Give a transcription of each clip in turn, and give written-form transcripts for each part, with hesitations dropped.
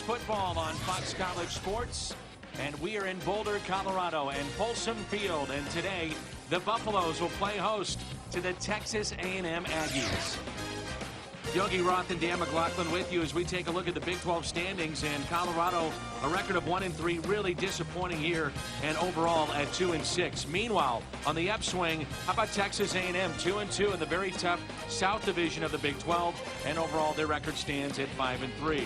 football on Fox College Sports, and we are in Boulder, Colorado, and Folsom Field. And today, the Buffaloes will play host to the Texas A&M Aggies. Yogi Roth and Dan McLaughlin with you as we take a look at the Big 12 standings. And Colorado, a record of 1-3, really disappointing here, and overall at 2-6. Meanwhile, on the upswing, how about Texas A&M, 2-2 in the very tough South Division of the Big 12, and overall their record stands at 5-3.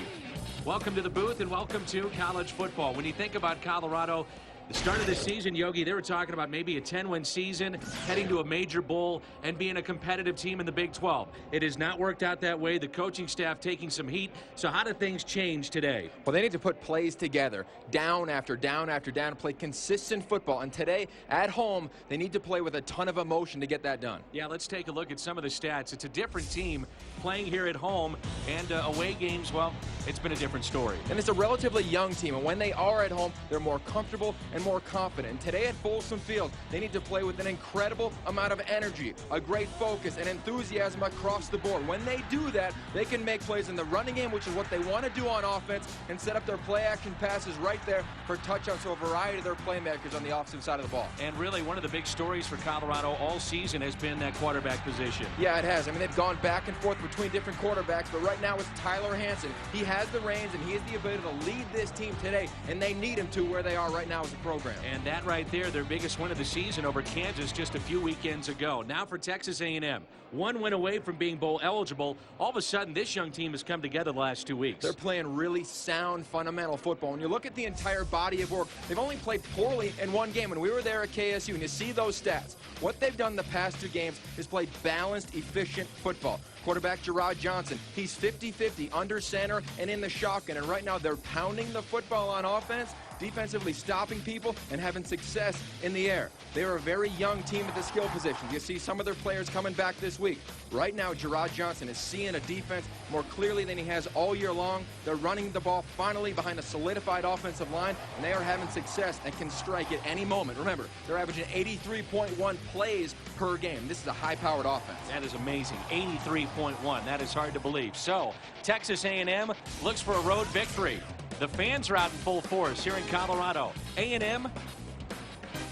Welcome to the booth and welcome to college football. When you think about Colorado, the start of the season, Yogi, they were talking about maybe a 10-win season, heading to a major bowl, and being a competitive team in the Big 12. It has not worked out that way. The coaching staff taking some heat. So how did things change today? Well, they need to put plays together, down after down after down, play consistent football. And today, at home, they need to play with a ton of emotion to get that done. Yeah, let's take a look at some of the stats. It's a different team playing here at home, and away games, well, it's been a different story. And it's a relatively young team, and when they are at home, they're more comfortable and more confident. And today at Folsom Field, they need to play with an incredible amount of energy, a great focus, and enthusiasm across the board. When they do that, they can make plays in the running game, which is what they want to do on offense, and set up their play-action passes right there for touchdowns to a variety of their playmakers on the offensive side of the ball. And really, one of the big stories for Colorado all season has been that quarterback position. Yeah, it has. I mean, they've gone back and forth between different quarterbacks, but right now it's Tyler Hansen. He has the reins, and he has the ability to lead this team today, and they need him to where they are right now as a program. And that right there, their biggest win of the season over Kansas just a few weekends ago. Now for Texas A&M, one win away from being bowl eligible. All of a sudden, this young team has come together the last 2 weeks. They're playing really sound, fundamental football. When you look at the entire body of work, they've only played poorly in one game. When we were there at KSU, and you see those stats, what they've done the past 2 games is played balanced, efficient football. Quarterback Gerard Johnson, he's 50-50 under center and in the shotgun. And right now they're pounding the football on offense, defensively stopping people, and having success in the air. They are a very young team at the skill positions. You see some of their players coming back this week. Right now, Gerard Johnson is seeing a defense more clearly than he has all year long. They're running the ball finally behind a solidified offensive line, and they are having success and can strike at any moment. Remember, they're averaging 83.1 plays per game. This is a high-powered offense. That is amazing. 83.1. That is hard to believe. So, Texas A&M looks for a road victory. The fans are out in full force here in Colorado. A&M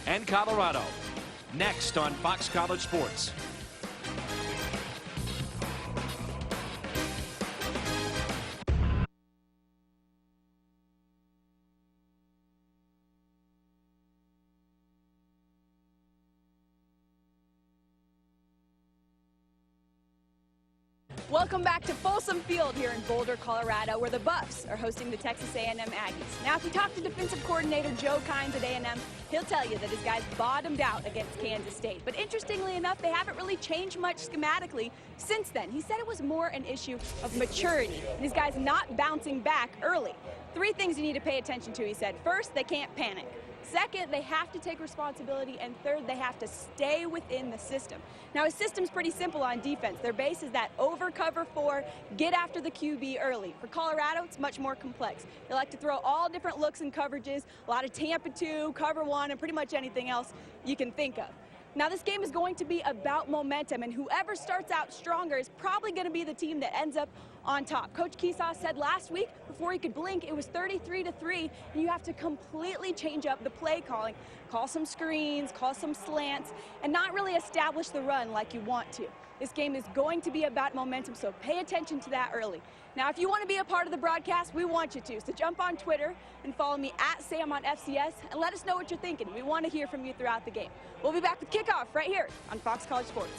and Colorado next on Fox College Sports. Welcome back to Folsom Field here in Boulder, Colorado, where the Buffs are hosting the Texas A&M Aggies. Now, if you talk to defensive coordinator Joe Kynes at A&M, he'll tell you that his guys bottomed out against Kansas State. But interestingly enough, they haven't really changed much schematically since then. He said it was more an issue of maturity, and his guys not bouncing back early. 3 things you need to pay attention to, he said. First, they can't panic. Second, they have to take responsibility. And third, they have to stay within the system. Now, his system's pretty simple on defense. Their base is that over cover 4, get after the QB early. For Colorado, it's much more complex. They like to throw all different looks and coverages, a lot of Tampa 2, cover 1, and pretty much anything else you can think of. Now, this game is going to be about momentum, and whoever starts out stronger is probably going to be the team that ends up on top. Coach Keesaw said last week, before he could blink, it was 33-3, and you have to completely change up the play calling. Call some screens, call some slants, and not really establish the run like you want to. This game is going to be about momentum, so pay attention to that early. Now, if you want to be a part of the broadcast, we want you to. So jump on Twitter and follow me at SamOnFCS and let us know what you're thinking. We want to hear from you throughout the game. We'll be back with kickoff right here on Fox College Sports.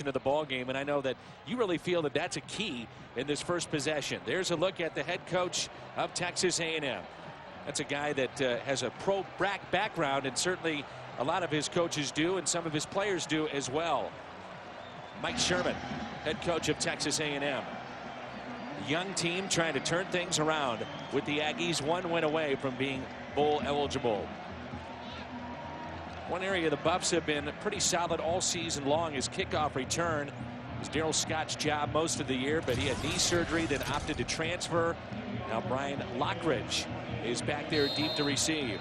Of the ball game, and I know that you really feel that that's a key in this first possession. There's a look at the head coach of Texas A&M. That's a guy that has a pro background, and certainly a lot of his coaches do, and some of his players do as well. Mike Sherman, head coach of Texas A&M. Young team trying to turn things around with the Aggies 1 win away from being bowl eligible. One area the Buffs have been pretty solid all season long is kickoff return. It was Darryl Scott's job most of the year, but he had knee surgery, then opted to transfer. Now Brian Lockridge is back there deep to receive.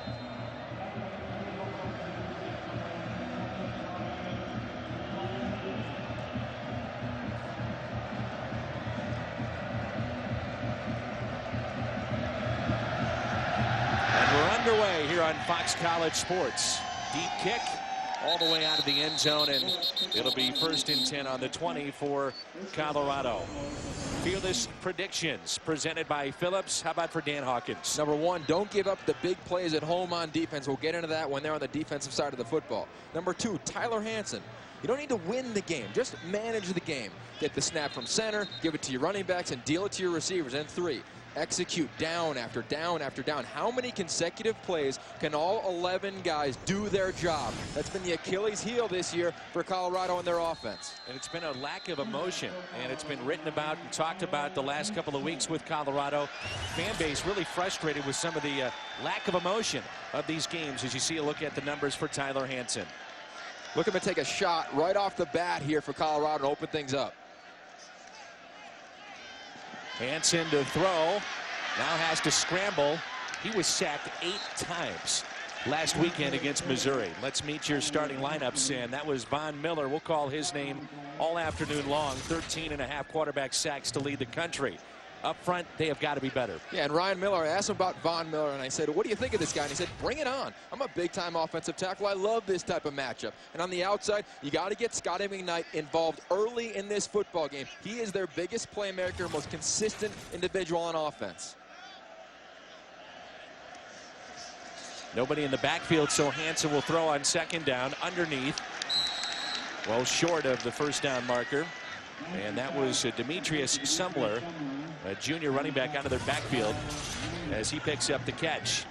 Underway here on Fox College Sports. Deep kick all the way out of the end zone, and it'll be 1st and 10 on the 20 for Colorado. Fearless predictions presented by Phillips. How about for Dan Hawkins? Number one, don't give up the big plays at home on defense. We'll get into that when they're on the defensive side of the football. Number two, Tyler Hansen. You don't need to win the game. Just manage the game. Get the snap from center, give it to your running backs, and deal it to your receivers. And three, execute down after down after down. How many consecutive plays can all 11 guys do their job? That's been the Achilles heel this year for Colorado and their offense. And it's been a lack of emotion, and it's been written about and talked about the last couple of weeks with Colorado. Fan base really frustrated with some of the lack of emotion of these games as you see a look at the numbers for Tyler Hansen. Look at him take a shot right off the bat here for Colorado to open things up. Hansen to throw, now has to scramble. He was sacked 8 times last weekend against Missouri. Let's meet your starting lineups, and that was Von Miller. We'll call his name all afternoon long. 13.5 quarterback sacks to lead the country. Up front, they have got to be better. Yeah, and Ryan Miller, I asked him about Von Miller, and I said, what do you think of this guy? And he said, bring it on. I'm a big-time offensive tackle. I love this type of matchup. And on the outside, you got to get Scotty McKnight involved early in this football game. He is their biggest playmaker, most consistent individual on offense. Nobody in the backfield, so Hansen will throw on 2nd down underneath. Well short of the 1st down marker. And that was Demetrius Sumler, a junior running back out of their backfield, as he picks up the catch.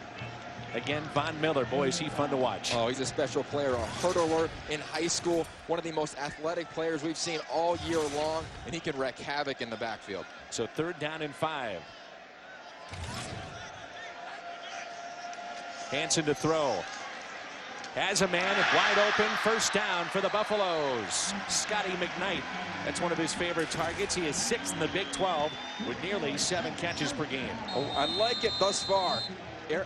Again, Von Miller, boy, is he fun to watch. Oh, he's a special player, a hurdler in high school, one of the most athletic players we've seen all year long, and he can wreak havoc in the backfield. So 3rd down and 5. Hansen to throw. Has a man wide open, 1st down for the Buffaloes. Scotty McKnight, that's one of his favorite targets. He is 6th in the Big 12 with nearly 7 catches per game. Oh, I like it thus far.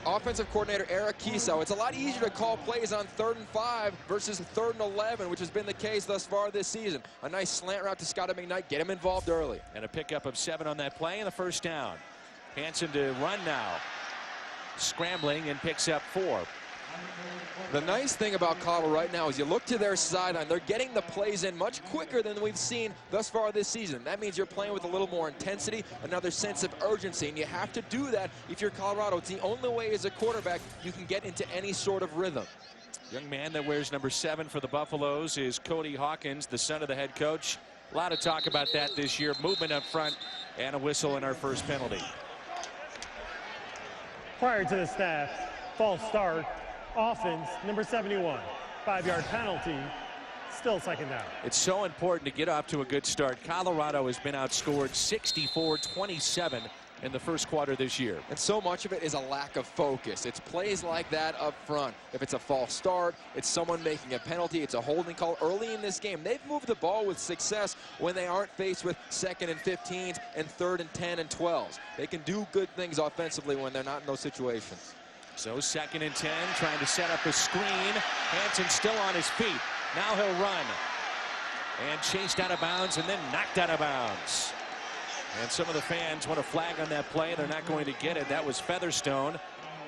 Offensive coordinator Eric Kiso. It's a lot easier to call plays on 3rd and 5 versus 3rd and 11, which has been the case thus far this season. A nice slant route to Scotty McKnight, get him involved early. And a pickup of 7 on that play and the 1st down. Hansen to run now. Scrambling and picks up 4. The nice thing about Colorado right now is you look to their sideline, they're getting the plays in much quicker than we've seen thus far this season. That means you're playing with a little more intensity, another sense of urgency, and you have to do that if you're Colorado. It's the only way as a quarterback you can get into any sort of rhythm. Young man that wears number 7 for the Buffaloes is Cody Hawkins, the son of the head coach. A lot of talk about that this year. Movement up front and a whistle in our first penalty. Prior to the snap, false start. Offense, number 71, 5-yard penalty, still 2nd down. It's so important to get off to a good start. Colorado has been outscored 64-27 in the first quarter this year. And so much of it is a lack of focus. It's plays like that up front. If it's a false start, it's someone making a penalty, it's a holding call early in this game. They've moved the ball with success when they aren't faced with 2nd and 15s and 3rd and 10 and 12s. They can do good things offensively when they're not in those situations. So 2nd and 10, trying to set up a screen. Hansen still on his feet. Now he'll run. And chased out of bounds and then knocked out of bounds. And some of the fans want a flag on that play. They're not going to get it. That was Featherstone,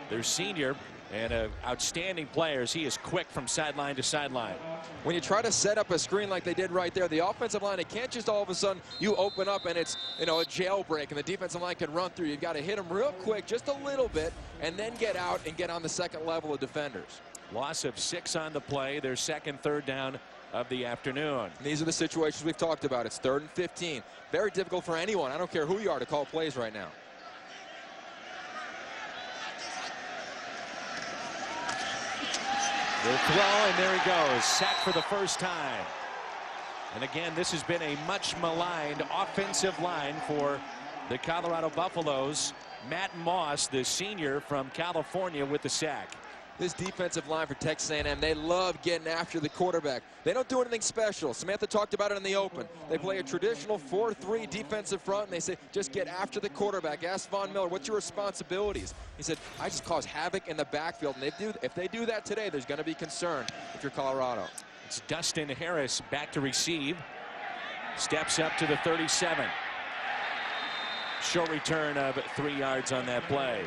their senior, and an outstanding player. He is quick from sideline to sideline. When you try to set up a screen like they did right there, the offensive line, it can't just all of a sudden you open up and it's, a jailbreak and the defensive line can run through. You've got to hit them real quick, just a little bit, and then get out and get on the 2nd level of defenders. Loss of 6 on the play, their 2nd, 3rd down of the afternoon. And these are the situations we've talked about. It's 3rd and 15. Very difficult for anyone. I don't care who you are to call plays right now. They'll throw, and there he goes. Sacked for the 1st time. And again, this has been a much maligned offensive line for the Colorado Buffaloes. Matt Moss, the senior from California, with the sack. This defensive line for Texas A&M, they love getting after the quarterback. They don't do anything special. Samantha talked about it in the open. They play a traditional 4-3 defensive front, and they say, just get after the quarterback. Ask Von Miller, what's your responsibilities? He said, I just cause havoc in the backfield. And if they do that today, there's going to be concern if you're Colorado. It's Dustin Harris back to receive. Steps up to the 37. Short return of 3 yards on that play.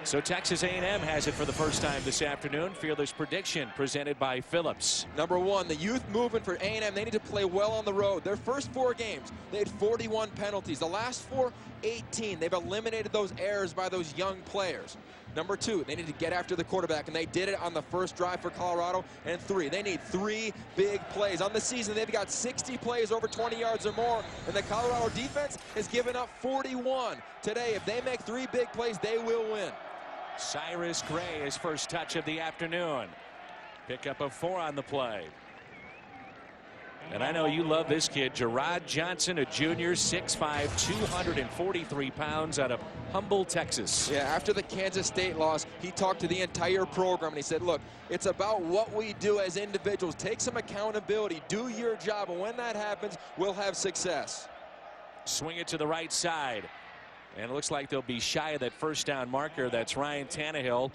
So Texas A&M has it for the first time this afternoon. Fielder's prediction presented by Phillips. Number one, the youth movement for A&M. They need to play well on the road. Their first 4 games, they had 41 penalties. The last 4, 18. They've eliminated those errors by those young players. Number 2, they need to get after the quarterback, and they did it on the first drive for Colorado. And 3, they need 3 big plays. On the season, they've got 60 plays over 20 yards or more, and the Colorado defense has given up 41. Today, if they make 3 big plays, they will win. Cyrus Gray, his first touch of the afternoon. Pickup of 4 on the play. And I know you love this kid, Gerard Johnson, a junior, 6'5", 243 pounds, out of Humble, Texas. Yeah, after the Kansas State loss, he talked to the entire program, and he said, look, it's about what we do as individuals. Take some accountability, do your job, and when that happens, we'll have success. Swing it to the right side. And it looks like they'll be shy of that first down marker. That's Ryan Tannehill,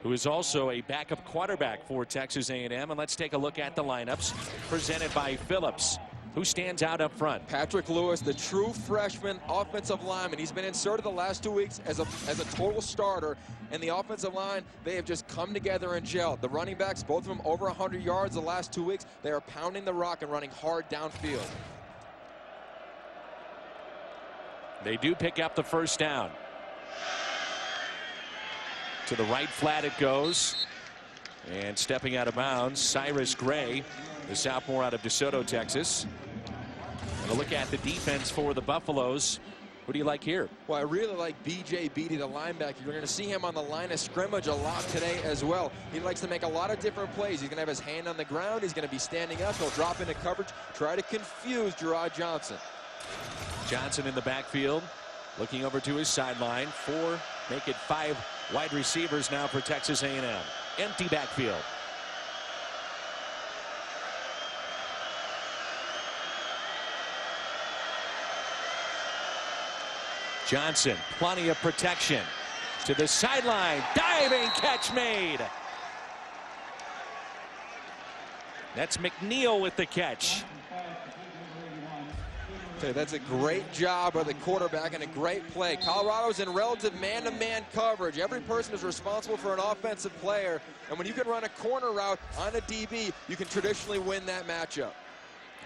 who is also a backup quarterback for Texas A&M. And let's take a look at the lineups presented by Phillips. Who stands out up front? Patrick Lewis, the true freshman offensive lineman. He's been inserted the last 2 weeks as a total starter. And the offensive line, they have just come together and gelled. The running backs, both of them over 100 yards the last 2 weeks. They are pounding the rock and running hard downfield. They do pick up the first down. To the right flat it goes. And stepping out of bounds, Cyrus Gray, the sophomore out of DeSoto, Texas. And a look at the defense for the Buffaloes. What do you like here? Well, I really like B.J. Beatty, the linebacker. You're going to see him on the line of scrimmage a lot today as well. He likes to make a lot of different plays. He's going to have his hand on the ground. He's going to be standing up. He'll drop into coverage, try to confuse Gerard Johnson. Johnson in the backfield, looking over to his sideline. 4, make it 5 wide receivers now for Texas A&M. Empty backfield. Johnson, plenty of protection. To the sideline, diving catch made. That's McNeil with the catch. That's a great job by the quarterback and a great play. Colorado's in relative man-to-man coverage. Every person is responsible for an offensive player. And when you can run a corner route on a DB, you can traditionally win that matchup.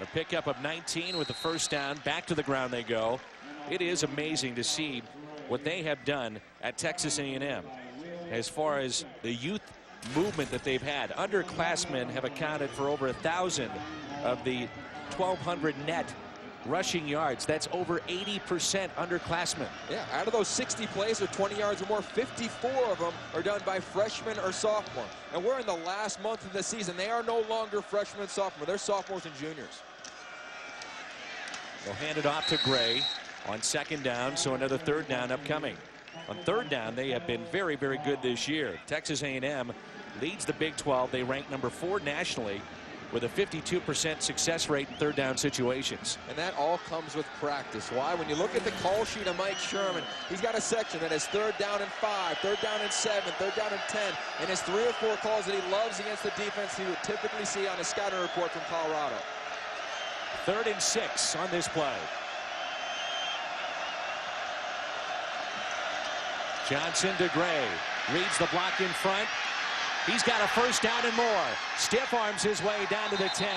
A pickup of 19 with the first down. Back to the ground they go. It is amazing to see what they have done at Texas A&M as far as the youth movement that they've had. Underclassmen have accounted for over 1,000 of the 1,200 net rushing yards. That's over 80% underclassmen. Yeah, out of those 60 plays or 20 yards or more, 54 of them are done by freshmen or sophomore. And we're in the last month of the season. They are no longer freshmen and sophomore. They're sophomores and juniors. They'll hand it off to Gray on second down, so another third down upcoming. On third down, they have been very, very good this year. Texas A&M leads the Big 12. They rank number 4 nationally with a 52% success rate in third down situations. And that all comes with practice. Why? When you look at the call sheet of Mike Sherman, he's got a section that has third down and 5, third down and 7, third down and 10, and his 3 or 4 calls that he loves against the defense he would typically see on a scouting report from Colorado. 3rd and 6 on this play. Johnson to Gray. Reads the block in front. He's got a first down and more. Stiff arms his way down to the 10.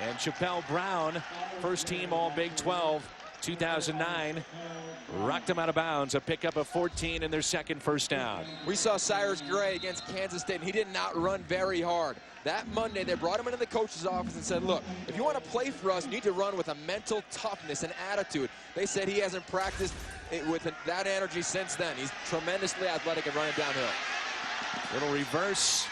And Chappelle Brown, first team All Big 12, 2009, rocked him out of bounds. A pickup of 14 in their second first down. We saw Cyrus Gray against Kansas State, and he did not run very hard. That Monday, they brought him into the coach's office and said, look, if you want to play for us, you need to run with a mental toughness and attitude. They said he hasn't practiced with that energy since then. He's tremendously athletic and running downhill. Little reverse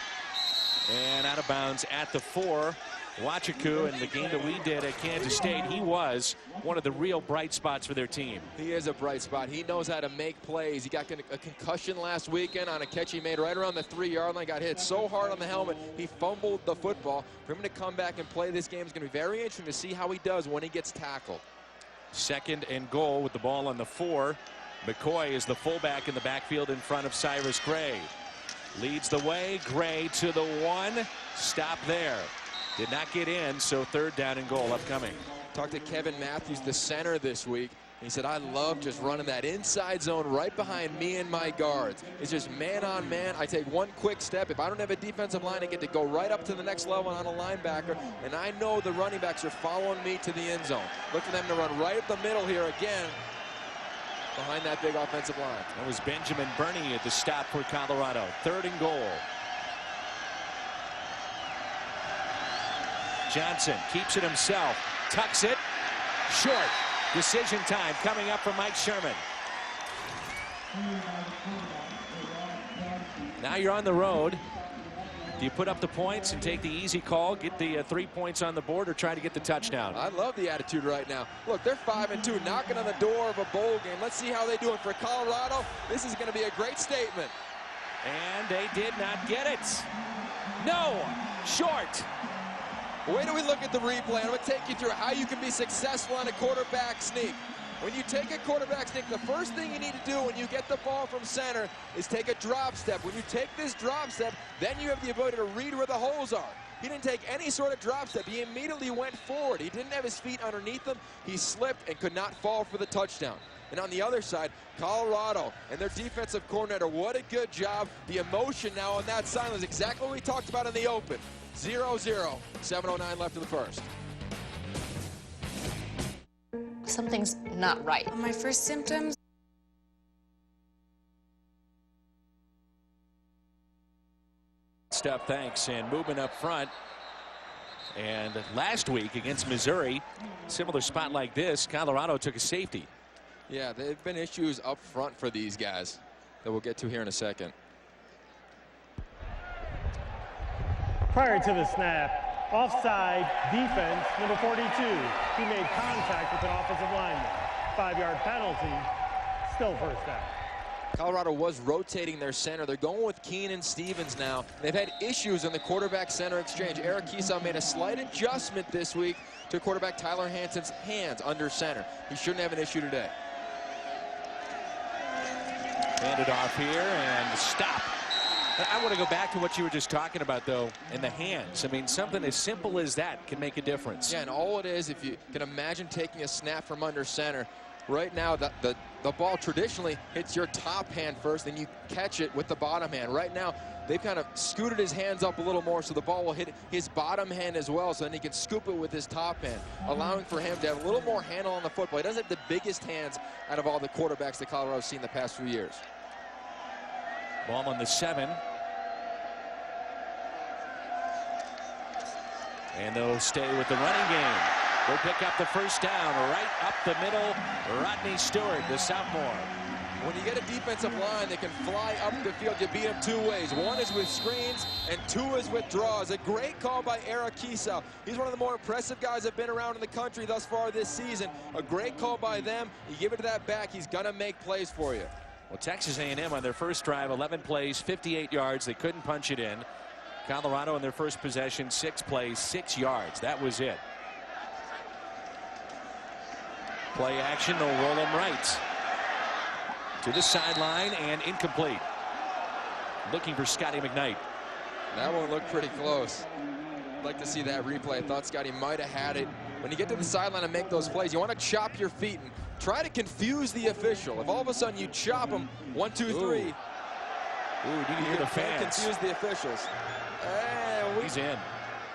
and out of bounds at the 4 Wachiku, in the game that we did at Kansas State, he was one of the real bright spots for their team. He is a bright spot. He knows how to make plays. He got a concussion last weekend on a catch he made right around the 3-yard line. Got hit so hard on the helmet, he fumbled the football. For him to come back and play this game is going to be very interesting to see how he does when he gets tackled. 2nd and goal with the ball on the 4. McCoy is the fullback in the backfield in front of Cyrus Gray. Leads the way. Gray to the 1. Stop there. Did not get in, so 3rd down and goal upcoming. Talked to Kevin Matthews, the center, this week. He said, I love just running that inside zone right behind me and my guards. It's just man on man. I take one quick step. If I don't have a defensive line, I get to go right up to the next level on a linebacker. And I know the running backs are following me to the end zone. Look for them to run right up the middle here again behind that big offensive line. That was Benjamin Burney at the stop for Colorado. 3rd and goal. Johnson keeps it himself. Tucks it. Short. Decision time coming up for Mike Sherman. Now you're on the road. Do you put up the points and take the easy call, get the 3 points on the board, or try to get the touchdown? I love the attitude right now. Look, they're 5-2, knocking on the door of a bowl game. Let's see how they do it. For Colorado, this is going to be a great statement. And they did not get it. No, short. Wait till we look at the replay. I'm going to take you through how you can be successful on a quarterback sneak. When you take a quarterback sneak, the first thing you need to do when you get the ball from center is take a drop step. When you take this drop step, then you have the ability to read where the holes are. He didn't take any sort of drop step. He immediately went forward. He didn't have his feet underneath him. He slipped and could not fall for the touchdown. And on the other side, Colorado and their defensive coordinator, what a good job. The emotion now on that sideline is exactly what we talked about in the open. 0-0, 7:09 left in the first. Something's not right. My first symptoms. Stuff, thanks, and movement up front. And last week against Missouri, similar spot like this, Colorado took a safety. Yeah, there have been issues up front for these guys that we'll get to here in a second. Prior to the snap, offside defense, number 42. He made contact with an offensive lineman. 5-yard penalty, still first down. Colorado was rotating their center. They're going with Keenan Stevens now. They've had issues in the quarterback-center exchange. Eric Kiesau made a slight adjustment this week to quarterback Tyler Hansen's hands under center. He shouldn't have an issue today. Handed off here and stop. I want to go back to what you were just talking about, though, in the hands. I mean, something as simple as that can make a difference. Yeah, and all it is, if you can imagine taking a snap from under center, right now the ball traditionally hits your top hand first, then you catch it with the bottom hand. Right now, they've kind of scooted his hands up a little more, so the ball will hit his bottom hand as well, so then he can scoop it with his top hand, allowing for him to have a little more handle on the football. He doesn't have the biggest hands out of all the quarterbacks that Colorado's seen the past few years. Ball on the 7. And they'll stay with the running game. They'll pick up the first down right up the middle. Rodney Stewart, the sophomore. When you get a defensive line that can fly up the field, you beat them 2 ways. One is with screens, and 2 is with draws. A great call by Eric Kiesau. He's one of the more impressive guys that have been around in the country thus far this season. A great call by them. You give it to that back, he's going to make plays for you. Well, Texas A&M on their first drive, 11 plays, 58 yards. They couldn't punch it in. Colorado in their first possession, 6 plays, 6 yards. That was it. Play action, they'll roll them right to the sideline and incomplete. Looking for Scotty McKnight. That one looked pretty close. I'd like to see that replay. I thought Scotty might have had it. When you get to the sideline and make those plays, you want to chop your feet and try to confuse the official. If all of a sudden you chop him, 1, 2, 3. Ooh, you can hear the fans. Confuse the officials. He's in.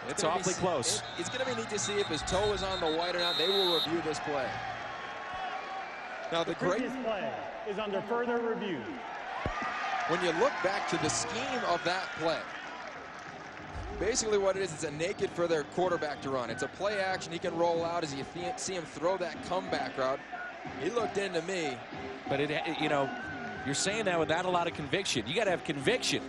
It's awfully close. It's going to be neat to see if his toe is on the white or not. They will review this play. Now The previous play is under further review. When you look back to the scheme of that play, basically what it is, it's a naked for their quarterback to run. It's a play action. He can roll out as you see him throw that comeback route. He looked into me. But, you know, you're saying that without a lot of conviction. You got to have conviction.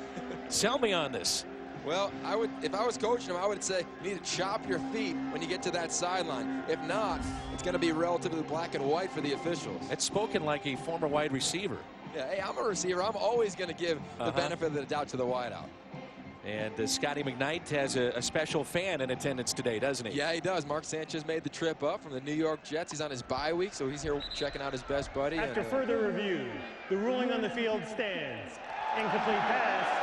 Sell me on this. Well, if I was coaching him, I would say you need to chop your feet when you get to that sideline. If not, it's going to be relatively black and white for the officials. It's spoken like a former wide receiver. Yeah, hey, I'm a receiver. I'm always going to give the benefit of the doubt to the wideout. And Scotty McKnight has a special fan in attendance today, doesn't he? Yeah, he does. Mark Sanchez made the trip up from the New York Jets. He's on his bye week, so he's here checking out his best buddy. After further review, the ruling on the field stands. Incomplete pass.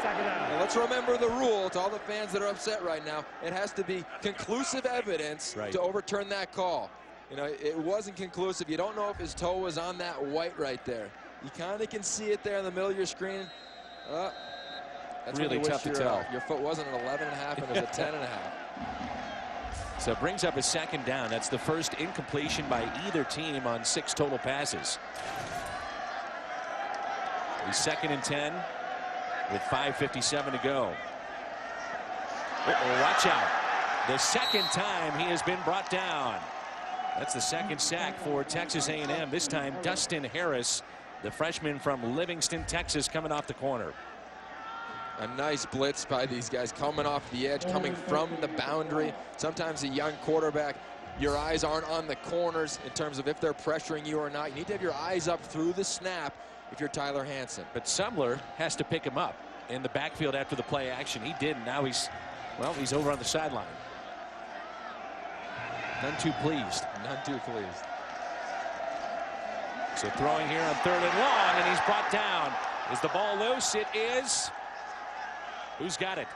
Second down. Now let's remember the rule to all the fans that are upset right now. It has to be conclusive evidence to overturn that call. You know, it wasn't conclusive. You don't know if his toe was on that white right there. You kind of can see it there in the middle of your screen. That's really tough to tell. Your foot wasn't an 11.5 and it was a 10.5. So it brings up a second down. That's the first incompletion by either team on 6 total passes. He's 2nd and 10. With 5:57 to go. Watch out. The second time he has been brought down. That's the second sack for Texas A&M. This time Dustin Harris, the freshman from Livingston, Texas, coming off the corner. A nice blitz by these guys coming off the edge, coming from the boundary. Sometimes a young quarterback, your eyes aren't on the corners in terms of if they're pressuring you or not. You need to have your eyes up through the snap if you're Tyler Hansen. But Sumler has to pick him up in the backfield after the play action. He did, and now he's over on the sideline. None too pleased. None too pleased. So throwing here on 3rd and long, and he's brought down. Is the ball loose? It is. Who's got it?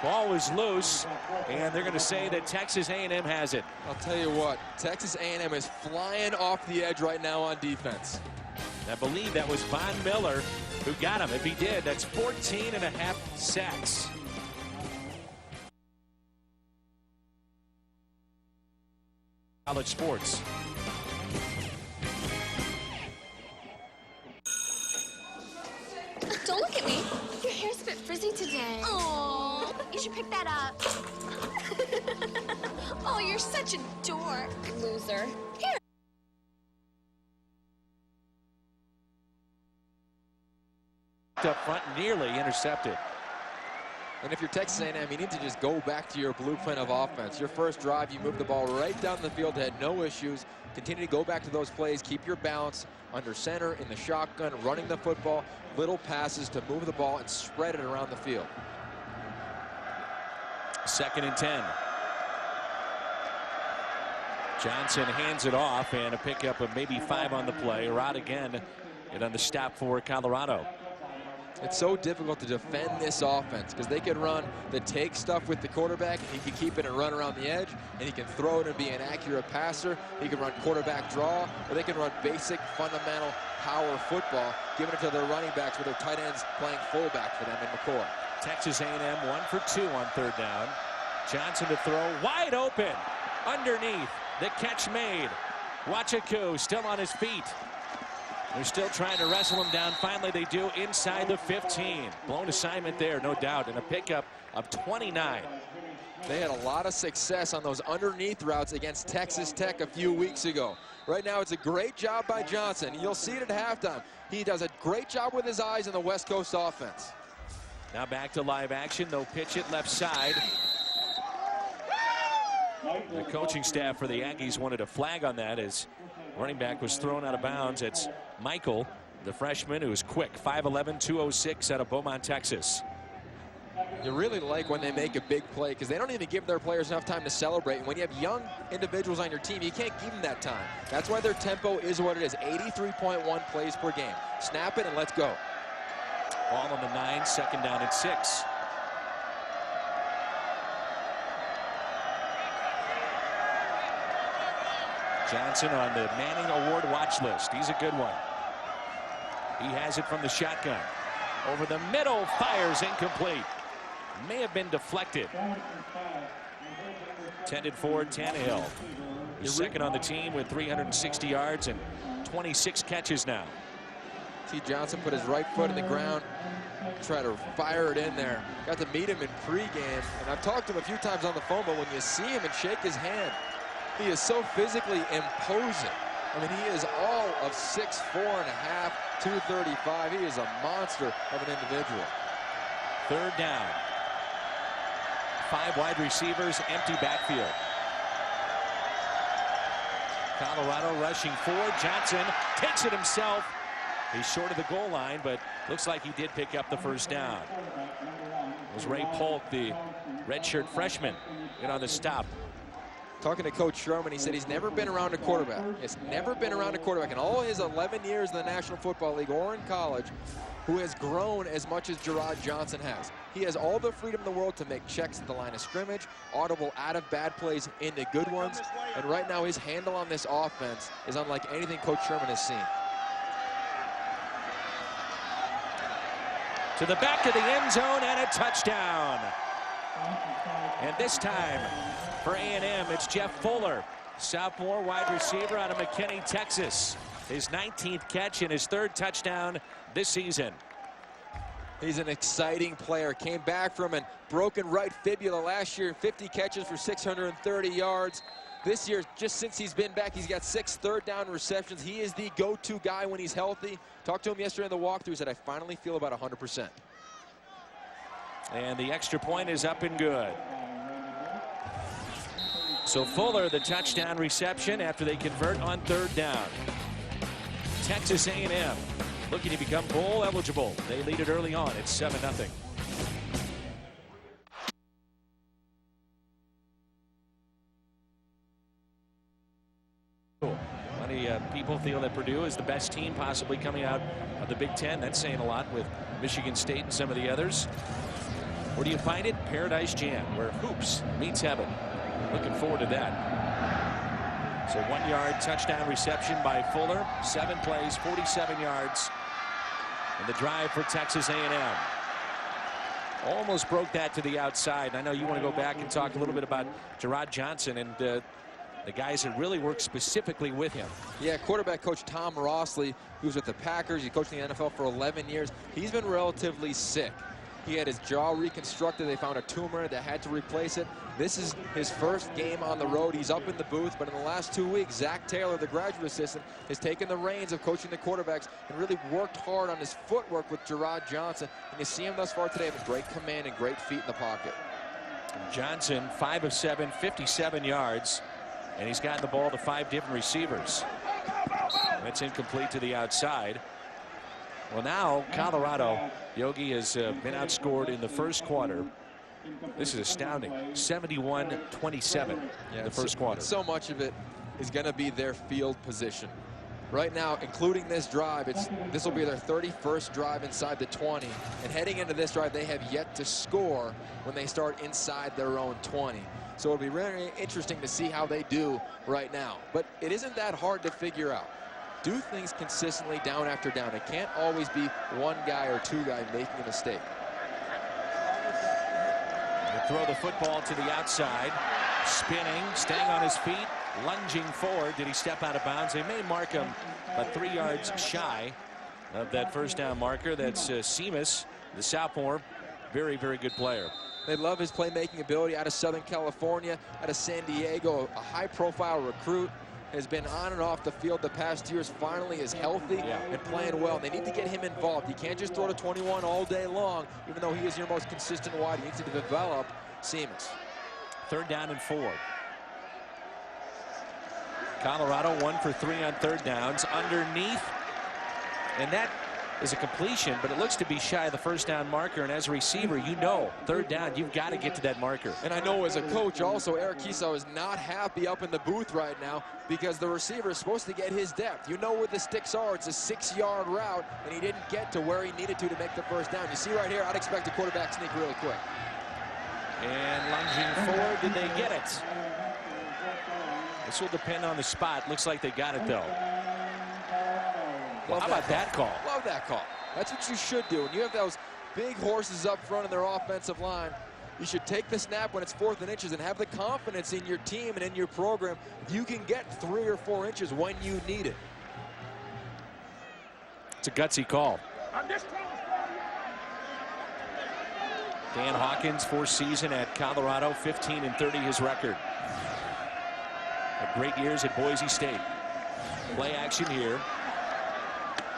Ball is loose, and they're going to say that Texas A&M has it. I'll tell you what, Texas A&M is flying off the edge right now on defense. I believe that was Von Miller who got him. If he did, that's 14.5 sacks. College sports. Don't look at me. Your hair's a bit frizzy today. Oh, you should pick that up. Oh, you're such a dork. Loser. Here. Up front, nearly intercepted. And if you're Texas A&M, you need to just go back to your blueprint of offense. Your first drive, you moved the ball right down the field, had no issues. Continue to go back to those plays, keep your balance under center, in the shotgun, running the football, little passes to move the ball and spread it around the field. 2nd and 10. Johnson hands it off, and a pickup of maybe 5 on the play. Rod again, and on the stop for Colorado. It's so difficult to defend this offense because they can run the take stuff with the quarterback. He can keep it and run around the edge, and he can throw it and be an accurate passer. He can run quarterback draw, or they can run basic, fundamental power football, giving it to their running backs with their tight ends playing fullback for them in McCoy. Texas A&M 1 for 2 on 3rd down. Johnson to throw, wide open, underneath, the catch made. Wachaku still on his feet. They're still trying to wrestle him down. Finally, they do inside the 15. Blown assignment there, no doubt, and a pickup of 29. They had a lot of success on those underneath routes against Texas Tech a few weeks ago. Right now, it's a great job by Johnson. You'll see it at halftime. He does a great job with his eyes in the West Coast offense. Now back to live action. They'll pitch it left side. The coaching staff for the Aggies wanted a flag on that as running back was thrown out of bounds. It's Michael, the freshman, who's quick, 5'11", 206 out of Beaumont, Texas. You really like when they make a big play because they don't even give their players enough time to celebrate. And when you have young individuals on your team, you can't give them that time. That's why their tempo is what it is, 83.1 plays per game. Snap it and let's go. Ball on the 9, 2nd down and 6. Johnson on the Manning Award watch list. He's a good one. He has it from the shotgun. Over the middle, fires incomplete. May have been deflected. Intended for Tannehill. He's 2nd on the team with 360 yards and 26 catches now. T. Johnson put his right foot in the ground, try to fire it in there. Got to meet him in pregame, and I've talked to him a few times on the phone, but when you see him and shake his hand, he is so physically imposing. I mean, he is all of 6'4.5", 235. He is a monster of an individual. Third down. 5 wide receivers, empty backfield. Colorado rushing forward. Johnson takes it himself. He's short of the goal line, but looks like he did pick up the first down. It was Ray Polk, the redshirt freshman, in on the stop. Talking to Coach Sherman, he said he's never been around a quarterback. He's never been around a quarterback in all his 11 years in the National Football League or in college who has grown as much as Gerard Johnson has. He has all the freedom in the world to make checks at the line of scrimmage, audible out of bad plays into good ones, and right now his handle on this offense is unlike anything Coach Sherman has seen. To the back of the end zone and a touchdown. And this time for A&M, it's Jeff Fuller, sophomore wide receiver out of McKinney, Texas. His 19th catch and his 3rd touchdown this season. He's an exciting player. Came back from a broken right fibula last year, 50 catches for 630 yards. This year, just since he's been back, he's got 6 third-down receptions. He is the go-to guy when he's healthy. Talked to him yesterday in the walkthrough. He said, I finally feel about 100%. And the extra point is up and good. So Fuller, the touchdown reception after they convert on 3rd down. Texas A&M looking to become bowl eligible. They lead it early on. It's 7-0. Many people feel that Purdue is the best team possibly coming out of the Big Ten. That's saying a lot with Michigan State and some of the others. Where do you find it? Paradise Jam, where hoops meets heaven. Looking forward to that. So 1-yard touchdown reception by Fuller. 7 plays, 47 yards. And the drive for Texas A&M. Almost broke that to the outside. I know you want to go back and talk a little bit about Gerard Johnson and the guys that really work specifically with him. Yeah, quarterback coach Tom Rossley, who's with the Packers. He coached in the NFL for 11 years. He's been relatively sick. He had his jaw reconstructed. They found a tumor. They had to replace it. This is his first game on the road. He's up in the booth, but in the last 2 weeks, Zach Taylor, the graduate assistant, has taken the reins of coaching the quarterbacks and really worked hard on his footwork with Gerard Johnson. And you see him thus far today with great command and great feet in the pocket. Johnson, 5 of 7, 57 yards. And he's gotten the ball to 5 different receivers. That's incomplete to the outside. Well, now Colorado, Yogi, has been outscored in the first quarter. This is astounding. 71-27 in the first quarter. So much of it is going to be their field position. Right now, including this drive, this will be their 31st drive inside the 20. And heading into this drive, they have yet to score when they start inside their own 20. So it'll be really interesting to see how they do right now. But it isn't that hard to figure out. Do things consistently down after down. It can't always be one guy or two guys making a mistake. They throw the football to the outside, spinning, staying on his feet, lunging forward. Did he step out of bounds? They may mark him about 3 yards shy of that first down marker. That's Seamus, the sophomore, very, very good player. They love his playmaking ability out of Southern California, out of San Diego, a high-profile recruit. Has been on and off the field the past years, finally is healthy and playing well. They need to get him involved. You can't just throw to 21 all day long, even though he is your most consistent wide. He needs to develop Seamus. 3rd down and 4. Colorado 1 for 3 on 3rd downs underneath. And that is a completion, but it looks to be shy of the first down marker. And as a receiver, you know, 3rd down, you've got to get to that marker. And I know as a coach also, Eric Kiesau is not happy up in the booth right now because the receiver is supposed to get his depth. You know where the sticks are. It's a 6-yard route, and he didn't get to where he needed to make the first down. You see right here, I'd expect a quarterback sneak really quick. And lunging forward, did they get it? This will depend on the spot. Looks like they got it, though. Well, how about that call? Love that call. That's what you should do. When you have those big horses up front in their offensive line, you should take the snap when it's 4th and inches and have the confidence in your team and in your program. You can get 3 or 4 inches when you need it. It's a gutsy call. Dan Hawkins, 4th season at Colorado, 15-30 his record. Had great years at Boise State. Play action here.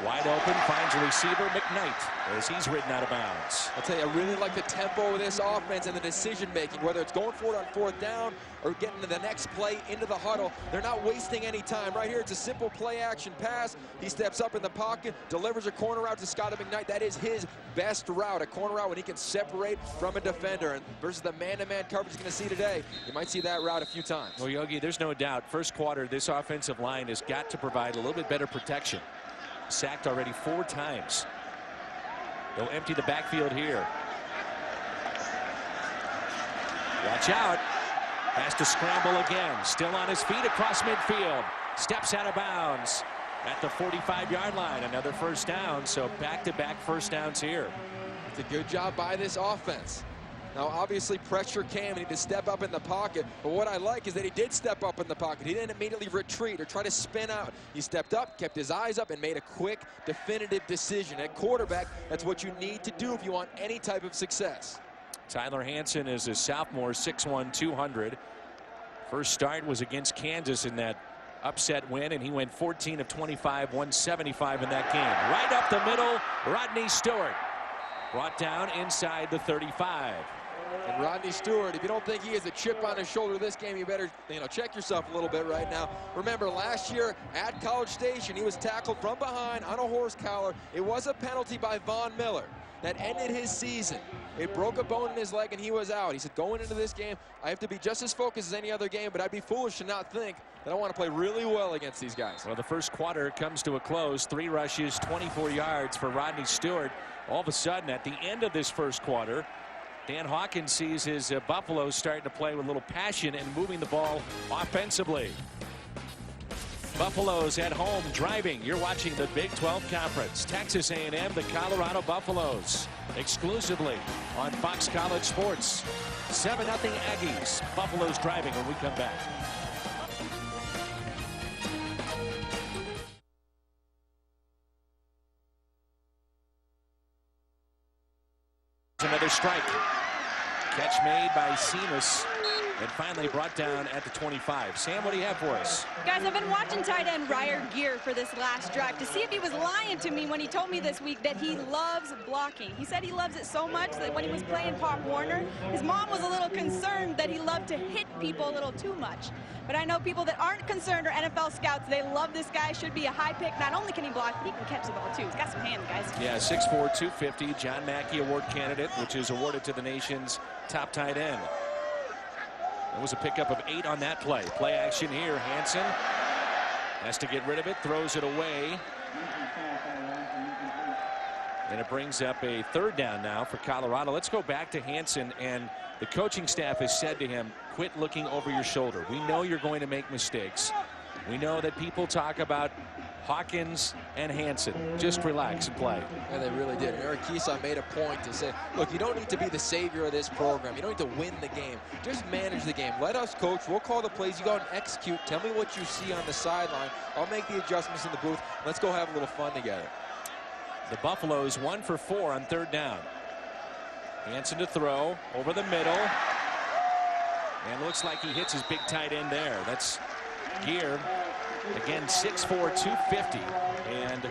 Wide open, finds a receiver, McKnight, as he's ridden out of bounds. I'll tell you, I really like the tempo of this offense and the decision-making, whether it's going for it on 4th down or getting to the next play into the huddle. They're not wasting any time. Right here, it's a simple play-action pass. He steps up in the pocket, delivers a corner route to Scotty McKnight. That is his best route, a corner route when he can separate from a defender. And versus the man-to-man coverage he's going to see today, you might see that route a few times. Well, Yogi, there's no doubt. First quarter, this offensive line has got to provide a little bit better protection. Sacked already 4 times. They'll empty the backfield here. Watch out. Has to scramble again. Still on his feet across midfield. Steps out of bounds at the 45-yard line. Another first down, so back-to-back first downs here. It's a good job by this offense. Now, obviously, pressure came and he had to step up in the pocket. But what I like is that he did step up in the pocket. He didn't immediately retreat or try to spin out. He stepped up, kept his eyes up, and made a quick, definitive decision. At quarterback, that's what you need to do if you want any type of success. Tyler Hansen is a sophomore, 6'1", 200. First start was against Kansas in that upset win, and he went 14 of 25, 175 in that game. Right up the middle, Rodney Stewart. Brought down inside the 35. And Rodney Stewart, if you don't think he has a chip on his shoulder this game, you better check yourself a little bit right now. Remember, last year at College Station, he was tackled from behind on a horse collar. It was a penalty by Von Miller that ended his season. It broke a bone in his leg and he was out. He said, going into this game, I have to be just as focused as any other game, but I'd be foolish to not think that I want to play really well against these guys. Well, the first quarter comes to a close. 3 rushes, 24 yards for Rodney Stewart. All of a sudden, at the end of this first quarter, Dan Hawkins sees his Buffaloes starting to play with a little passion and moving the ball offensively. Buffaloes at home driving. You're watching the Big 12 Conference. Texas A&M, the Colorado Buffaloes, exclusively on Fox College Sports. 7-0 Aggies. Buffaloes driving when we come back. Another strike. Catch made by Seamus and finally brought down at the 25. Sam, what do you have for us? Guys, I've been watching tight end Ryer Gear for this last drive to see if he was lying to me when he told me this week that he loves blocking. He said he loves it so much that when he was playing Pop Warner, his mom was a little concerned that he loved to hit people a little too much. But I know people that aren't concerned are NFL scouts. They love this guy. Should be a high pick. Not only can he block, but he can catch the ball too. He's got some hands, guys. Yeah, 6'4", 250. John Mackey Award candidate, which is awarded to the nation's top tight end. There was a pickup of 8 on that play. Play action here. Hansen has to get rid of it, throws it away. And it brings up a 3rd down now for Colorado. Let's go back to Hansen, and the coaching staff has said to him, quit looking over your shoulder. We know you're going to make mistakes. We know that people talk about Hawkins and Hansen. Just relax and play. Yeah, they really did. And Eric Kiesau made a point to say, look, you don't need to be the savior of this program. You don't need to win the game. Just manage the game. Let us coach. We'll call the plays. You go and execute. Tell me what you see on the sideline. I'll make the adjustments in the booth. Let's go have a little fun together. The Buffaloes 1 for 4 on 3rd down. Hansen to throw over the middle. And looks like he hits his big tight end there. That's Gear. Again, 6'4", 250. And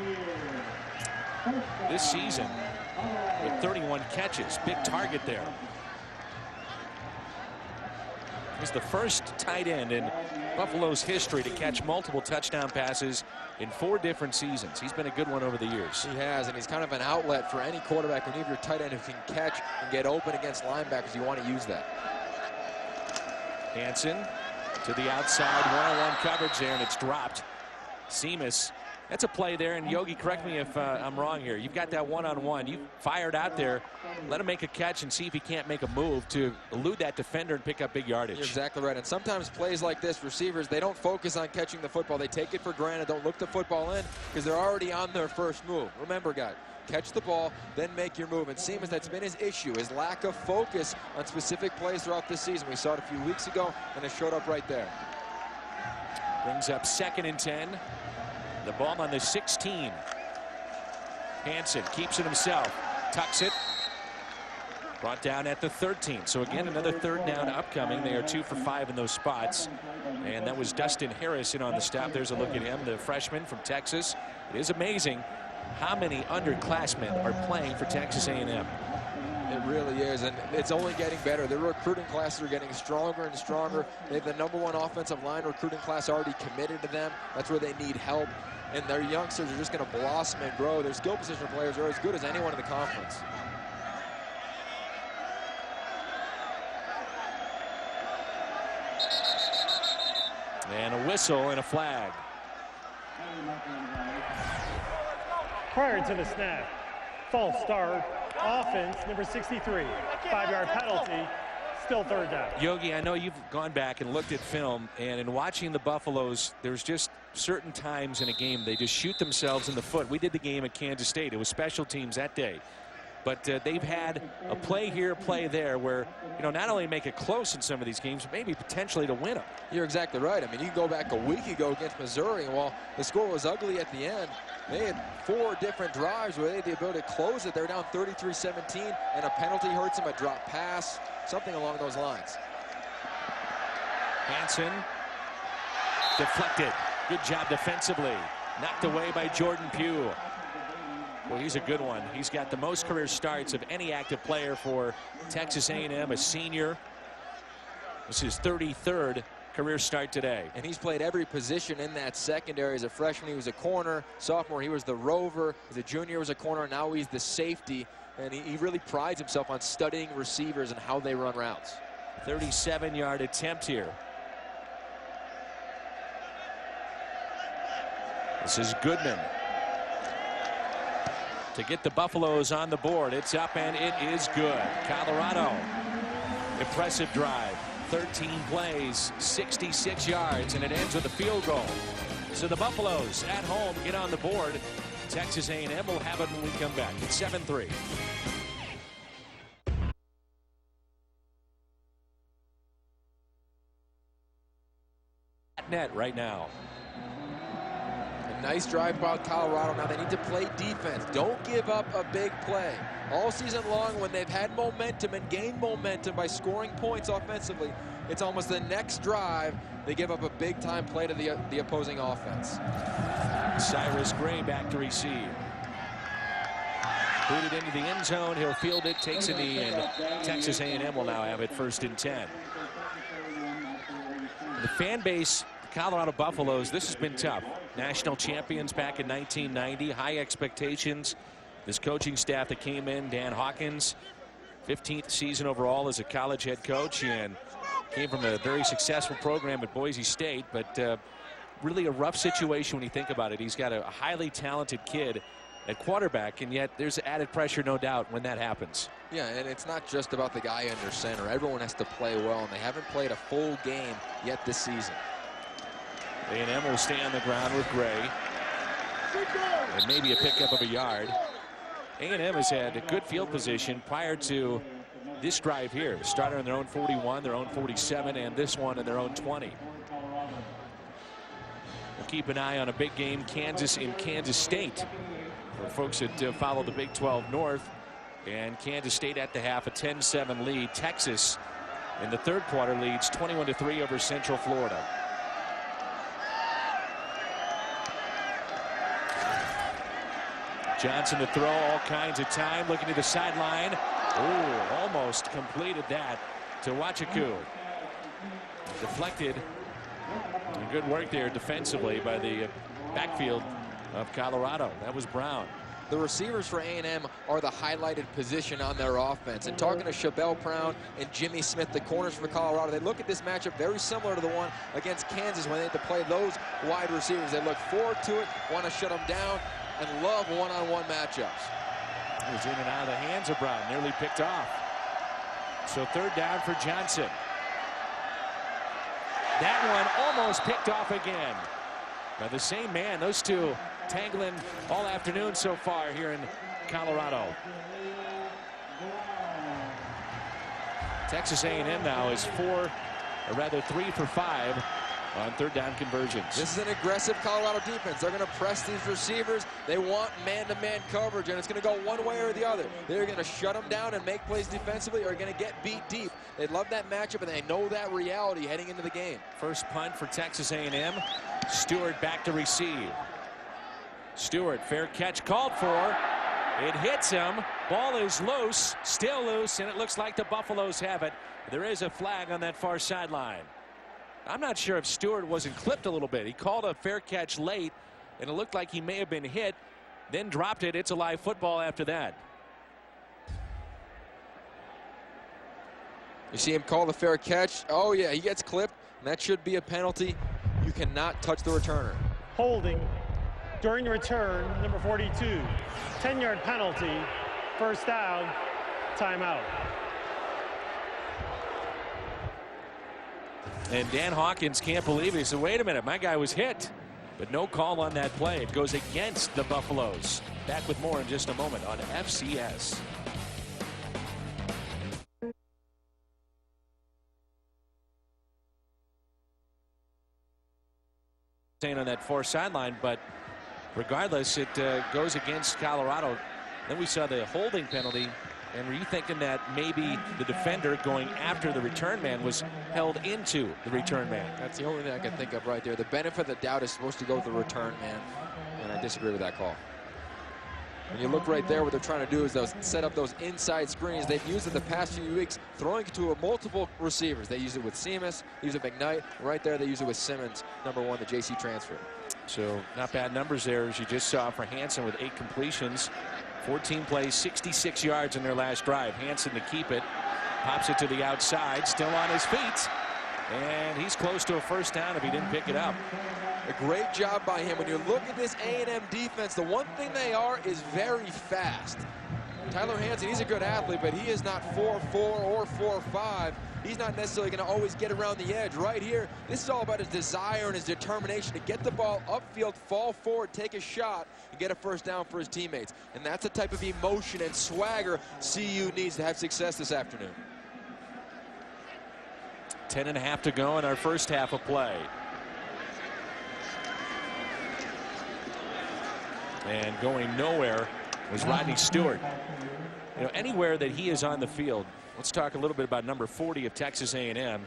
this season, with 31 catches, big target there. He's the first tight end in Buffalo's history to catch multiple touchdown passes in 4 different seasons. He's been a good one over the years. He has, and he's kind of an outlet for any quarterback. When you have your tight end who can catch and get open against linebackers, you want to use that. Hansen to the outside, one-on-one coverage there, and it's dropped. Seamus, that's a play there, and Yogi, correct me if I'm wrong here. You've got that one-on-one. You fired out there. Let him make a catch and see if he can't make a move to elude that defender and pick up big yardage. You're exactly right, and sometimes plays like this, receivers, they don't focus on catching the football. They take it for granted, don't look the football in because they're already on their first move. Remember, guys, catch the ball, then make your move. And Seamus, that's been his issue, his lack of focus on specific plays throughout this season. We saw it a few weeks ago, and it showed up right there. Brings up 2nd and 10. The ball on the 16. Hansen keeps it himself, tucks it, Brought down at the 13. So again, another third down upcoming. They are 2 for 5 in those spots. And that was Dustin Harrison on the stop. There's a look at him, the freshman from Texas. It is amazing how many underclassmen are playing for Texas A&M. It really is, and it's only getting better. Their recruiting classes are getting stronger and stronger. They have the #1 offensive line recruiting class already committed to them. That's where they need help. And their youngsters are just going to blossom and grow. Their skill position players are as good as anyone in the conference. And a whistle and a flag. Prior to the snap, false start, offense, number 63, 5-yard penalty, still third down. Yogi, I know you've gone back and looked at film, and in watching the Buffaloes, there's just certain times in a game they just shoot themselves in the foot. We did the game at Kansas State. It was special teams that day. But they've had a play here, play there, where, you know, not only make it close in some of these games, but maybe potentially to win them. You're exactly right. I mean, you can go back a week ago against Missouri, and while the score was ugly at the end, they had 4 different drives where they had the ability to close it. They're down 33-17, and a penalty hurts them, a drop pass, something along those lines. Hansen deflected. Good job defensively. Knocked away by Jordan Pugh. Well, he's a good one. He's got the most career starts of any active player for Texas A&M, a senior. This is his 33rd career start today. And he's played every position in that secondary. As a freshman, he was a corner. Sophomore, he was the rover. As a junior, he was a corner. Now he's the safety. And he really prides himself on studying receivers and how they run routes. 37-yard attempt here. This is Goodman to get the Buffaloes on the board. It's up and it is good. Colorado, impressive drive. 13 plays, 66 yards, and it ends with a field goal. So the Buffaloes at home get on the board. Texas A&M will have it when we come back. It's 7-3. Net right now. Nice drive by Colorado. Now they need to play defense. Don't give up a big play. All season long, when they've had momentum and gained momentum by scoring points offensively, it's almost the next drive they give up a big-time play to the opposing offense. Cyrus Gray back to receive. Booted into the end zone. He'll field it, takes a knee, and Texas A&M will now have it 1st and 10. The fan base, Colorado Buffaloes, this has been tough. National champions back in 1990, high expectations. This coaching staff that came in, Dan Hawkins, 15th season overall as a college head coach, and came from a very successful program at Boise State, but really a rough situation when you think about it. He's got a highly talented kid at quarterback, and yet there's added pressure, no doubt, when that happens. Yeah, and it's not just about the guy under center. Everyone has to play well, and they haven't played a full game yet this season. A&M will stay on the ground with Gray. And maybe a pickup of a yard. A&M has had a good field position prior to this drive here. The starter on their own 41, their own 47, and this one in their own 20. We'll keep an eye on a big game, Kansas in Kansas State. For folks that follow the Big 12 North. And Kansas State at the half, a 10-7 lead. Texas in the 3rd quarter leads 21-3 over Central Florida. Johnson to throw, all kinds of time, looking to the sideline. Oh, almost completed that to Wachaku. Deflected. Good work there defensively by the backfield of Colorado. That was Brown. The receivers for A&M are the highlighted position on their offense. And talking to Chabelle Brown and Jimmy Smith, the corners for Colorado, they look at this matchup very similar to the one against Kansas when they had to play those wide receivers. They look forward to it, want to shut them down, and love one-on-one matchups. It was in and out of the hands of Brown, nearly picked off. So 3rd down for Johnson. That one almost picked off again by the same man. Those two tangling all afternoon so far here in Colorado. Texas A&M now is 3 for 5 on third down conversions. This is an aggressive Colorado defense. They're going to press these receivers. They want man-to-man coverage, and it's going to go one way or the other. They're going to shut them down and make plays defensively, or going to get beat deep. They love that matchup, and they know that reality heading into the game. First punt for Texas A&M. Stewart back to receive. Stewart, fair catch called for. It hits him. Ball is loose, still loose, and it looks like the Buffaloes have it. There is a flag on that far sideline. I'm not sure if Stewart wasn't clipped a little bit. He called a fair catch late, and it looked like he may have been hit, then dropped it. It's a live football after that. You see him call the fair catch. Oh, yeah, he gets clipped, and that should be a penalty. You cannot touch the returner. Holding during the return, number 42. 10-yard penalty, first down, timeout. And Dan Hawkins can't believe it. He said, wait a minute, my guy was hit. But no call on that play. It goes against the Buffaloes. Back with more in just a moment on FCS. On that far sideline, but regardless, it goes against Colorado. Then we saw the holding penalty. And were you thinking that maybe the defender going after the return man was held into the return man? That's the only thing I can think of right there. The benefit of the doubt is supposed to go to the return man, and I disagree with that call. When you look right there, what they're trying to do is set up those inside screens. They've used it the past few weeks, throwing it to multiple receivers. They use it with Seamus, use it with McKnight. Right there, they use it with Simmons, number 1, the JC transfer. So not bad numbers there, as you just saw for Hansen with 8 completions. 14 plays, 66 yards in their last drive. Hansen to keep it. Pops it to the outside, still on his feet. And he's close to a first down if he didn't pick it up. A great job by him. When you look at this A&M defense, the one thing they are is very fast. Tyler Hansen, he's a good athlete, but he is not 4'4" or 4'5". He's not necessarily going to always get around the edge. Right here, this is all about his desire and his determination to get the ball upfield, fall forward, take a shot, and get a first down for his teammates. And that's the type of emotion and swagger CU needs to have success this afternoon. 10.5 to go in our first half of play. And going nowhere was Rodney Stewart. You know, anywhere that he is on the field, let's talk a little bit about number 40 of Texas A&M.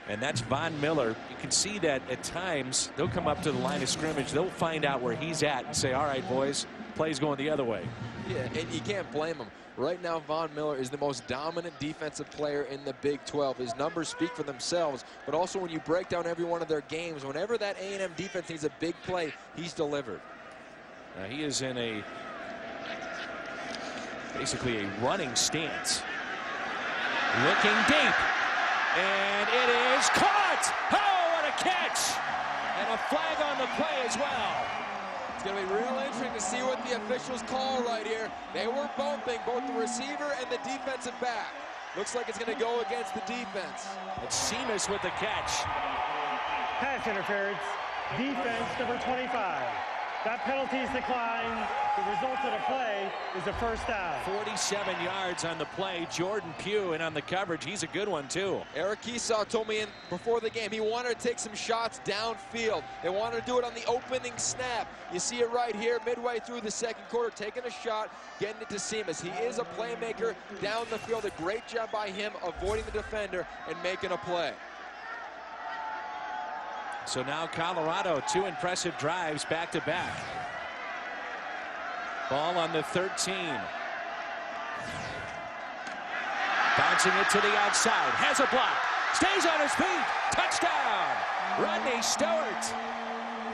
And that's Von Miller. You can see that at times they'll come up to the line of scrimmage. They'll find out where he's at and say, all right, boys, play's going the other way. Yeah, and you can't blame him. Right now, Von Miller is the most dominant defensive player in the Big 12. His numbers speak for themselves, but also when you break down every one of their games, whenever that A&M defense needs a big play, he's delivered. Now he is in basically a running stance. Looking deep. And it is caught! Oh, what a catch! And a flag on the play as well. It's going to be real interesting to see what the officials call right here. They were bumping both the receiver and the defensive back. Looks like it's going to go against the defense. It's Seamus with the catch. Pass interference, defense number 25. That penalty is declined. The result of the play is a first down. 47 yards on the play. Jordan Pugh, and on the coverage, he's a good one too. Eric Esau told me before the game he wanted to take some shots downfield. They wanted to do it on the opening snap. You see it right here midway through the second quarter, taking a shot, getting it to Seamus. He is a playmaker down the field. A great job by him avoiding the defender and making a play. So now Colorado, 2 impressive drives back-to-back. Ball on the 13. Bouncing it to the outside. Has a block. Stays on his feet. Touchdown. Rodney Stewart.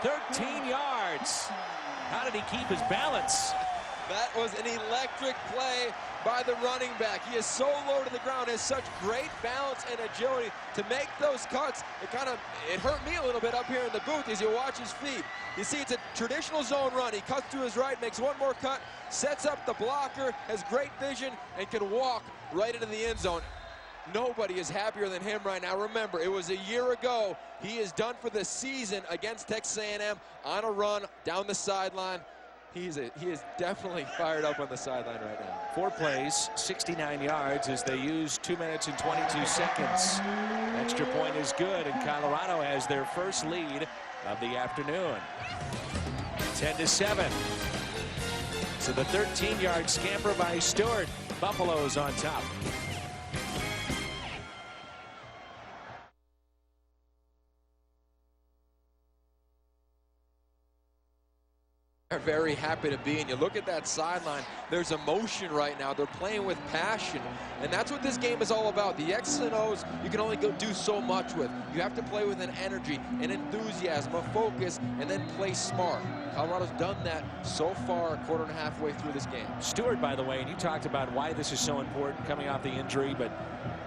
13 yards. How did he keep his balance? That was an electric play by the running back. He is so low to the ground, has such great balance and agility to make those cuts. It hurt me a little bit up here in the booth as you watch his feet. You see, it's a traditional zone run. He cuts to his right, makes one more cut, sets up the blocker, has great vision, and can walk right into the end zone. Nobody is happier than him right now. Remember, it was a year ago. He is done for the season against Texas A&M on a run down the sideline. He is definitely fired up on the sideline right now. 4 plays, 69 yards as they use 2 minutes and 22 seconds. Extra point is good, and Colorado has their first lead of the afternoon. 10-7. So the 13-yard scamper by Stewart. Buffalo's on top. They're very happy to be, and you look at that sideline, there's emotion right now. They're playing with passion, and that's what this game is all about. The X's and O's you can only go do so much with. You have to play with an energy, an enthusiasm, a focus, and then play smart. Colorado's done that so far, a quarter and a half way through this game. Stewart, by the way, and you talked about why this is so important coming off the injury, but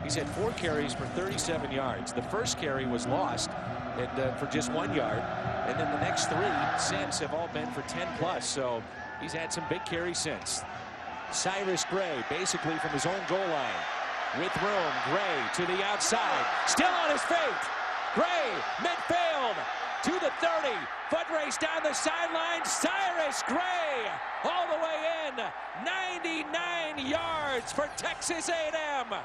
he's had 4 carries for 37 yards. The first carry was lost for just 1 yard. And then the next 3 since have all been for 10+. So he's had some big carries since. Cyrus Gray basically from his own goal line. With room, Gray to the outside. Still on his feet. Gray, midfield, to the 30. Foot race down the sideline. Cyrus Gray all the way in. 99 yards for Texas A&M.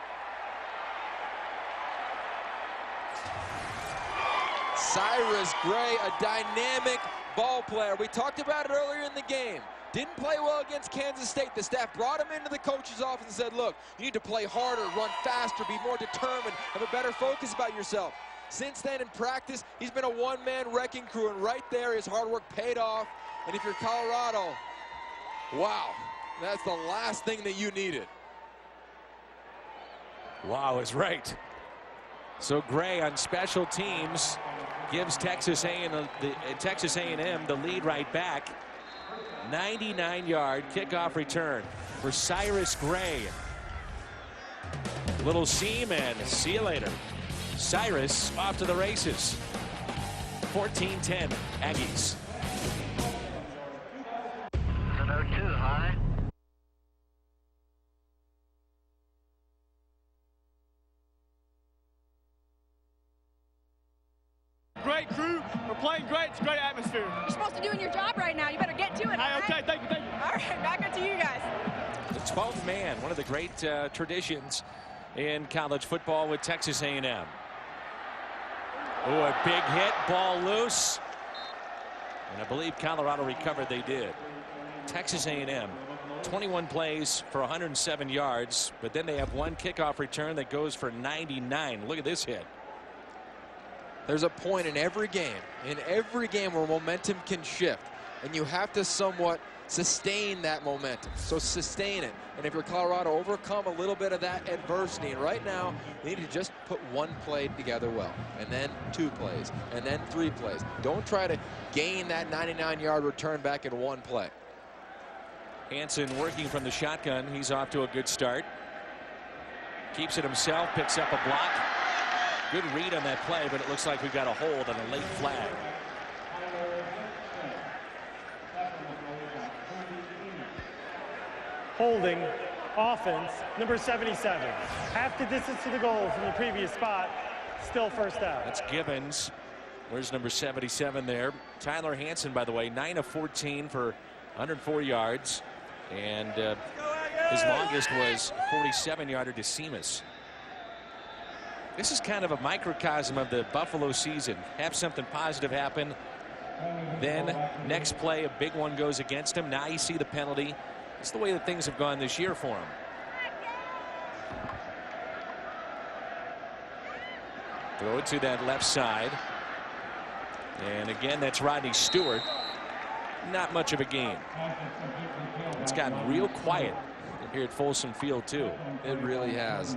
Cyrus Gray, a dynamic ball player. We talked about it earlier in the game. Didn't play well against Kansas State. The staff brought him into the coach's office and said, look, you need to play harder, run faster, be more determined, have a better focus about yourself. Since then in practice, he's been a one-man wrecking crew, and right there his hard work paid off. And if you're Colorado, wow, that's the last thing that you needed. Wow is right. So Gray on special teams gives Texas A&M the lead right back. 99-yard kickoff return for Cyrus Gray. Little seam and see you later. Cyrus off to the races. 14-10 Aggies. Another 2 high. Great crew. We're playing great. It's a great atmosphere. You're supposed to be doing your job right now. You better get to it. Hey, okay, thank you. All right, back up to you guys. The 12th man, one of the great traditions in college football with Texas A&M. Oh, a big hit, ball loose. And I believe Colorado recovered. They did. Texas A&M, 21 plays for 107 yards, but then they have 1 kickoff return that goes for 99. Look at this hit. There's a point in every game where momentum can shift, and you have to somewhat sustain that momentum. So sustain it. And if you're Colorado, overcome a little bit of that adversity. And right now, they need to just put 1 play together well, and then 2 plays, and then 3 plays. Don't try to gain that 99-yard return back in 1 play. Hansen working from the shotgun. He's off to a good start. Keeps it himself, picks up a block. Good read on that play, but it looks like we got a hold on a late flag. Holding, offense, number 77. Half the distance to the goal from the previous spot, still first down. That's Gibbons. Where's number 77 there? Tyler Hansen, by the way, 9 of 14 for 104 yards. And his longest was 47-yarder to Seamus. This is kind of a microcosm of the Buffalo season. Have something positive happen. Then next play, a big one goes against him. Now you see the penalty. It's the way that things have gone this year for him. Throw it to that left side. And again, that's Rodney Stewart. Not much of a game. It's gotten real quiet here at Folsom Field, too. It really has.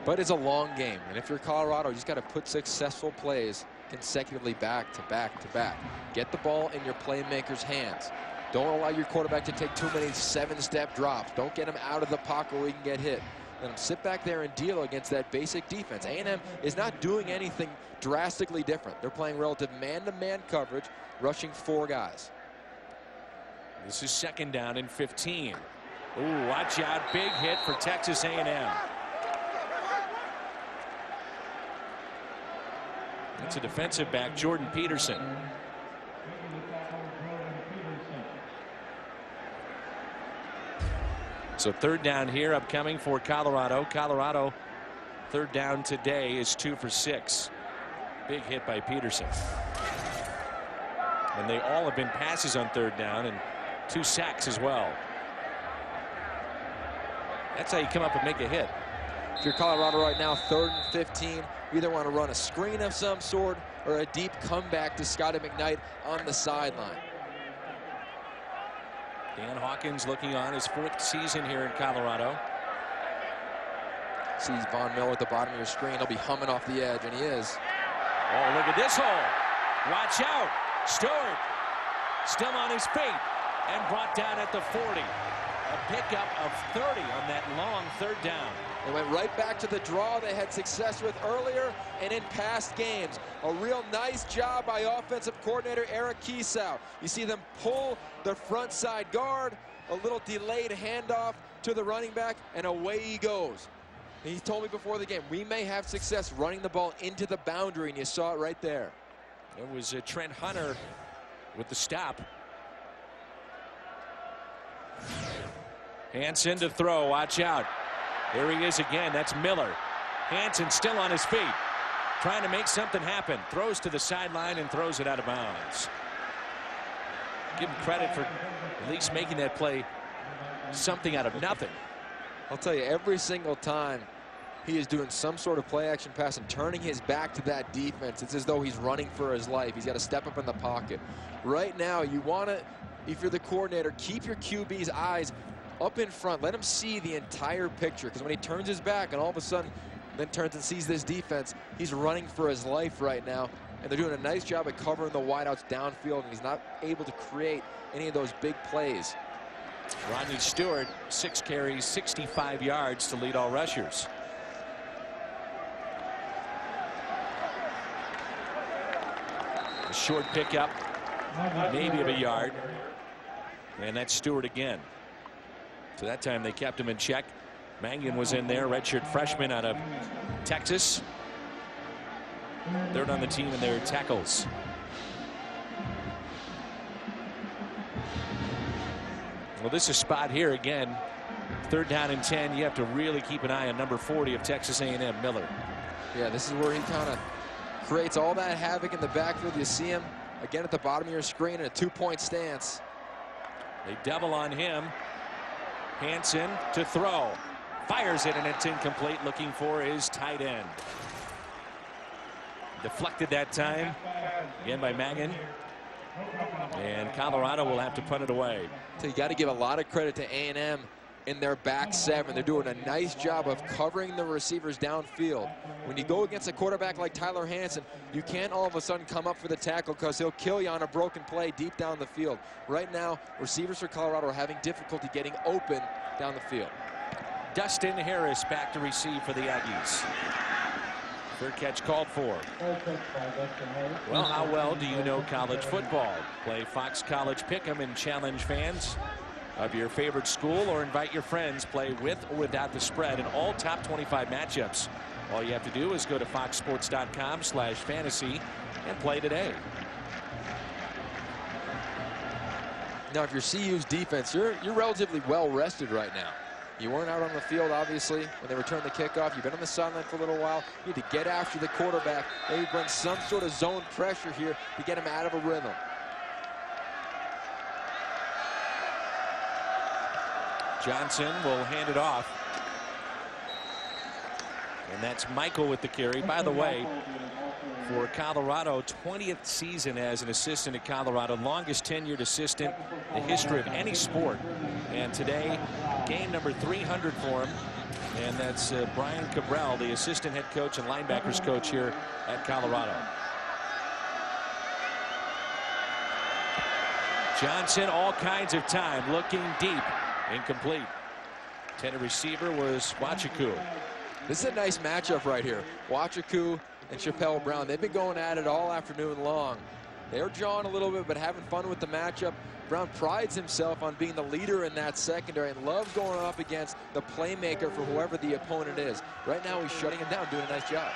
But it's a long game. And if you're Colorado, you just got to put successful plays consecutively back to back to back. Get the ball in your playmakers' hands. Don't allow your quarterback to take too many 7-step drops. Don't get him out of the pocket where he can get hit. Let him sit back there and deal against that basic defense. A&M is not doing anything drastically different. They're playing relative man-to-man coverage, rushing 4 guys. This is 2nd down and 15. Ooh, watch out. Big hit for Texas A&M. It's a defensive back, Jordan Peterson. So third down here upcoming for Colorado. Colorado, third down today is 2 for 6. Big hit by Peterson. And they all have been passes on third down and 2 sacks as well. That's how you come up and make a hit. If you're Colorado right now, 3rd and 15, you either want to run a screen of some sort or a deep comeback to Scotty McKnight on the sideline. Dan Hawkins looking on his 4th season here in Colorado. Sees Von Miller at the bottom of your screen. He'll be humming off the edge, and he is. Oh, look at this hole. Watch out. Stewart still on his feet and brought down at the 40. A pickup of 30 on that long third down. They went right back to the draw they had success with earlier and in past games. A real nice job by offensive coordinator Eric Kiesau. You see them pull the front side guard, a little delayed handoff to the running back, and away he goes. And he told me before the game, we may have success running the ball into the boundary, and you saw it right there. It was Trent Hunter with the stop. Hansen to throw. Watch out. Here he is again. That's Miller. Hansen still on his feet, trying to make something happen. Throws to the sideline and throws it out of bounds. Give him credit for at least making that play something out of nothing. I'll tell you, every single time he is doing some sort of play action pass and turning his back to that defense, it's as though he's running for his life. He's got to step up in the pocket. Right now, you want to, if you're the coordinator, keep your QB's eyes up in front. Let him see the entire picture, because when he turns his back and all of a sudden then turns and sees this defense, he's running for his life right now. And they're doing a nice job at covering the wideouts downfield, and he's not able to create any of those big plays. Rodney Stewart, 6 carries, 65 yards to lead all rushers. A short pickup, maybe of a yard. And that's Stewart again. So that time they kept him in check. Mangan was in there, redshirt freshman out of Texas. Third on the team in their tackles. Well, this is spot here again. Third down and 10. You have to really keep an eye on number 40 of Texas A&M, Miller. Yeah, this is where he kind of creates all that havoc in the backfield. You see him again at the bottom of your screen in a 2-point stance. They double on him. Hansen to throw. Fires it, and it's incomplete. Looking for his tight end. Deflected that time. Again by Mangan. And Colorado will have to punt it away. So you got to give a lot of credit to A&M in their back 7. They're doing a nice job of covering the receivers downfield. When you go against a quarterback like Tyler Hansen, you can't all of a sudden come up for the tackle, because he'll kill you on a broken play deep down the field. Right now, receivers for Colorado are having difficulty getting open down the field. Dustin Harris back to receive for the Aggies. Third catch called for. Well, how well do you know college football? Play Fox College Pick'em and challenge fans of your favorite school, or invite your friends. Play with or without the spread in all top 25 matchups. All you have to do is go to foxsports.com/fantasy and play today. Now, if you're CU's defense, you're relatively well rested right now. You weren't out on the field, obviously, when they returned the kickoff. You've been on the sideline for a little while. You need to get after the quarterback. Maybe bring some sort of zone pressure here to get him out of a rhythm. Johnson will hand it off. And that's Michael with the carry. By the way, for Colorado, 20th season as an assistant at Colorado, longest tenured assistant in the history of any sport. And today, game number 300 for him. And that's Brian Cabral, the assistant head coach and linebackers coach here at Colorado. Johnson, all kinds of time, looking deep. Incomplete. Intended receiver was Wachiku. This is a nice matchup right here. Wachiku and Chappelle Brown. They've been going at it all afternoon long. They're jawing a little bit, but having fun with the matchup. Brown prides himself on being the leader in that secondary and loves going up against the playmaker for whoever the opponent is. Right now, he's shutting him down, doing a nice job.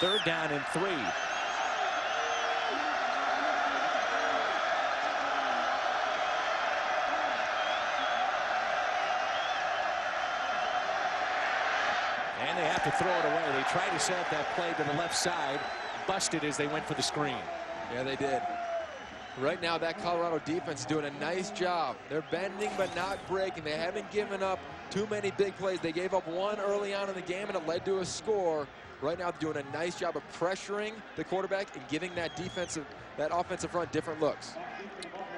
Third down and 3. have to throw it away. They tried to set up that play to the left side, busted as they went for the screen. Yeah, they did. Right now, that Colorado defense is doing a nice job. They're bending but not breaking. They haven't given up too many big plays. They gave up one early on in the game, and it led to a score. Right now, they're doing a nice job of pressuring the quarterback and giving that offensive front different looks.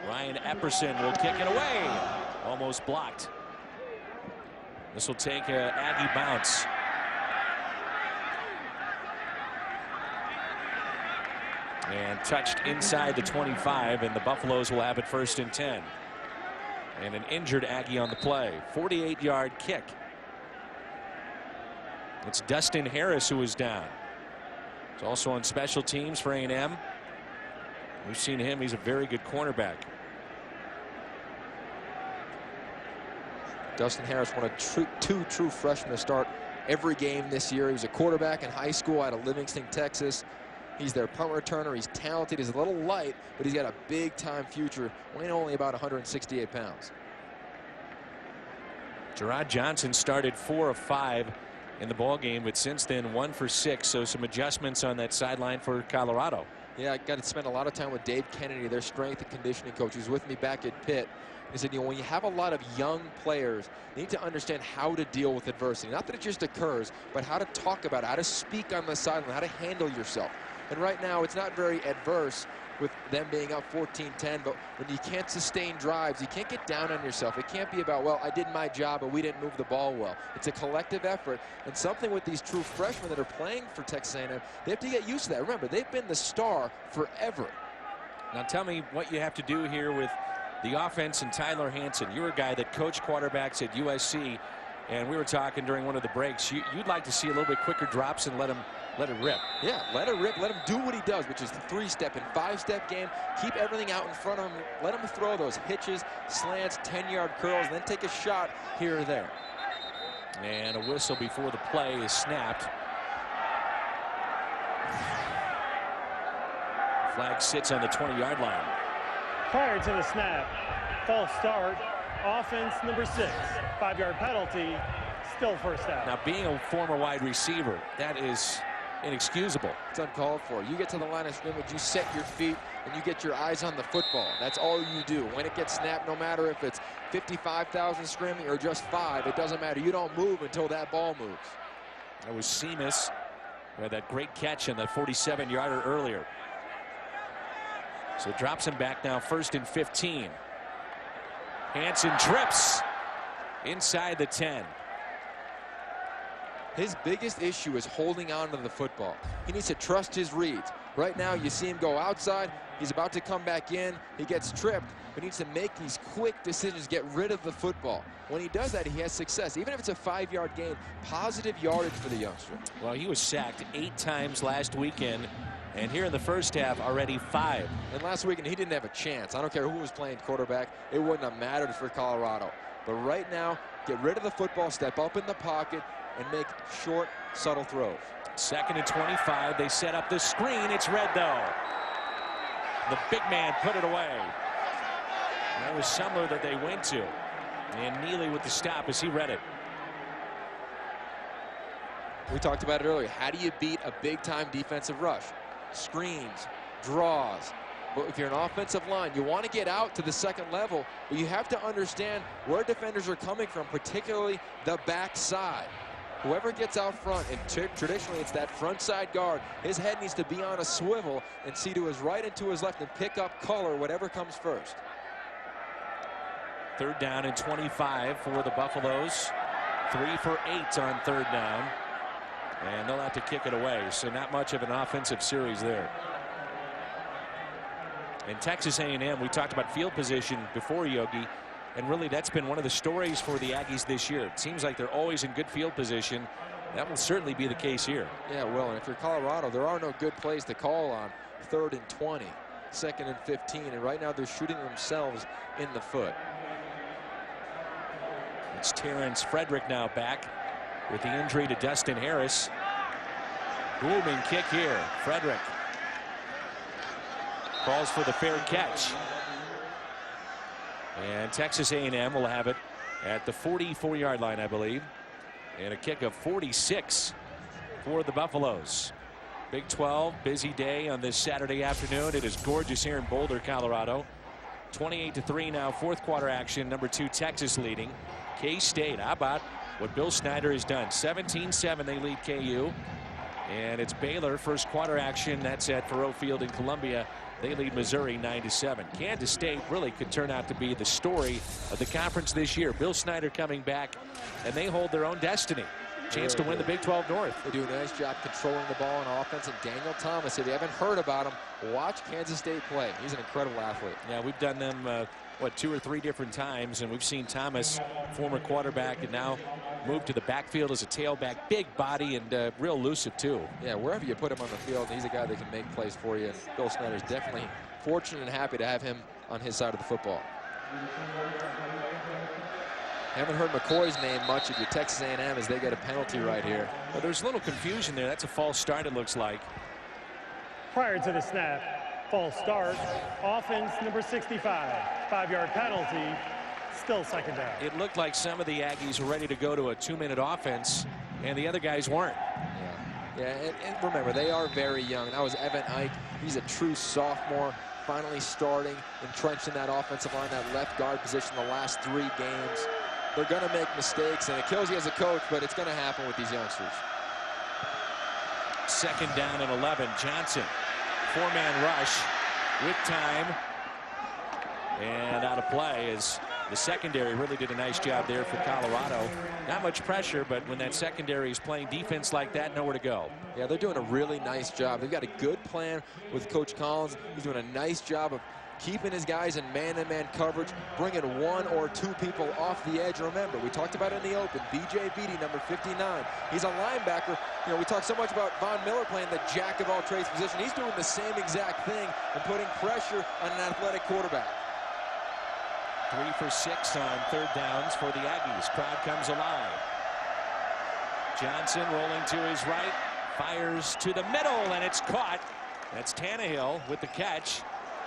Ryan Epperson will kick it away. Almost blocked. This will take an Aggie bounce. And touched inside the 25, and the Buffaloes will have it 1st and 10. And an injured Aggie on the play. 48-yard kick. It's Dustin Harris who is down. He's also on special teams for A&M. We've seen him. He's a very good cornerback. Dustin Harris, one of two true freshmen to start every game this year. He was a quarterback in high school out of Livingston, Texas. He's their punt returner. He's talented. He's a little light, but he's got a big-time future, weighing only about 168 pounds. Gerard Johnson started 4 of 5 in the ball game, but since then 1 for 6. So some adjustments on that sideline for Colorado. Yeah, I got to spend a lot of time with Dave Kennedy, their strength and conditioning coach, who's with me back at Pitt. He said, when you have a lot of young players, you need to understand how to deal with adversity. Not that it just occurs, but how to talk about it, how to speak on the sideline, how to handle yourself. And right now, it's not very adverse with them being up 14-10, but when you can't sustain drives, you can't get down on yourself. It can't be about, well, I did my job, but we didn't move the ball well. It's a collective effort, and something with these true freshmen that are playing for Texas A&M, they have to get used to that. Remember, they've been the star forever. Now tell me what you have to do here with the offense and Tyler Hansen. You're a guy that coached quarterbacks at USC, and we were talking during one of the breaks. You'd like to see a little bit quicker drops and let it rip. Yeah, let it rip. Let him do what he does, which is the 3-step and 5-step game. Keep everything out in front of him. Let him throw those hitches, slants, 10-yard curls, and then take a shot here or there. And a whistle before the play is snapped. Flag sits on the 20-yard line. Prior to the snap, false start, offense number 6, 5-yard penalty, still first down. Now, being a former wide receiver, that is inexcusable. It's uncalled for. You get to the line of scrimmage, you set your feet, and you get your eyes on the football. That's all you do. When it gets snapped, no matter if it's 55,000 scrimming or just 5, it doesn't matter. You don't move until that ball moves. That was Seamus, who had that great catch in the 47-yarder earlier. So it drops him back now, 1st and 15. Hansen trips inside the 10. His biggest issue is holding on to the football. He needs to trust his reads. Right now, you see him go outside. He's about to come back in. He gets tripped, but he needs to make these quick decisions, get rid of the football. When he does that, he has success. Even if it's a 5-yard gain, positive yardage for the youngster. Well, he was sacked 8 times last weekend, and here in the first half, already 5. And last weekend, he didn't have a chance. I don't care who was playing quarterback. It wouldn't have mattered for Colorado. But right now, get rid of the football, step up in the pocket, and make short, subtle throws. 2nd and 25. They set up the screen. It's red, though. The big man put it away. And that was Sumler that they went to. And Neely with the stop as he read it. We talked about it earlier. How do you beat a big-time defensive rush? Screens, draws. But if you're an offensive line, you want to get out to the second level, but you have to understand where defenders are coming from, particularly the backside. Whoever gets out front, and traditionally it's that front side guard, his head needs to be on a swivel and see to his right and to his left and pick up color, whatever comes first. 3rd down and 25 for the Buffaloes. 3 for 8 on 3rd down. And they'll have to kick it away, so not much of an offensive series there. And Texas A&M, we talked about field position before, Yogi, and really that's been one of the stories for the Aggies this year. It seems like they're always in good field position. That will certainly be the case here. Yeah, well, and if you're Colorado, there are no good plays to call on 3rd and 20, 2nd and 15, and right now they're shooting themselves in the foot. It's Terrence Frederick now back with the injury to Dustin Harris. Booming kick here. Frederick calls for the fair catch. And Texas A&M will have it at the 44-yard line, I believe. And a kick of 46. for the Buffaloes. Big 12, busy day on this Saturday afternoon. It is gorgeous here in Boulder, Colorado. 28-3 now, fourth quarter action. Number 2 Texas leading. K-State, how about what Bill Snyder has done? 17-7 they lead KU. And it's Baylor, first quarter action. That's at Faurot Field in Columbia. They lead Missouri 9-7. Kansas State really could turn out to be the story of the conference this year. Bill Snyder coming back, and they hold their own destiny. Chance to win the Big 12 North. They do a nice job controlling the ball on offense. And Daniel Thomas, if you haven't heard about him, watch Kansas State play. He's an incredible athlete. Yeah, we've done them, 2 or 3 different times, and we've seen Thomas, former quarterback, and now moved to the backfield as a tailback. Big body and real elusive, too. Yeah, wherever you put him on the field, he's a guy that can make plays for you. And Bill Snyder's definitely fortunate and happy to have him on his side of the football. Haven't heard McCoy's name much if you're Texas A&M as they get a penalty right here. Well, there's a little confusion there. That's a false start, it looks like. Prior to the snap, false start, offense number 65, 5-yard penalty, still second down. It looked like some of the Aggies were ready to go to a 2-minute offense, and the other guys weren't. Yeah, and remember, they are very young. That was Evan Ike. He's a true sophomore, finally starting, entrenched in that offensive line, that left guard position the last 3 games. They're going to make mistakes, and it kills you as a coach, but it's going to happen with these youngsters. Second down and 11. Johnson, 4-man rush with time, and out of play as the secondary really did a nice job there for Colorado. Not much pressure, but when that secondary is playing defense like that, nowhere to go. Yeah, they're doing a really nice job. They've got a good plan with Coach Collins. He's doing a nice job of keeping his guys in man-to-man coverage, bringing 1 or 2 people off the edge. Remember, we talked about it in the open. B.J. Beatty, number 59. He's a linebacker. You know, we talk so much about Von Miller playing the jack-of-all-trades position. He's doing the same exact thing and putting pressure on an athletic quarterback. 3 for 6 on third downs for the Aggies. Crowd comes alive. Johnson rolling to his right, fires to the middle, and it's caught. That's Tannehill with the catch.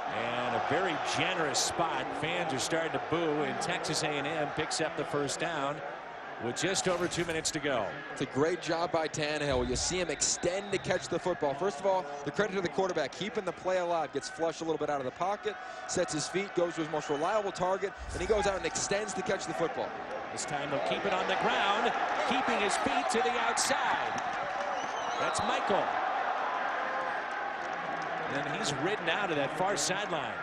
And a very generous spot. Fans are starting to boo, and Texas A&M picks up the first down with just over 2 minutes to go. It's a great job by Tannehill. You see him extend to catch the football. First of all, the credit to the quarterback, keeping the play alive, gets flushed a little bit out of the pocket, sets his feet, goes to his most reliable target, and he goes out and extends to catch the football. This time they'll keep it on the ground, keeping his feet to the outside. That's Michael. And he's ridden out of that far sideline.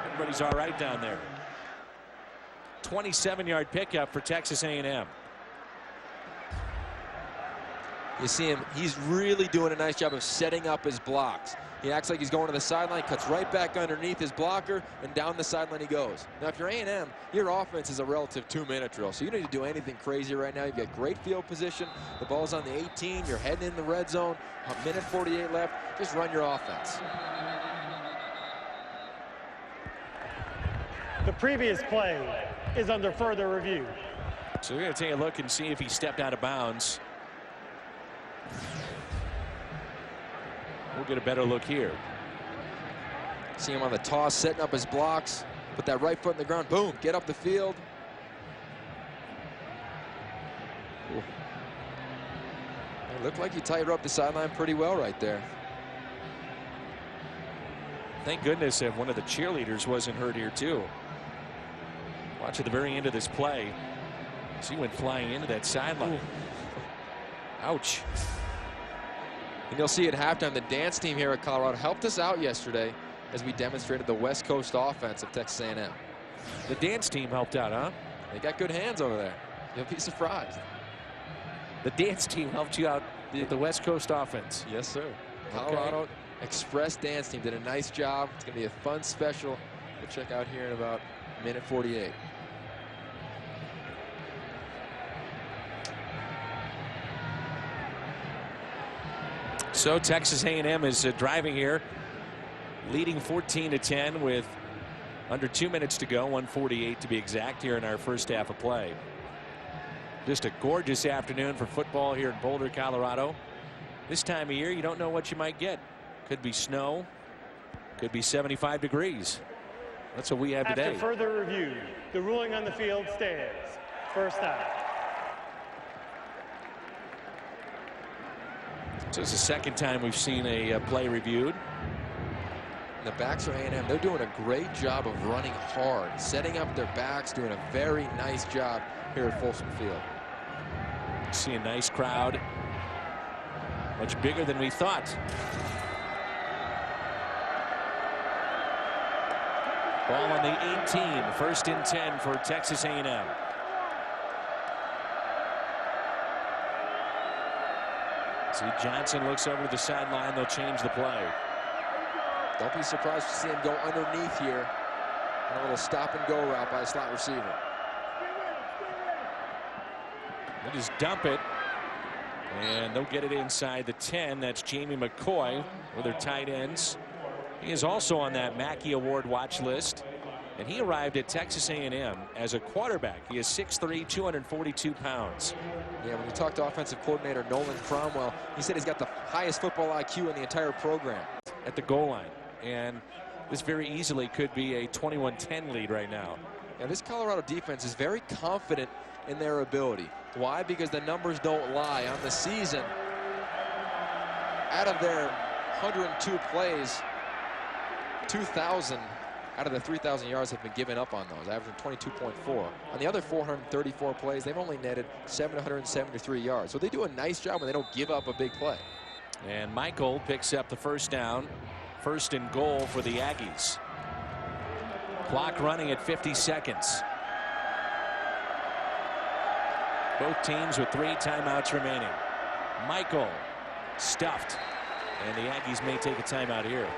Everybody's all right down there. 27-yard pickup for Texas A&M. You see him, he's really doing a nice job of setting up his blocks. He acts like he's going to the sideline, cuts right back underneath his blocker, and down the sideline he goes. Now, if you're A&M, your offense is a relative 2-minute drill, so you don't need to do anything crazy right now. You've got great field position. The ball's on the 18. You're heading in the red zone. 1:48 left. Just run your offense. The previous play is under further review. So we're going to take a look and see if he stepped out of bounds. We'll get a better look here. See him on the toss, setting up his blocks. Put that right foot in the ground. Boom, get up the field. Ooh. It looked like he tied up the sideline pretty well right there. Thank goodness that one of the cheerleaders wasn't hurt here too. Watch at the very end of this play. She went flying into that sideline. Ouch. And you'll see at halftime, the dance team here at Colorado helped us out yesterday as we demonstrated the West Coast offense of Texas A&M. The dance team helped out, huh? They got good hands over there. You'll be surprised. The dance team helped you out with the West Coast offense. Yes, sir. Colorado Express dance team did a nice job. It's going to be a fun special. We'll check out here in about 1:48. So Texas A&M is driving here, leading 14-10 with under 2 minutes to go, 1:48 to be exact, here in our first half of play. Just a gorgeous afternoon for football here in Boulder, Colorado. This time of year, you don't know what you might get. Could be snow, could be 75 degrees. That's what we have today. After further review, the ruling on the field stands. First down. So it's the second time we've seen a play reviewed. And the backs for A&M, they're doing a great job of running hard, setting up their backs, doing a very nice job here at Folsom Field. See a nice crowd, much bigger than we thought. Ball on the 18, first and 10 for Texas A&M. See, Johnson looks over to the sideline. They'll change the play. Don't be surprised to see him go underneath here on a little stop and go route by a slot receiver. They just dump it, and they'll get it inside the 10. That's Jamie McCoy with their tight ends. He is also on that Mackey Award watch list, and he arrived at Texas A&M as a quarterback. He is 6'3", 242 pounds. Yeah, when you talk to offensive coordinator Nolan Cromwell, he said he's got the highest football IQ in the entire program. At the goal line, and this very easily could be a 21-10 lead right now. Now, this Colorado defense is very confident in their ability. Why? Because the numbers don't lie. On the season, out of their 102 plays, 2,000 out of the 3,000 yards have been given up on those, averaging 22.4. On the other 434 plays, they've only netted 773 yards. So they do a nice job when they don't give up a big play. And Michael picks up the first down, first and goal for the Aggies. Clock running at 50 seconds. Both teams with 3 timeouts remaining. Michael stuffed, and the Aggies may take a timeout here.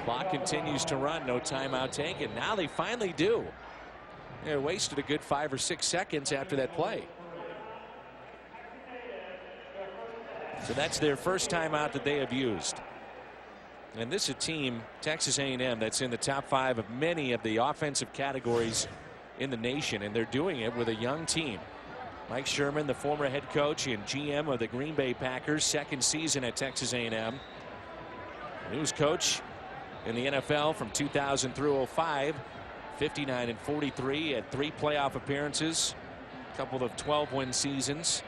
Clock continues to run, no timeout taken. Now they finally do. They wasted a good 5 or 6 seconds after that play. So that's their first timeout that they have used. And this is a team, Texas A&M, that's in the top 5 of many of the offensive categories in the nation, and they're doing it with a young team. Mike Sherman, the former head coach and GM of the Green Bay Packers, second season at Texas A&M. He was coach in the NFL from 2000 through 05, 59-43, had 3 playoff appearances, a couple of 12-win seasons.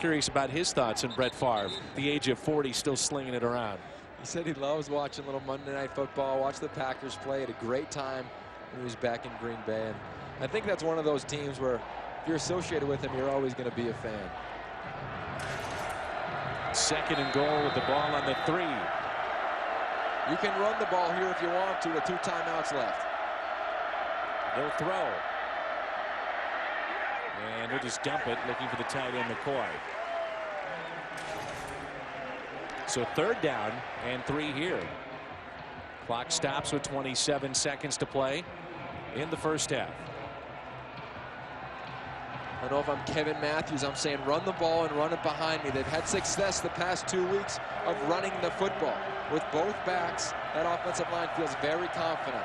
Curious about his thoughts on Brett Favre, at the age of 40, still slinging it around. He said he loves watching little Monday Night Football, watch the Packers play. Had a great time when he was back in Green Bay. And I think that's one of those teams where if you're associated with him, you're always going to be a fan. Second and goal with the ball on the 3. You can run the ball here if you want to with 2 timeouts left. They'll throw. And they'll just dump it, looking for the tight end, McCoy. So third down and 3 here. Clock stops with 27 seconds to play in the first half. I don't know if I'm Kevin Matthews. I'm saying run the ball and run it behind me. They've had success the past 2 weeks of running the football. With both backs, that offensive line feels very confident.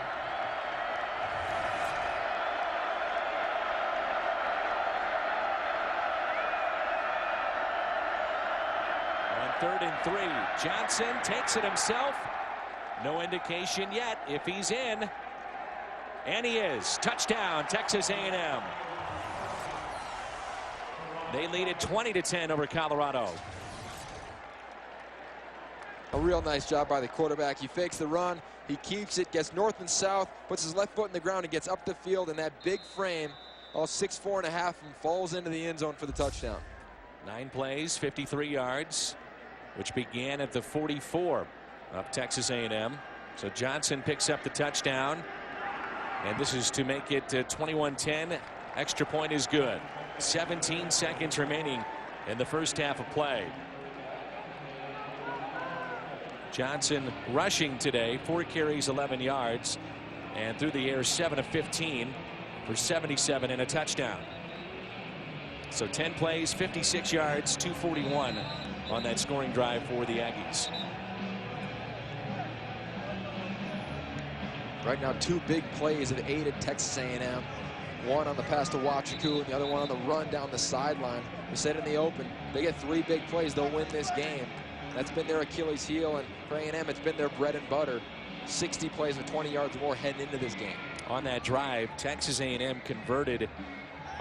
On 3rd and 3, Johnson takes it himself. No indication yet if he's in. And he is. Touchdown, Texas A&M. They lead it 20-10 over Colorado. A real nice job by the quarterback. He fakes the run. He keeps it, gets north and south, puts his left foot in the ground and gets up the field in that big frame, all 6'4.5", and falls into the end zone for the touchdown. 9 plays, 53 yards, which began at the 44 of Texas A&M. So Johnson picks up the touchdown, and this is to make it 21-10. Extra point is good. 17 seconds remaining in the first half of play. Johnson rushing today, 4 carries, 11 yards, and through the air 7 of 15 for 77 and a touchdown. So 10 plays, 56 yards, 241 on that scoring drive for the Aggies. Right now, 2 big plays have aided Texas A&M. One on the pass to Wachiku and the other one on the run down the sideline. We said in the open, they get 3 big plays, they'll win this game. That's been their Achilles heel, and for A&M, it's been their bread and butter. 60 plays with 20 yards or more heading into this game. On that drive, Texas A&M converted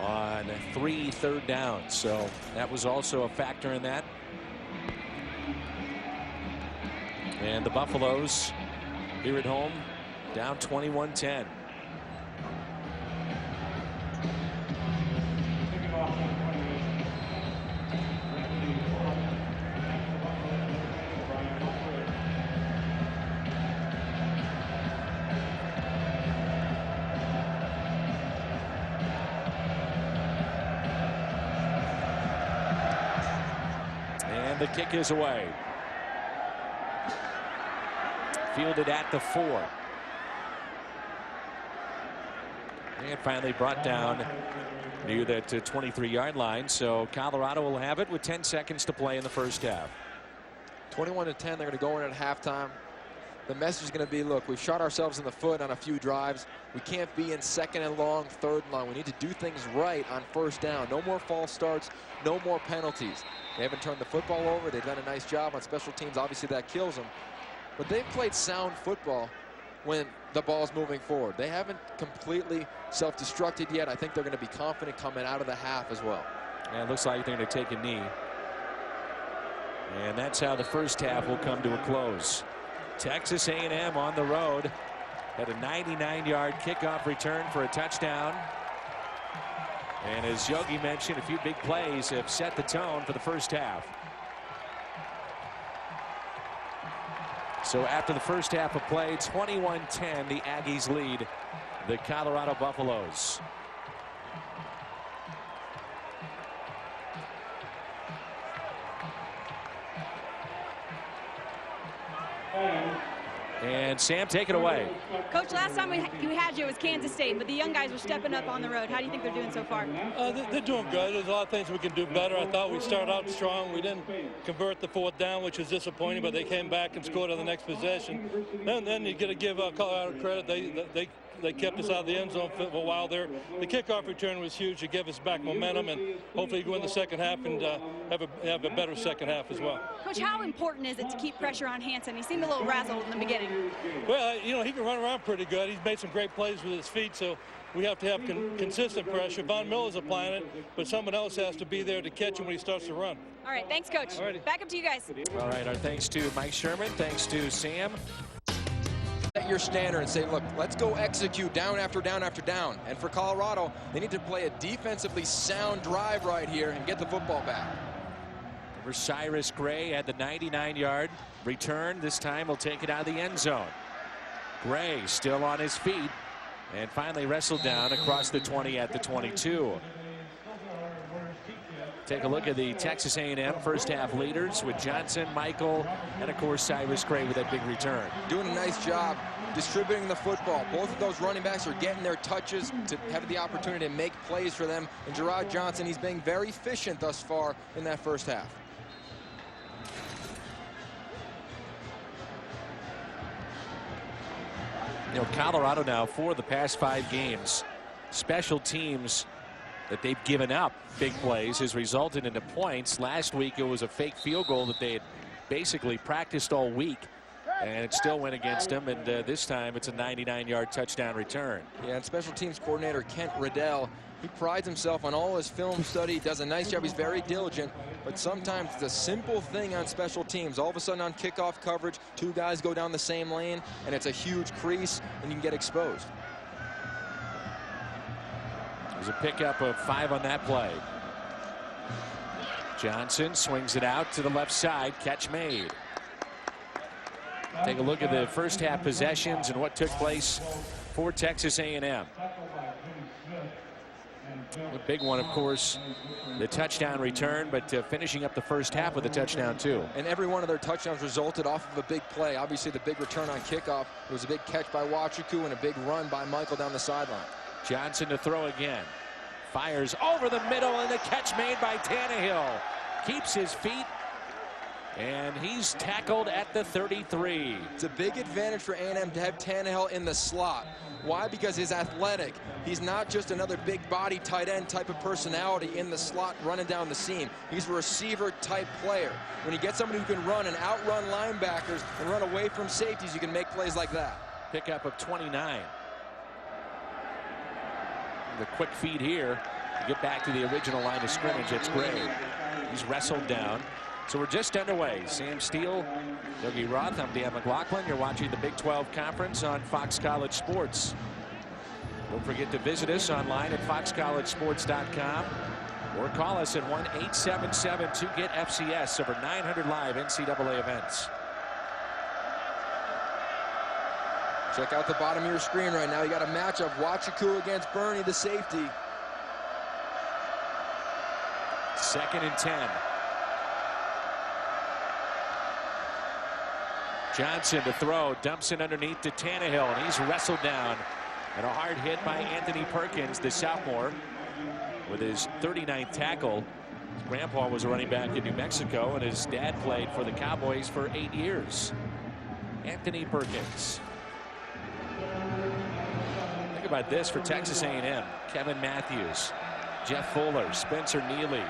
on 3 third downs. So that was also a factor in that. And the Buffaloes here at home down 21-10. And the kick is away. Fielded at the 4. And finally brought down near that 23-yard line. So Colorado will have it with 10 seconds to play in the first half. 21-10. They're going to go in at halftime. The message is going to be, look, we've shot ourselves in the foot on a few drives. We can't be in 2nd and long, 3rd and long. We need to do things right on 1st down. No more false starts, no more penalties. They haven't turned the football over. They've done a nice job on special teams. Obviously, that kills them. But they've played sound football when the ball's moving forward. They haven't completely self-destructed yet. I think they're going to be confident coming out of the half as well. And it looks like they're going to take a knee. And that's how the first half will come to a close. Texas A&M on the road had a 99-yard kickoff return for a touchdown. And as Yogi mentioned, a few big plays have set the tone for the first half. So after the first half of play, 21-10, the Aggies lead the Colorado Buffaloes. And Sam, take it away. Coach, last time we had you was Kansas State, but the young guys were stepping up on the road. How do you think they're doing so far? They're doing good. There's a lot of things we can do better. I thought we started out strong. We didn't convert the 4th down, which was disappointing, but they came back and scored on the next possession. Then you got to give Colorado credit. They kept us out of the end zone for a while there. The kickoff return was huge to give us back momentum, and hopefully go in the second half and have a better second half as well. Coach, how important is it to keep pressure on Hansen? He seemed a little razzled in the beginning. Well, you know, he can run around pretty good. He's made some great plays with his feet, so we have to have consistent pressure. Von Miller's applying it, but someone else has to be there to catch him when he starts to run. All right, thanks, Coach. Alrighty. Back up to you guys. All right, our thanks to Mike Sherman. Thanks to Sam. Set your standard and say, look, let's go execute down after down after down. And for Colorado, they need to play a defensively sound drive right here and get the football back. Remember, Cyrus Gray had the 99-yard return. This time he'll take it out of the end zone. Gray still on his feet and finally wrestled down across the 20 at the 22. Take a look at the Texas A&M first half leaders with Johnson, Michael, and of course Cyrus Gray with that big return. Doing a nice job distributing the football. Both of those running backs are getting their touches to have the opportunity to make plays for them. And Gerard Johnson, he's being very efficient thus far in that first half. You know, Colorado now, for the past 5 games, special teams that they've given up big plays has resulted into points. Last week it was a fake field goal that they had basically practiced all week, and it still went against them. And this time it's a 99-yard touchdown return. Yeah, and special teams coordinator Kent Riddell, he prides himself on all his film study, does a nice job. He's very diligent, but sometimes it's a simple thing on special teams. All of a sudden on kickoff coverage, 2 guys go down the same lane, and it's a huge crease, and you can get exposed. There's a pickup of 5 on that play. Johnson swings it out to the left side. Catch made. Take a look at the first half possessions and what took place for Texas A&M. The big one, of course, the touchdown return, but finishing up the first half with a touchdown too. And every one of their touchdowns resulted off of a big play. Obviously the big return on kickoff. It was a big catch by Wachuku and a big run by Michael down the sideline. Johnson to throw again. Fires over the middle, and the catch made by Tannehill. Keeps his feet, and he's tackled at the 33. It's a big advantage for A&M to have Tannehill in the slot. Why? Because he's athletic. He's not just another big body tight end type of personality in the slot running down the seam. He's a receiver type player. When you get somebody who can run and outrun linebackers and run away from safeties, you can make plays like that. Pickup of 29. The quick feed here You get back to the original line of scrimmage, it's Gray. He's wrestled down. So we're just underway. Sam Steele, Yogi Roth, I'm Dan McLaughlin. You're watching the Big 12 Conference on Fox College Sports. Don't forget to visit us online at foxcollegesports.com or call us at 1-877-2-GET-FCS. Over 900 live NCAA events. Check out the bottom of your screen right now. You got a matchup. Wachiku against Bernie, the safety. 2nd and 10. Johnson to throw, dumps it underneath to Tannehill, and he's wrestled down. And a hard hit by Anthony Perkins, the sophomore, with his 39th tackle. His grandpa was a running back in New Mexico, and his dad played for the Cowboys for 8 years. Anthony Perkins. Think about this for Texas A&M. Kevin Matthews, Jeff Fuller, Spencer Neely,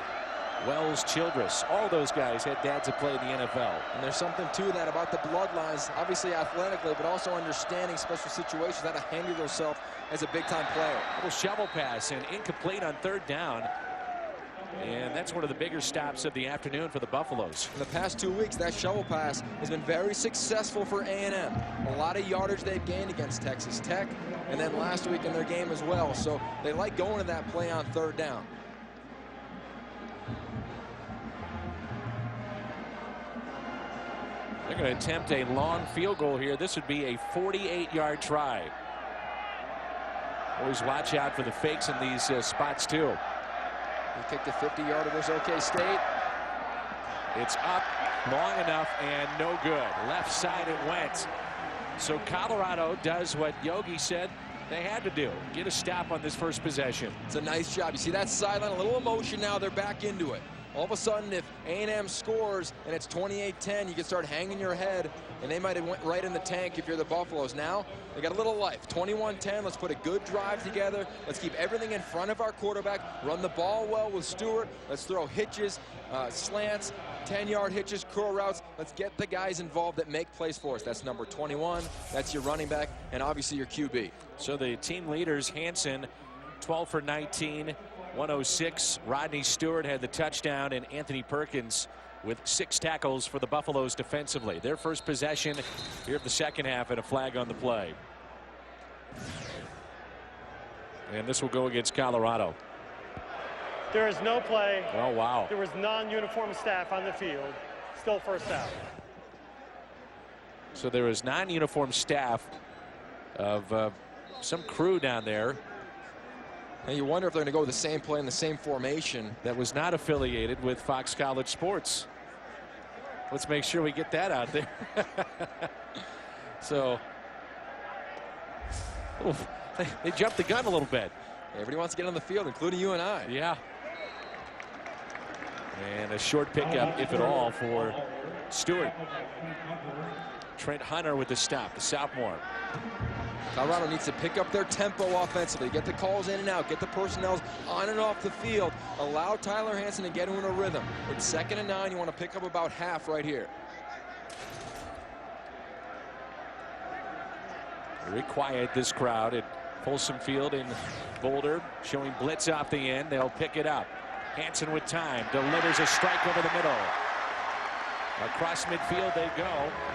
Wells Childress, all those guys had dads that played in the NFL. And there's something to that about the bloodlines, obviously athletically, but also understanding special situations, how to handle yourself as a big-time player. Little shovel pass and incomplete on 3rd down. And that's one of the bigger stops of the afternoon for the Buffaloes. In the past 2 weeks, that shovel pass has been very successful for A&M. A lot of yardage they've gained against Texas Tech, and then last week in their game as well. So they like going to that play on 3rd down. They're going to attempt a long field goal here. This would be a 48-yard try. Always watch out for the fakes in these spots, too. He kicked a 50-yarder versus OK State. It's up long enough and no good. Left side it went. So Colorado does what Yogi said they had to do. Get a stop on this first possession. It's a nice job. You see that sideline, a little emotion now. They're back into it. All of a sudden, if A&M scores and it's 28-10, you can start hanging your head, and they might have went right in the tank if you're the Buffaloes. Now, they got a little life. 21-10, let's put a good drive together. Let's keep everything in front of our quarterback. Run the ball well with Stewart. Let's throw hitches, slants, 10-yard hitches, curl routes. Let's get the guys involved that make plays for us. That's number 21. That's your running back, and obviously your QB. So the team leaders, Hansen, 12 for 19. 106. Rodney Stewart had the touchdown, and Anthony Perkins with 6 tackles for the Buffaloes defensively. Their first possession here of the second half, and a flag on the play. And this will go against Colorado. There is no play. Oh, wow. There was non-uniform staff on the field. Still first down. So there is non-uniform staff of some crew down there. And you wonder if they're going to go with the same play in the same formation. That was not affiliated with Fox College Sports. Let's make sure we get that out there. So, they jumped the gun a little bit. Everybody wants to get on the field, including you and I. Yeah. And a short pickup, if at all, for Stewart. Trent Hunter with the stop, the sophomore. Colorado needs to pick up their tempo offensively, get the calls in and out, get the personnel on and off the field, allow Tyler Hansen to get into a rhythm. It's 2nd and 9. You want to pick up about half right here. Very quiet, this crowd at Folsom Field in Boulder, showing blitz off the end. They'll pick it up. Hansen with time, delivers a strike over the middle. Across midfield they go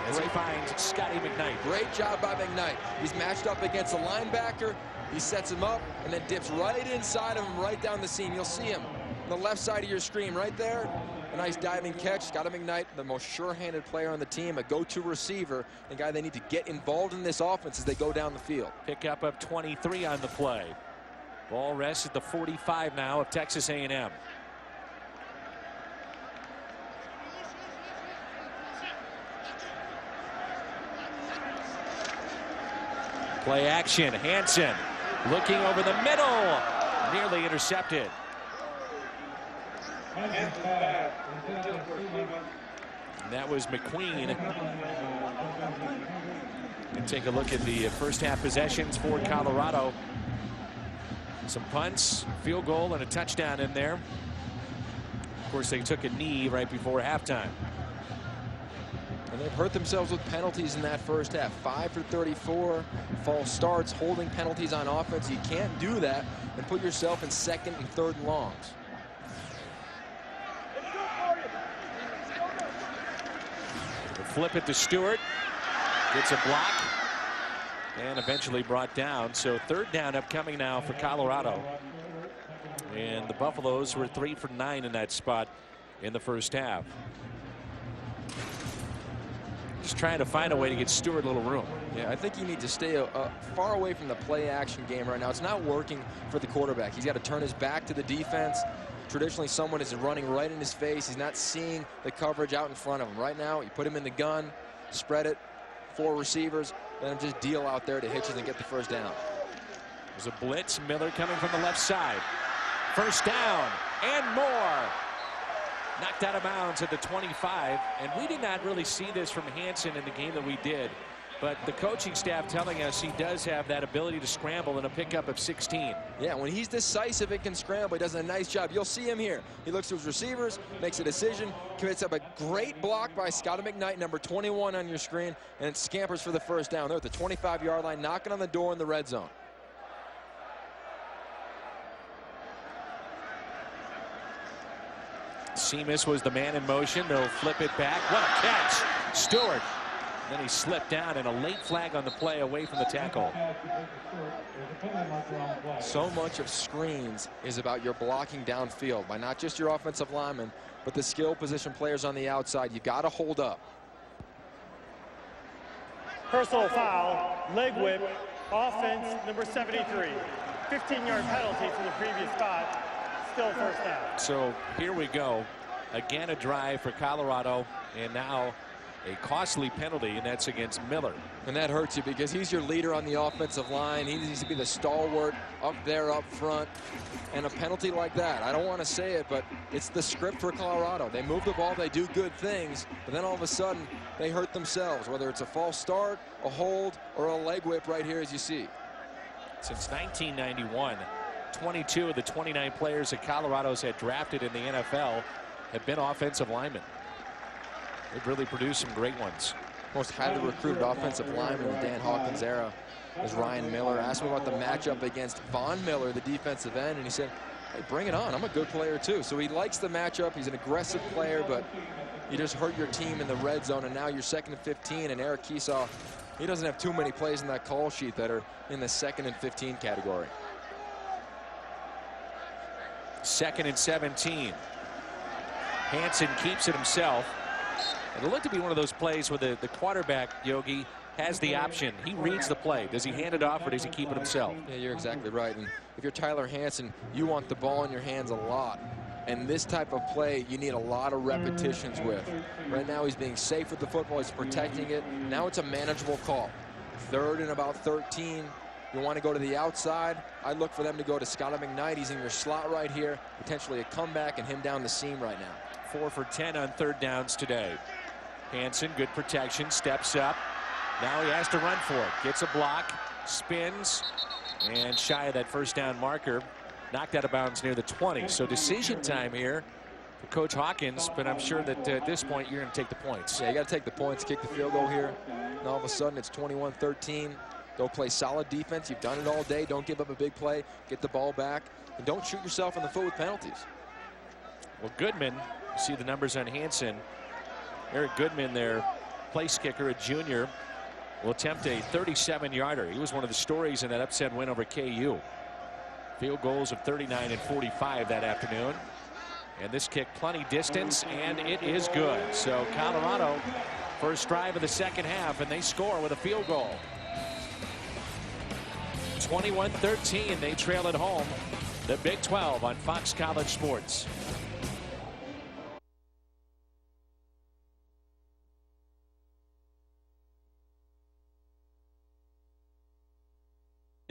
as he finds Scotty McKnight. Great job by McKnight. He's matched up against a linebacker. He sets him up and then dips right inside of him, right down the seam. You'll see him on the left side of your screen right there. A nice diving catch. Scotty McKnight, the most sure-handed player on the team, a go-to receiver, the guy they need to get involved in this offense as they go down the field. Pickup of 23 on the play. Ball rests at the 45 now of Texas A&M. Play action. Hansen looking over the middle. Nearly intercepted. And that was McQueen. And take a look at the first half possessions for Colorado. Some punts, field goal, and a touchdown in there. Of course, they took a knee right before halftime. And they've hurt themselves with penalties in that first half. 5 for 34, false starts, holding penalties on offense. You can't do that and put yourself in second and third and longs. Flip it to Stewart. Gets a block. And eventually brought down. So third down upcoming now for Colorado. And the Buffaloes were 3 for 9 in that spot in the first half. Just trying to find a way to get Stewart a little room. Yeah, I think you need to stay far away from the play action game right now. It's not working for the quarterback. He's got to turn his back to the defense. Traditionally, someone is running right in his face. He's not seeing the coverage out in front of him. Right now, you put him in the gun, spread it, 4 receivers, let him just deal out there to Hitchens and get the first down. There's a blitz. Miller coming from the left side. First down and more. Knocked out of bounds at the 25. And we did not really see this from Hansen in the game that we did. But the coaching staff telling us he does have that ability to scramble in a pickup of 16. Yeah, when he's decisive and can scramble, he does a nice job. You'll see him here. He looks to his receivers, makes a decision, commits up a great block by Scotty McKnight, number 21 on your screen, and it scampers for the first down. They're at the 25-yard line, knocking on the door in the red zone. Seamus was the man in motion. They'll flip it back. What a catch. Stewart. Then he slipped down, and a late flag on the play away from the tackle. So much of screens is about your blocking downfield by not just your offensive linemen, but the skill position players on the outside. You've got to hold up. Personal foul, leg whip, offense number 73. 15-yard penalty from the previous spot. Still first down. So here we go. Again, a drive for Colorado, and now a costly penalty, and that's against Miller. And that hurts you because he's your leader on the offensive line. He needs to be the stalwart up there up front. And a penalty like that, I don't want to say it, but it's the script for Colorado. They move the ball, they do good things, but then all of a sudden they hurt themselves, whether it's a false start, a hold, or a leg whip right here as you see. Since 1991, 22 of the 29 players that Colorado's had drafted in the NFL have been offensive linemen. They've really produced some great ones. Most highly recruited offensive lineman in the Dan Hawkins era is Ryan Miller. Asked him about the matchup against Von Miller, the defensive end, and he said, hey, bring it on. I'm a good player too. So he likes the matchup. He's an aggressive player, but you just hurt your team in the red zone, and now you're 2nd and 15, and Eric Keesaw, he doesn't have too many plays in that call sheet that are in the 2nd and 15 category. 2nd and 17. Hansen keeps it himself. And it looked to be one of those plays where the quarterback, Yogi, has the option. He reads the play. Does he hand it off or does he keep it himself? Yeah, you're exactly right. And if you're Tyler Hansen, you want the ball in your hands a lot. And this type of play, you need a lot of repetitions with. Right now, he's being safe with the football. He's protecting it. Now it's a manageable call. 3rd and about 13. You want to go to the outside. I look for them to go to Scotty McKnight. He's in your slot right here. Potentially a comeback and him down the seam right now. 4 for 10 on 3rd downs today. Hansen, good protection, steps up. Now he has to run for it. Gets a block, spins, and shy of that first down marker. Knocked out of bounds near the 20. So decision time here for Coach Hawkins, but I'm sure that at this point you're going to take the points. Yeah, you got to take the points, kick the field goal here. And all of a sudden it's 21-13. Go play solid defense. You've done it all day. Don't give up a big play. Get the ball back. And don't shoot yourself in the foot with penalties. Well, Goodman, you see the numbers on Hansen. Eric Goodman, their place kicker, a junior, will attempt a 37-yarder. He was one of the stories in that upset win over KU. Field goals of 39 and 45 that afternoon. And this kick plenty distance, and it is good. So Colorado, first drive of the second half, and they score with a field goal. 21-13, they trail at home. The Big 12 on Fox College Sports.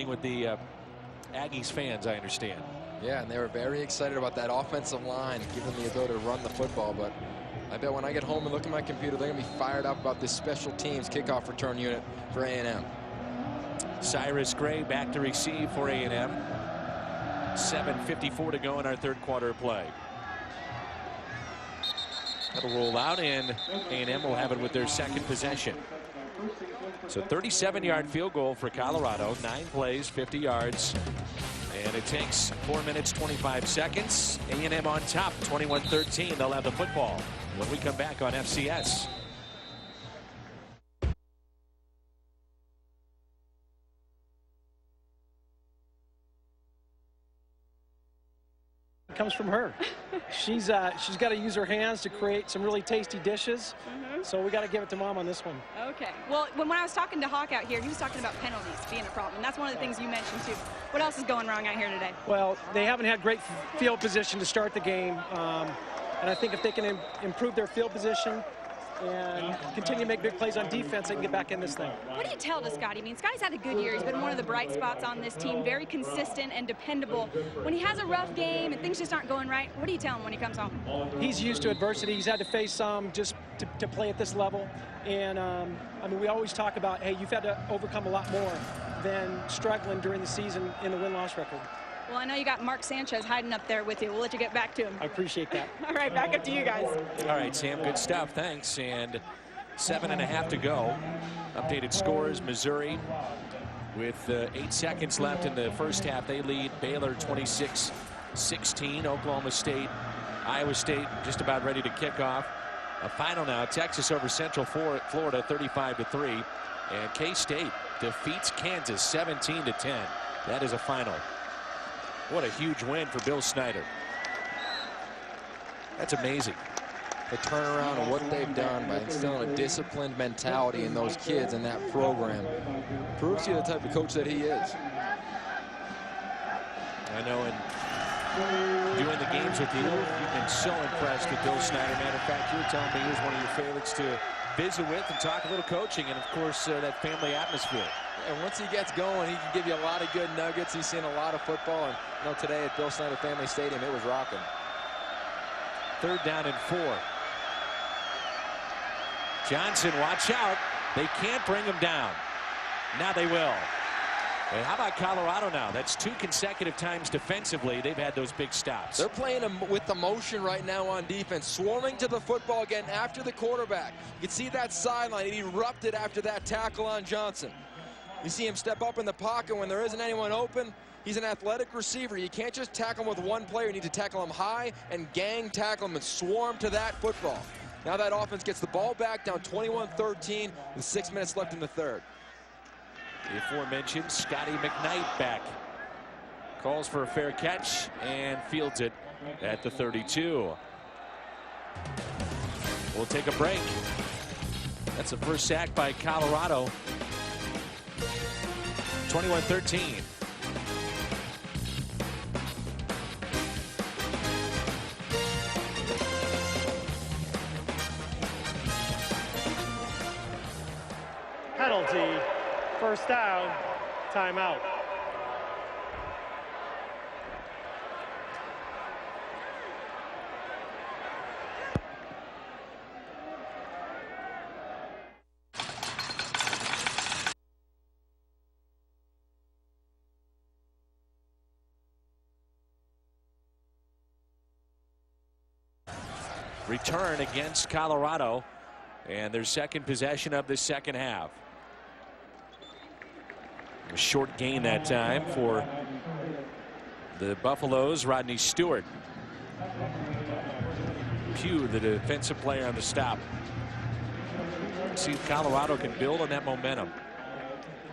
With the Aggies fans, I understand. Yeah, and they were very excited about that offensive line, giving them the ability to run the football. But I bet when I get home and look at my computer, they're going to be fired up about this special teams kickoff return unit for A&M. Cyrus Gray back to receive for A&M. 7:54 to go in our third quarter of play. That'll roll out, and A&M will have it with their second possession. So 37-yard field goal for Colorado. 9 plays, 50 yards. And it takes 4 minutes, 25 seconds. A&M on top, 21-13. They'll have the football when we come back on FCS. Comes from her. She's got to use her hands to create some really tasty dishes. So we got to give it to Mom on this one. Okay. Well, when I was talking to Hawk out here, he was talking about penalties being a problem. That's one of the things you mentioned too. What else is going wrong out here today? Well, they haven't had great field position to start the game, and I think if they can improve their field position and continue to make big plays on defense, they can get back in this thing. What do you tell to Scotty? I mean, Scotty's had a good year. He's been one of the bright spots on this team, very consistent and dependable. When he has a rough game and things just aren't going right, what do you tell him when he comes home? He's used to adversity. He's had to face some just to play at this level. And, I mean, we always talk about, hey, you've had to overcome a lot more than struggling during the season in the win-loss record. Well, I know you got Mark Sanchez hiding up there with you. We'll let you get back to him. I appreciate that. All right, back up to you guys. All right, Sam, good stuff. Thanks. And 7.5 to go. Updated scores, Missouri with 8 seconds left in the first half. They lead Baylor 26-16. Oklahoma State, Iowa State just about ready to kick off. A final now, Texas over Central Florida 35-3. And K-State defeats Kansas 17-10. That is a final. What a huge win for Bill Snyder. That's amazing. The turnaround of what they've done by instilling a disciplined mentality in those kids in that program proves to you the type of coach that he is. I know, and doing the games with you, you've been so impressed with Bill Snyder. Matter of fact, you were telling me he was one of your favorites to visit with and talk a little coaching, and of course that family atmosphere. And once he gets going, he can give you a lot of good nuggets. He's seen a lot of football, and you know, today at Bill Snyder Family Stadium, it was rocking. 3rd down and 4. Johnson, watch out. They can't bring him down. Now they will. And how about Colorado now? That's 2 consecutive times defensively they've had those big stops. They're playing with the motion right now on defense, swarming to the football again after the quarterback. You can see that sideline. It erupted after that tackle on Johnson. You see him step up in the pocket when there isn't anyone open. He's an athletic receiver. You can't just tackle him with one player. You need to tackle him high and gang tackle him and swarm to that football. Now that offense gets the ball back down 21-13 with 6 minutes left in the third. The aforementioned Scotty McKnight back. Calls for a fair catch and fields it at the 32. We'll take a break. That's the first sack by Colorado. 21-13. Penalty, first down, timeout. Return against Colorado, and their second possession of the second half. A short gain that time for the Buffaloes. Rodney Stewart. Pugh, the defensive player on the stop. See if Colorado can build on that momentum.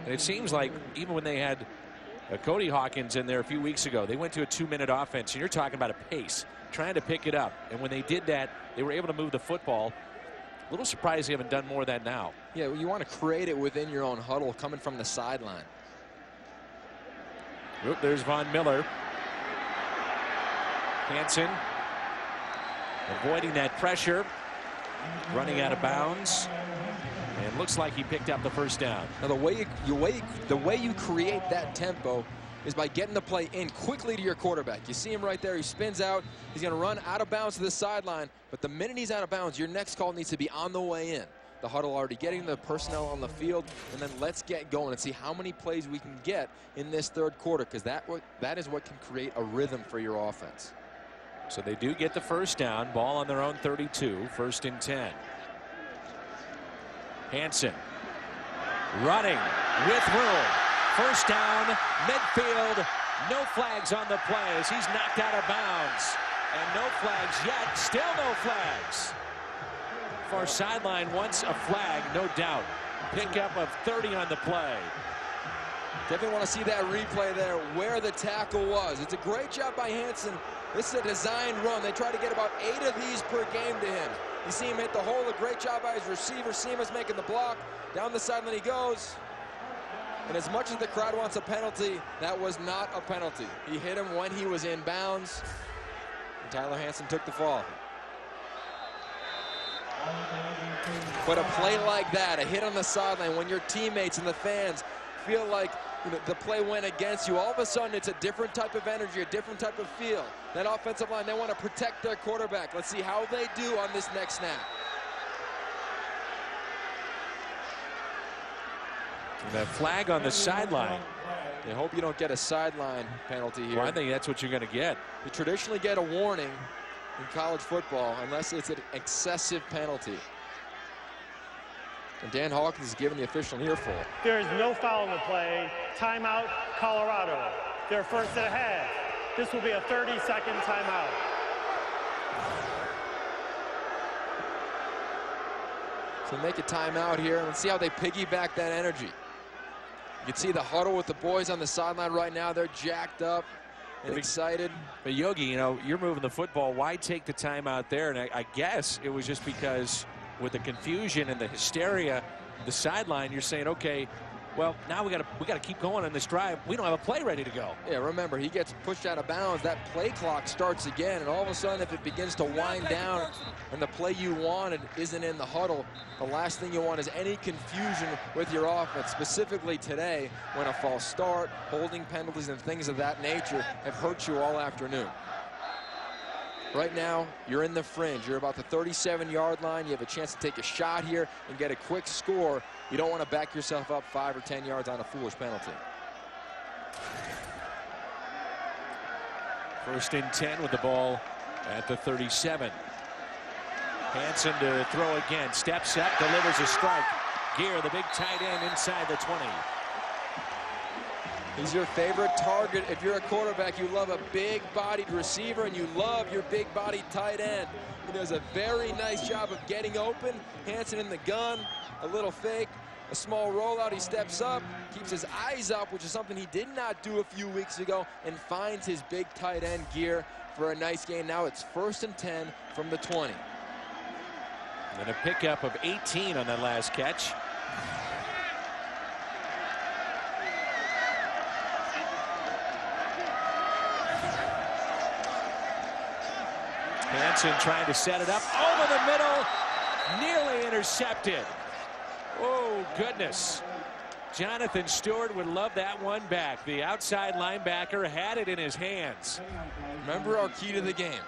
And it seems like even when they had Cody Hawkins in there a few weeks ago, they went to a 2-minute offense, and you're talking about a pace, trying to pick it up. And when they did that, they were able to move the football. A little surprised they haven't done more of that now. Yeah, well, you want to create it within your own huddle coming from the sideline. Oop, there's Von Miller. Hansen avoiding that pressure, running out of bounds, and looks like he picked up the first down. Now the way you create that tempo is by getting the play in quickly to your quarterback. You see him right there. He spins out. He's going to run out of bounds to the sideline. But the minute he's out of bounds, your next call needs to be on the way in. The huddle already getting the personnel on the field, and then let's get going and see how many plays we can get in this third quarter, because that is what can create a rhythm for your offense. So they do get the first down. Ball on their own 32. 1st and 10. Hansen running with room. First down, midfield. No flags on the play as he's knocked out of bounds. And no flags yet. Still no flags. Far sideline wants a flag, no doubt. Pickup of 30 on the play. Definitely want to see that replay there where the tackle was. It's a great job by Hansen. This is a designed run. They try to get about 8 of these per game to him. You see him hit the hole. A great job by his receiver. Seamus making the block. Down the sideline he goes. And as much as the crowd wants a penalty, that was not a penalty. He hit him when he was in bounds. And Tyler Hansen took the fall. But a play like that, a hit on the sideline, when your teammates and the fans feel like the play went against you, all of a sudden it's a different type of energy, a different type of feel. That offensive line, they want to protect their quarterback. Let's see how they do on this next snap. And that flag on the sideline. You hope you don't get a sideline penalty here. Well, I think that's what you're going to get. You traditionally get a warning in college football unless it's an excessive penalty. And Dan Hawkins is giving the official an earful. There is no foul in the play. Timeout, Colorado. Their first and a half. This will be a 30-second timeout. So make a timeout here. Let's see how they piggyback that energy. You can see the huddle with the boys on the sideline right now. They're jacked up and excited. But Yogi, you're moving the football. Why take the timeout there? And I guess it was just because with the confusion and the hysteria, the sideline, you're saying, okay, well, now we got to keep going on this drive. We don't have a play ready to go. Yeah, remember, he gets pushed out of bounds. That play clock starts again, and all of a sudden, if it begins to wind down and the play you wanted isn't in the huddle, the last thing you want is any confusion with your offense, specifically today when a false start, holding penalties, and things of that nature have hurt you all afternoon. Right now, you're in the fringe. You're about the 37-yard line. You have a chance to take a shot here and get a quick score. You don't want to back yourself up 5 or 10 yards on a foolish penalty. 1st and 10 with the ball at the 37. Hansen to throw again. Steps up, delivers a strike. Gear, the big tight end, inside the 20. He's your favorite target. If you're a quarterback, you love a big-bodied receiver, and you love your big-bodied tight end. He does a very nice job of getting open. Hansen in the gun, a little fake, a small rollout. He steps up, keeps his eyes up, which is something he did not do a few weeks ago, and finds his big tight end Gear for a nice gain. Now it's 1st and 10 from the 20. And a pickup of 18 on that last catch. Hansen trying to set it up over the middle, nearly intercepted. Oh, goodness. Jonathan Stewart would love that one back. The outside linebacker had it in his hands. Remember our key to the game.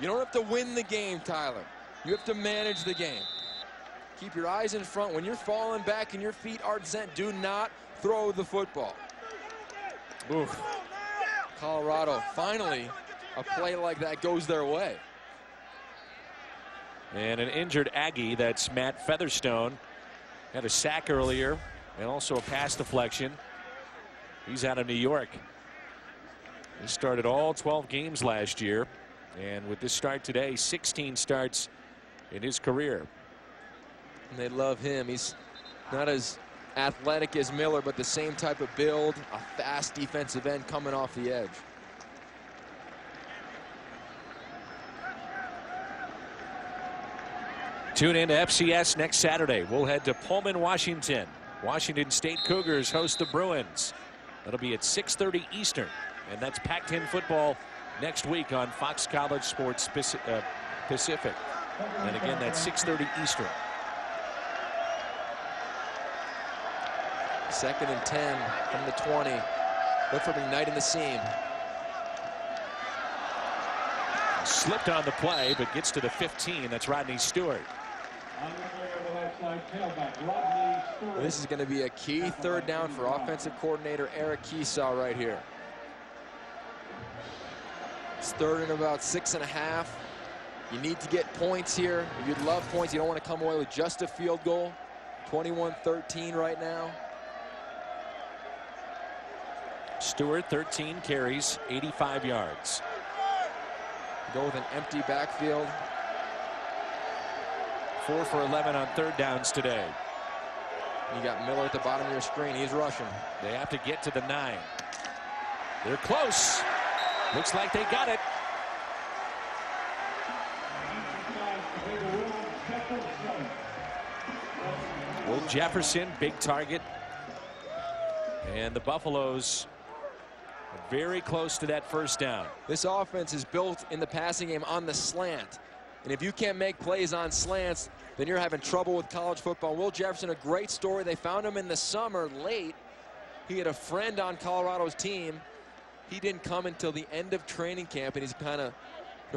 You don't have to win the game, Tyler. You have to manage the game. Keep your eyes in front. When you're falling back and your feet aren't sent, do not throw the football. Oof. Colorado, finally, a play like that goes their way. And an injured Aggie, that's Matt Featherstone. Had a sack earlier and also a pass deflection. He's out of New York. He started all 12 games last year. And with this start today, 16 starts in his career. And they love him. He's not as athletic as Miller, but the same type of build, a fast defensive end coming off the edge. Tune in to FCS next Saturday. We'll head to Pullman, Washington. Washington State Cougars host the Bruins. That'll be at 6:30 Eastern. And that's Pac-10 football next week on Fox College Sports Pacific. And again, that's 6:30 Eastern. 2nd and 10 from the 20. Look for igniting the seam. Slipped on the play, but gets to the 15. That's Rodney Stewart. This is going to be a key 3rd down for offensive coordinator Eric Keesaw right here. It's third and about 6.5. You need to get points here. You'd love points. You don't want to come away with just a field goal. 21-13 right now. Stewart, 13 carries, 85 yards. Go with an empty backfield. 4 for 11 on third downs today. You got Miller at the bottom of your screen. He's rushing. They have to get to the 9. They're close. Looks like they got it. Will Jefferson, big target. And the Buffaloes are very close to that first down. This offense is built in the passing game on the slant. And if you can't make plays on slants, then you're having trouble with college football. Will Jefferson, a great story. They found him in the summer late. He had a friend on Colorado's team. He didn't come until the end of training camp, and he's kind of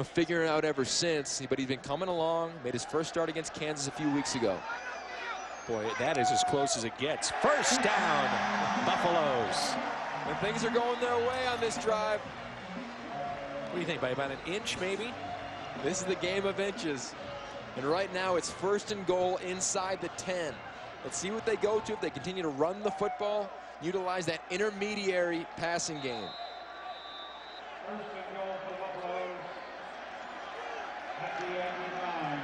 figuring it out ever since. But he's been coming along, made his first start against Kansas a few weeks ago. Boy, that is as close as it gets. First down, Buffaloes. And things are going their way on this drive. What do you think, by about an inch maybe? This is the game of inches. And right now it's first and goal inside the 10. Let's see what they go to if they continue to run the football, utilize that intermediary passing game. First and goal for the Buffaloes at the 89.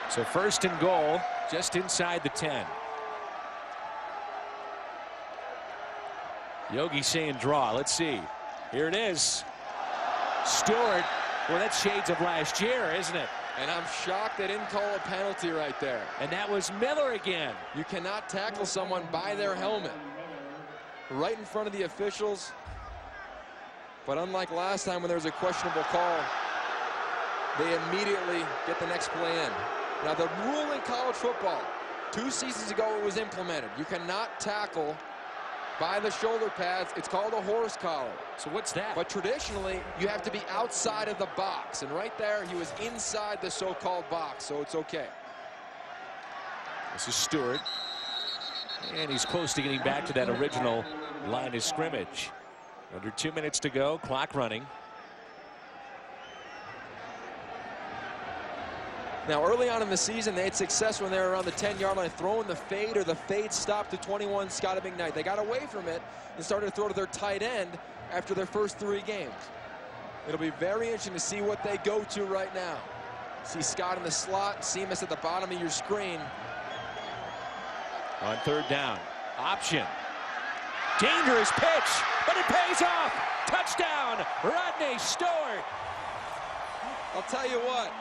So first and goal just inside the 10. Yogi saying draw. Let's see. Here it is. Stewart. Well, that's shades of last year, isn't it? And I'm shocked they didn't call a penalty right there. And that was Miller again. You cannot tackle someone by their helmet. Right in front of the officials. But unlike last time when there was a questionable call, they immediately get the next play in. Now the rule in college football, 2 seasons ago it was implemented. You cannot tackle by the shoulder pads. It's called a horse collar. So what's that? But traditionally, you have to be outside of the box. And right there, he was inside the so-called box, so it's okay. This is Stewart. And he's close to getting back to that original line of scrimmage. Under 2 minutes to go, clock running. Now, early on in the season, they had success when they were around the 10-yard line, throwing the fade or the fade stop to 21 Scotty McKnight. They got away from it and started to throw to their tight end after their first 3 games. It'll be very interesting to see what they go to right now. See Scott in the slot, Seamus at the bottom of your screen. On third down, option. Dangerous pitch, but it pays off. Touchdown, Rodney Stewart. I'll tell you what.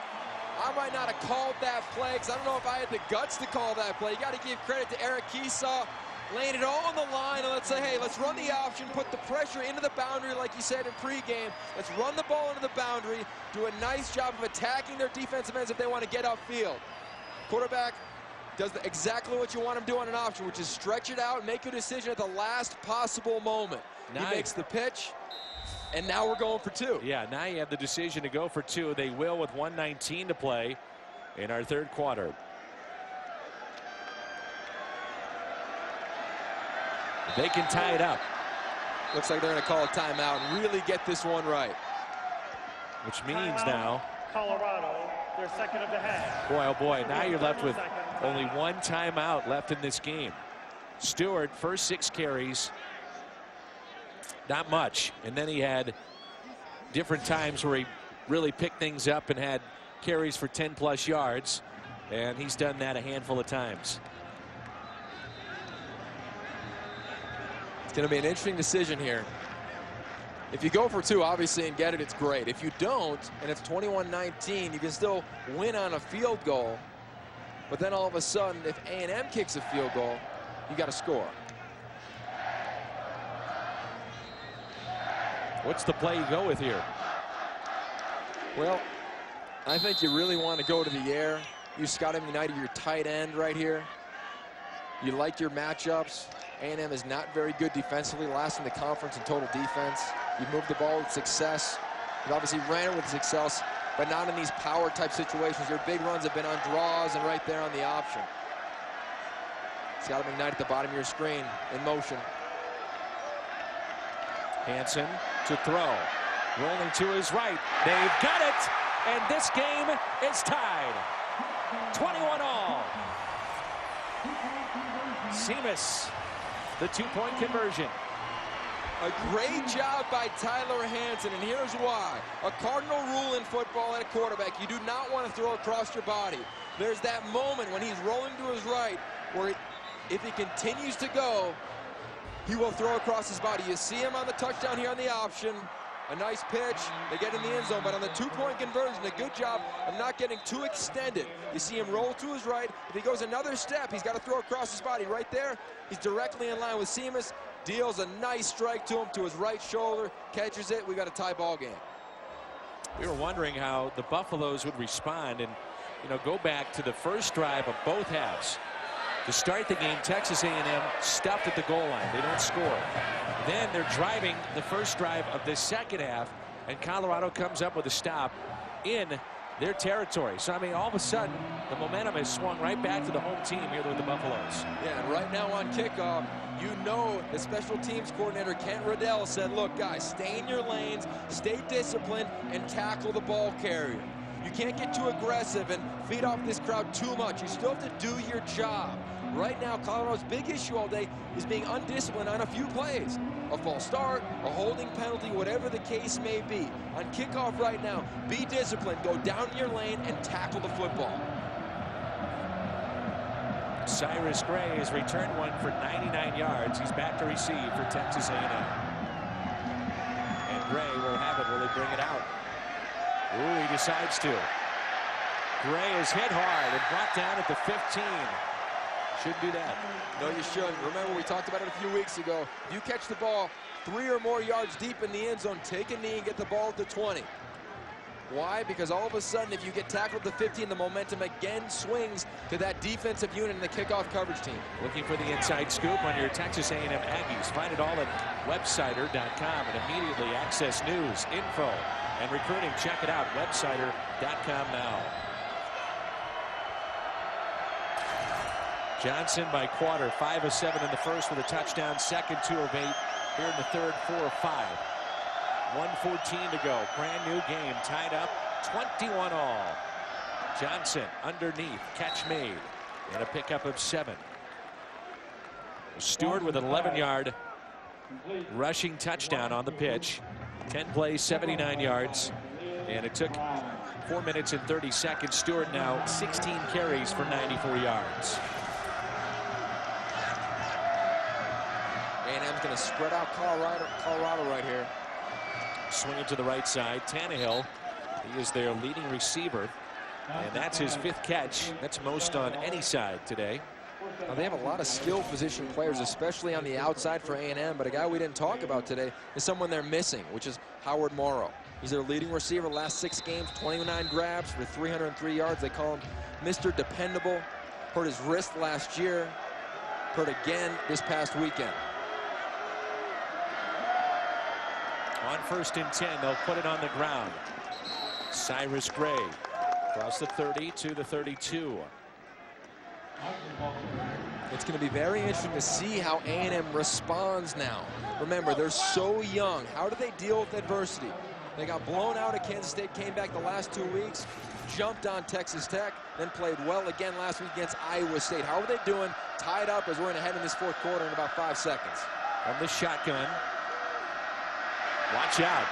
I might not have called that play because I don't know if I had the guts to call that play. You got to give credit to Eric Keesaw, laying it all on the line, and let's say, hey, let's run the option, put the pressure into the boundary like you said in pregame. Let's run the ball into the boundary, do a nice job of attacking their defensive ends if they want to get upfield. Quarterback does exactly what you want him to do on an option, which is stretch it out and make a decision at the last possible moment. Nice. He makes the pitch. And now we're going for 2. Yeah, now you have the decision to go for 2. They will with 1:19 to play in our third quarter. They can tie it up. Looks like they're going to call a timeout and really get this one right. Which means now, Colorado, their second of the half. boy, oh boy, now you're left with only 1 timeout left in this game. Stewart, first 6 carries. Not much, and then he had different times where he really picked things up and had carries for 10+ yards, and he's done that a handful of times. It's going to be an interesting decision here. If you go for 2, obviously, and get it, it's great. If you don't, and it's 21-19, you can still win on a field goal, but then all of a sudden, if A&M kicks a field goal, you got to score. What's the play you go with here? Well, I think you really want to go to the air. You Scotty McKnight, your tight end right here. You like your matchups. A&M is not very good defensively, last in the conference in total defense. You moved the ball with success. You obviously ran it with success, but not in these power type situations. Your big runs have been on draws and right there on the option. Scotty McKnight at the bottom of your screen in motion. Hansen to throw. Rolling to his right. They've got it. And this game is tied. 21 all. Seamus, the two-point conversion. A great job by Tyler Hansen, and here's why. A cardinal rule in football at a quarterback, you do not want to throw across your body. There's that moment when he's rolling to his right where if he continues to go, he will throw across his body. You see him on the touchdown here on the option. A nice pitch. They get in the end zone, but on the two-point conversion, a good job of not getting too extended. You see him roll to his right. If he goes another step, he's got to throw across his body. Right there, he's directly in line with Seamus. Deals a nice strike to him to his right shoulder. Catches it. We got a tie ball game. We were wondering how the Buffaloes would respond and, go back to the first drive of both halves. To start the game, Texas A&M stuffed at the goal line. They don't score. Then they're driving the first drive of the second half, and Colorado comes up with a stop in their territory. So, all of a sudden, the momentum has swung right back to the home team here with the Buffaloes. Yeah, and right now on kickoff, the special teams coordinator, Kent Riddell, said, look, guys, stay in your lanes, stay disciplined, and tackle the ball carrier. You can't get too aggressive and feed off this crowd too much. You still have to do your job. Right now, Colorado's big issue all day is being undisciplined on a few plays. A false start, a holding penalty, whatever the case may be. On kickoff right now, be disciplined, go down your lane, and tackle the football. Cyrus Gray has returned one for 99 yards. He's back to receive for Texas A&M. And Gray will have it. Will they bring it out? Ooh, he decides to. Gray is hit hard and brought down at the 15. Shouldn't do that. No, you shouldn't. Remember, we talked about it a few weeks ago. If you catch the ball 3 or more yards deep in the end zone, take a knee and get the ball at the 20. Why? Because all of a sudden, if you get tackled at the 15, the momentum again swings to that defensive unit and the kickoff coverage team. Looking for the inside scoop on your Texas A&M Aggies. Find it all at websider.com and immediately access news, info, and recruiting. Check it out, websider.com now. Johnson by quarter, 5 of 7 in the first with a touchdown, second 2 of 8. Here in the third, 4 of 5. 1:14 to go. Brand new game, tied up 21 all. Johnson underneath, catch made, and a pickup of 7. Stewart with an 11-yard rushing touchdown on the pitch. 10 plays, 79 yards, and it took 4 minutes and 30 seconds. Stewart now 16 carries for 94 yards. A&M's going to spread out Colorado right here. Swinging to the right side, Tannehill. He is their leading receiver, and that's his 5th catch. That's most on any side today. Now, they have a lot of skill position players, especially on the outside for A&M, but a guy we didn't talk about today is someone they're missing, which is Howard Morrow. He's their leading receiver last 6 games, 29 grabs for 303 yards. They call him Mr. Dependable. Hurt his wrist last year, hurt again this past weekend. On 1st and 10, they'll put it on the ground. Cyrus Gray across the 30 to the 32. It's going to be very interesting to see how A&M responds now. Remember, they're so young. How do they deal with adversity? They got blown out at Kansas State, came back the last 2 weeks, jumped on Texas Tech, then played well again last week against Iowa State. How are they doing? Tied up as we're going to head in this 4th quarter in about 5 seconds. From the shotgun. Watch out.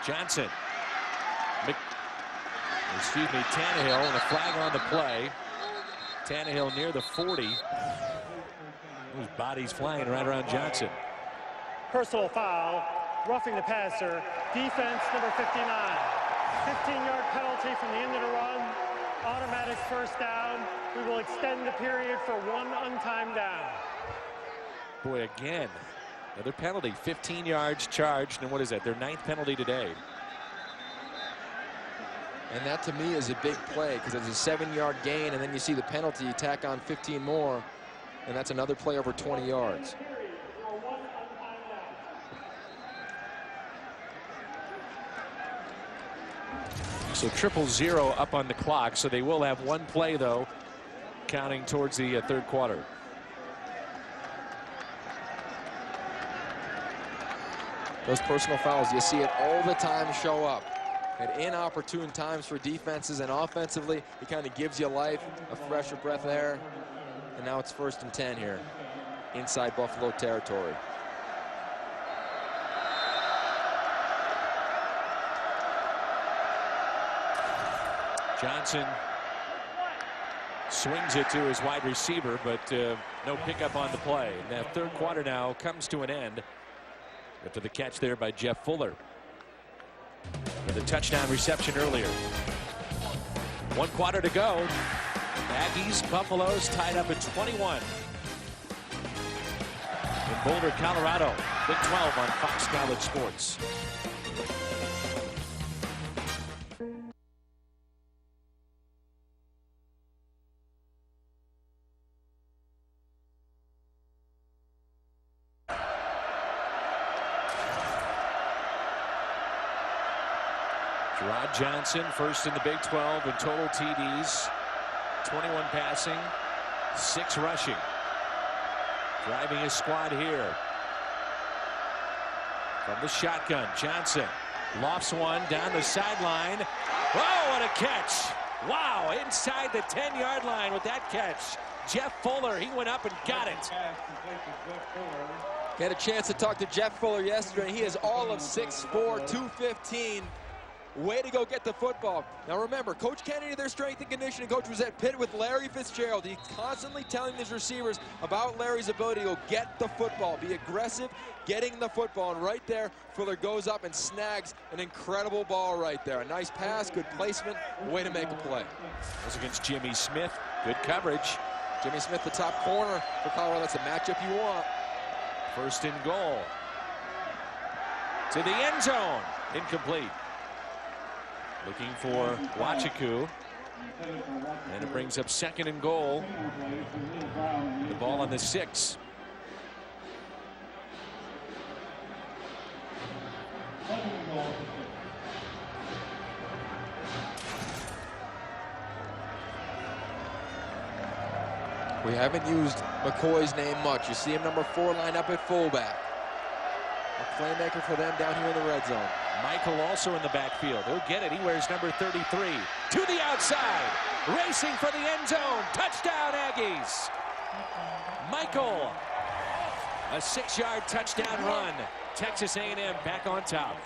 Johnson. Tannehill, and a flag on the play. Tannehill near the 40. His body's flying right around Johnson. Personal foul, roughing the passer, defense number 59. 15-yard penalty from the end of the run, automatic first down. We will extend the period for 1 untimed down. Boy, again, another penalty, 15 yards charged, and what is that, their 9th penalty today. And that to me is a big play because it's a 7-yard gain, and then you see the penalty, you tack on 15 more, and that's another play over 20 yards. So 0-0 up on the clock, so they will have 1 play, though, counting towards the 3rd quarter. Those personal fouls, you see it all the time show up at inopportune times for defenses, and offensively, he kind of gives you life, a fresher breath of air. And now it's 1st and 10 here inside Buffalo territory. Johnson swings it to his wide receiver, but no pickup on the play. And that 3rd quarter now comes to an end after the catch there by Jeff Fuller with a touchdown reception earlier. 1 quarter to go. Aggies, Buffaloes tied up at 21. In Boulder, Colorado, Big 12 on Fox College Sports. Gerard Johnson, first in the Big 12 in total TDs, 21 passing, 6 rushing. Driving his squad here. From the shotgun, Johnson lofts one down the sideline. Oh, what a catch! Wow, inside the 10-yard line with that catch. Jeff Fuller, he went up and got it. Had a chance to talk to Jeff Fuller yesterday. He is all of 6'4", 215. Way to go get the football. Now remember, Coach Kennedy, their strength and conditioning coach, was at Pitt with Larry Fitzgerald. He's constantly telling his receivers about Larry's ability to go get the football, be aggressive, getting the football. And right there, Fuller goes up and snags an incredible ball right there. A nice pass, good placement, way to make a play. That was against Jimmy Smith. Good coverage. Jimmy Smith, the top corner for Colorado. That's a matchup you want. 1st and goal. To the end zone. Incomplete. Looking for Wachiku. And it brings up 2nd and goal. The ball on the 6. We haven't used McCoy's name much. You see him number 4 line up at fullback. A playmaker for them down here in the red zone. Michael also in the backfield. He'll get it. He wears number 33. To the outside. Racing for the end zone. Touchdown, Aggies. Michael. A 6-yard touchdown run. Texas A&M back on top.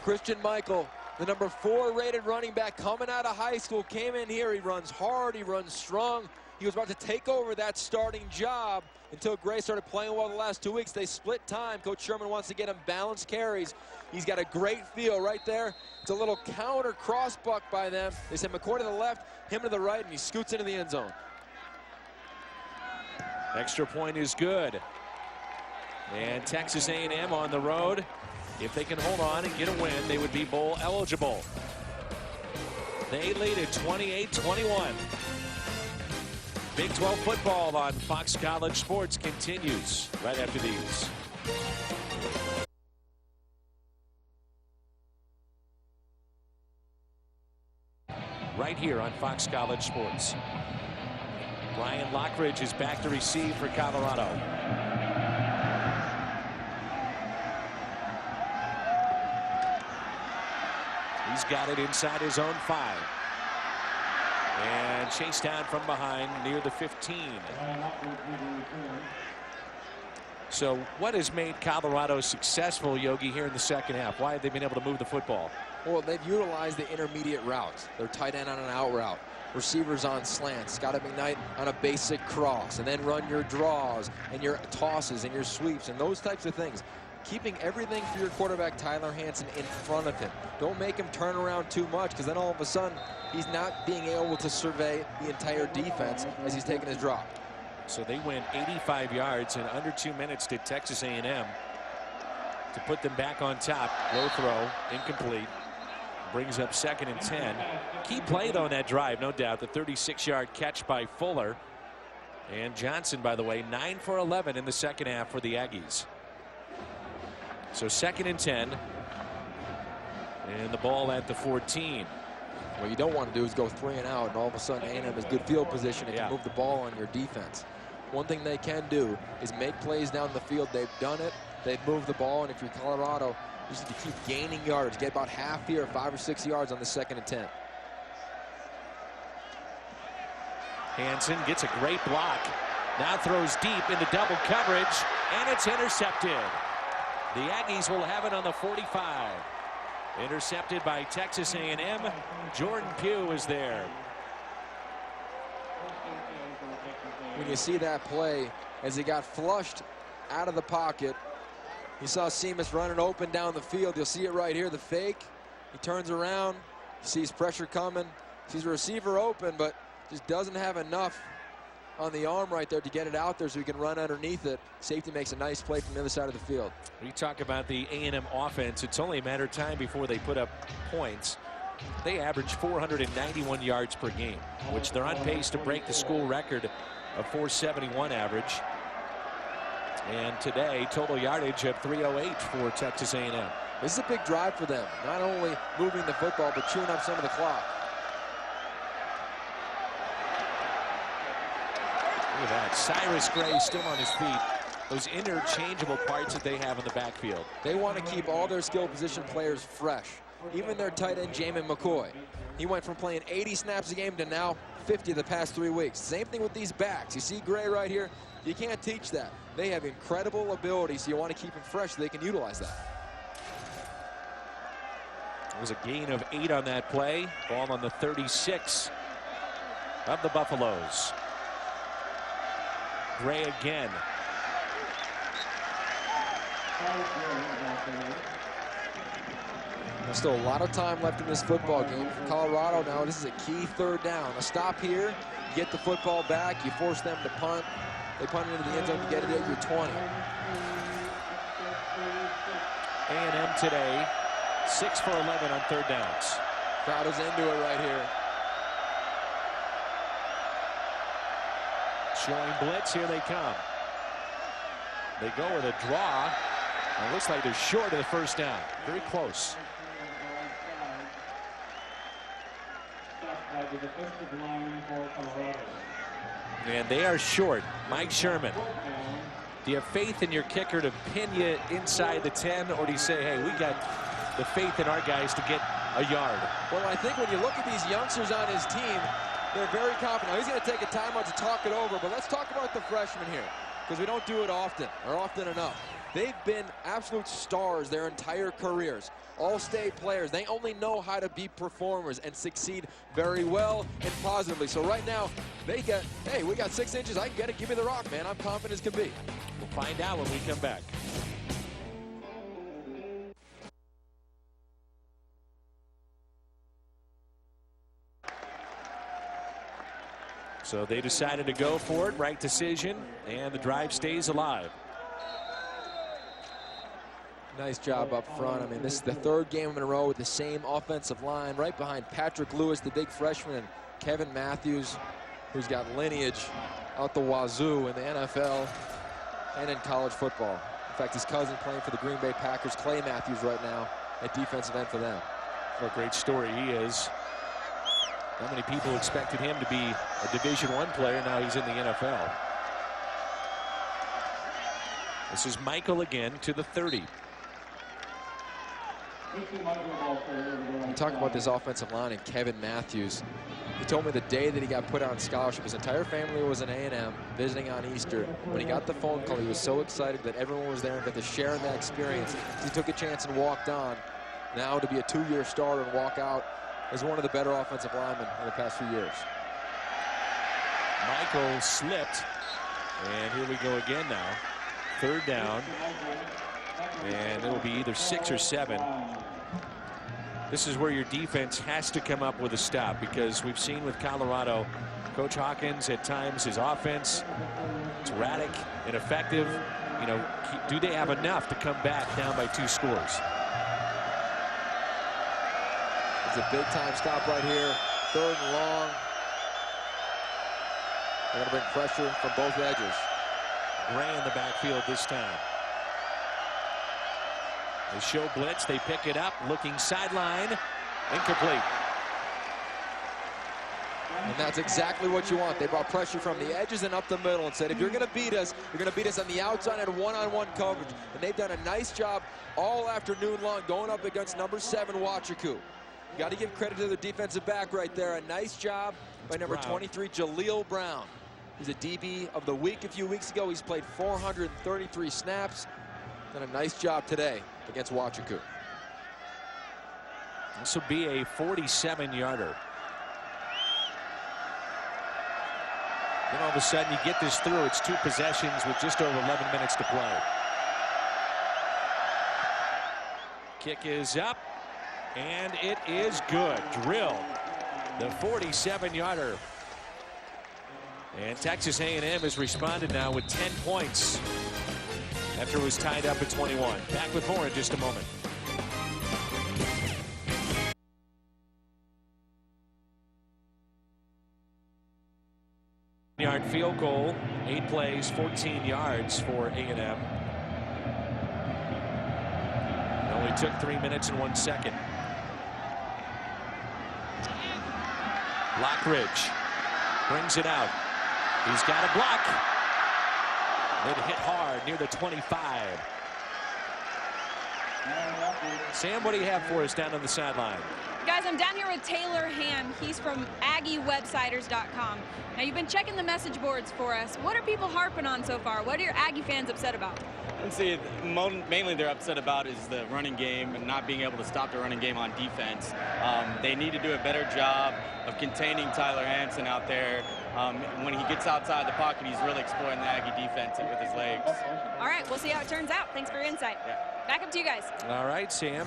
Christian Michael, the number 4 rated running back coming out of high school, came in here. He runs hard. He runs strong. He was about to take over that starting job until Gray started playing well the last 2 weeks. They split time. Coach Sherman wants to get him balanced carries. He's got a great feel right there. It's a little counter cross buck by them. They said McCoy to the left, him to the right, and he scoots into the end zone. Extra point is good. And Texas A&M on the road. If they can hold on and get a win, they would be bowl eligible. They lead at 28-21. Big 12 football on Fox College Sports continues right after these. Right here on Fox College Sports. Brian Lockridge is back to receive for Colorado. He's got it inside his own 5. And chased down from behind near the 15. So what has made Colorado successful, Yogi, here in the second half? Why have they been able to move the football? Well, they've utilized the intermediate routes. They're tight end on an out route. Receivers on slants. Scott McKnight on a basic cross. And then run your draws and your tosses and your sweeps and those types of things. Keeping everything for your quarterback, Tyler Hansen, in front of him. Don't make him turn around too much, because then all of a sudden he's not being able to survey the entire defense as he's taking his drop. So they went 85 yards in under 2 minutes to Texas A&M to put them back on top. Low throw, incomplete. Brings up 2nd and 10. Key play, though, in that drive, no doubt. The 36-yard catch by Fuller. And Johnson, by the way, 9 for 11 in the second half for the Aggies. So 2nd and 10. And the ball at the 14. What you don't want to do is go 3 and out, and all of a sudden A&M has good field position and can move the ball on your defense. One thing they can do is make plays down the field. They've done it they've moved the ball, and if you're Colorado, you just need to keep gaining yards. Get about half here, 5 or 6 yards on the 2nd and 10. Hansen gets a great block. Now throws deep into double coverage, and it's intercepted. The Aggies will have it on the 45. Intercepted by Texas A&M. Jordan Pugh is there. When you see that play, as he got flushed out of the pocket, you saw Seamus running open down the field. You'll see it right here, the fake. He turns around, he sees pressure coming, sees a receiver open, but just doesn't have enough on the arm right there to get it out there so he can run underneath it. Safety makes a nice play from the other side of the field. We talk about the A&M offense. It's only a matter of time before they put up points. They average 491 yards per game, which they're on pace to break the school record of 471 average. And today, total yardage of 308 for Texas A&M. This is a big drive for them. Not only moving the football, but chewing up some of the clock. Look at that. Cyrus Gray still on his feet. Those interchangeable parts that they have in the backfield. They want to keep all their skill position players fresh. Even their tight end, Jamin McCoy. He went from playing 80 snaps a game to now 50 the past 3 weeks. Same thing with these backs. You see Gray right here. You can't teach that. They have incredible ability, so you want to keep them fresh so they can utilize that. It was a gain of 8 on that play. Ball on the 36 of the Buffaloes. Gray again. There's still a lot of time left in this football game. For Colorado now, this is a key 3rd down. A stop here, you get the football back, you force them to punt. They punt it into the end zone to get it at your 20. A&M today, 6 for 11 on 3rd downs. Crowd is into it right here. Showing blitz, here they come. They go with a draw. And it looks like they're short of the 1st down. Very close. And they are short. Mike Sherman. Do you have faith in your kicker to pin you inside the 10, or do you say, hey, we got the faith in our guys to get a yard? Well, I think when you look at these youngsters on his team, they're very confident. Now, he's going to take a timeout to talk it over, but let's talk about the freshmen here, because we don't do it often, or often enough. They've been absolute stars their entire careers. All-state players. They only know how to be performers and succeed very well and positively. So right now, they get, hey, we got 6 inches. I can get it. Give me the rock, man. I'm confident as can be. We'll find out when we come back. So they decided to go for it. Right decision. And the drive stays alive. Nice job up front. I mean, this is the 3rd game in a row with the same offensive line, right behind Patrick Lewis, the big freshman, and Kevin Matthews, who's got lineage out the wazoo in the NFL and in college football. In fact, his cousin playing for the Green Bay Packers, Clay Matthews, right now at defensive end for them. What a great story he is. How many people expected him to be a Division I player? Now he's in the NFL. This is Michael again to the 30. You talk about this offensive line and Kevin Matthews. He told me the day that he got put on scholarship, his entire family was in A&M visiting on Easter. When he got the phone call, he was so excited that everyone was there and got to share in that experience. He took a chance and walked on. Now to be a 2-year starter and walk out as one of the better offensive linemen in the past few years. Michael slipped. And here we go again now. 3rd down. And it'll be either 6 or 7. This is where your defense has to come up with a stop, because we've seen with Colorado, Coach Hawkins at times, his offense, it's erratic, ineffective. You know, do they have enough to come back down by 2 scores? It's a big time stop right here. 3rd and long. They're going to bring pressure from both edges. Gray in the backfield this time. They show blitz. They pick it up. Looking sideline. Incomplete. And that's exactly what you want. They brought pressure from the edges and up the middle and said, if you're going to beat us, you're going to beat us on the outside and one-on-one coverage. And they've done a nice job all afternoon long going up against number 7, Wachaku. You got to give credit to their defensive back right there. A nice job by number 23, Jaleel Brown. He's a DB of the week a few weeks ago. He's played 433 snaps. Done a nice job today against Wachaku. This will be a 47-yarder. Then all of a sudden you get this through. It's 2 possessions with just over 11 minutes to play. Kick is up, and it is good. Drill, the 47-yarder. And Texas A&M has responded now with 10 points after it was tied up at 21. Back with more in just a moment. Yard field goal, 8 plays, 14 yards for A&M. It only took 3 minutes and 1 second. Lockridge brings it out. He's got a block. It hit hard near the 25. Sam, what do you have for us down on the sideline? Guys, I'm down here with Taylor Ham. He's from AggieWebsiders.com. Now, you've been checking the message boards for us. What are people harping on so far? What are your Aggie fans upset about? Let's see, mainly they're upset about is the running game and not being able to stop the running game on defense. They need to do a better job of containing Tyler Hansen out there. When he gets outside the pocket, he's really exploiting the Aggie defense with his legs. All right, we'll see how it turns out. Thanks for your insight. Yeah. Back up to you guys. All right, Sam.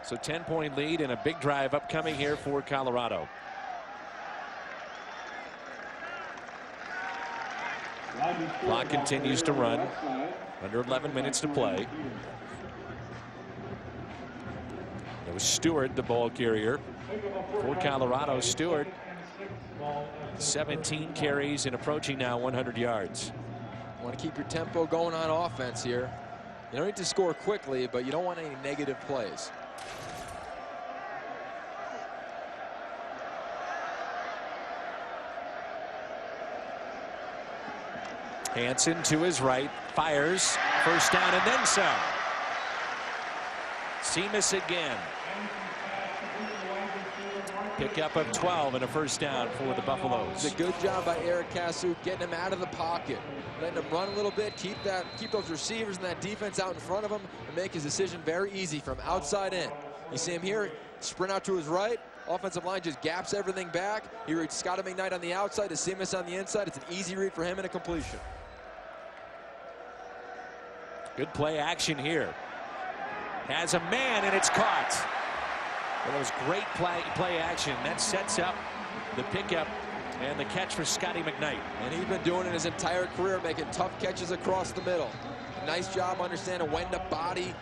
So 10-point lead and a big drive upcoming here for Colorado. Clock continues to run. Under 11 minutes to play. It was Stewart, the ball carrier for Colorado. Stewart, 17 carries and approaching now 100 yards. You want to keep your tempo going on offense here. You don't need to score quickly, but you don't want any negative plays. Hansen to his right, fires, first down and then some. Seamus again. Pickup of 12 and a first down for the Buffaloes. It's a good job by Eric Casu getting him out of the pocket, letting him run a little bit, keep those receivers and that defense out in front of him, and make his decision very easy from outside in. You see him here, sprint out to his right. Offensive line just gaps everything back. He reads Scotty McKnight on the outside to Seamus on the inside. It's an easy read for him and a completion. Good play action here. Has a man and it's caught. Well, that was great play action. That sets up the pickup and the catch for Scotty McKnight. And he's been doing it his entire career, making tough catches across the middle. Nice job understanding when to body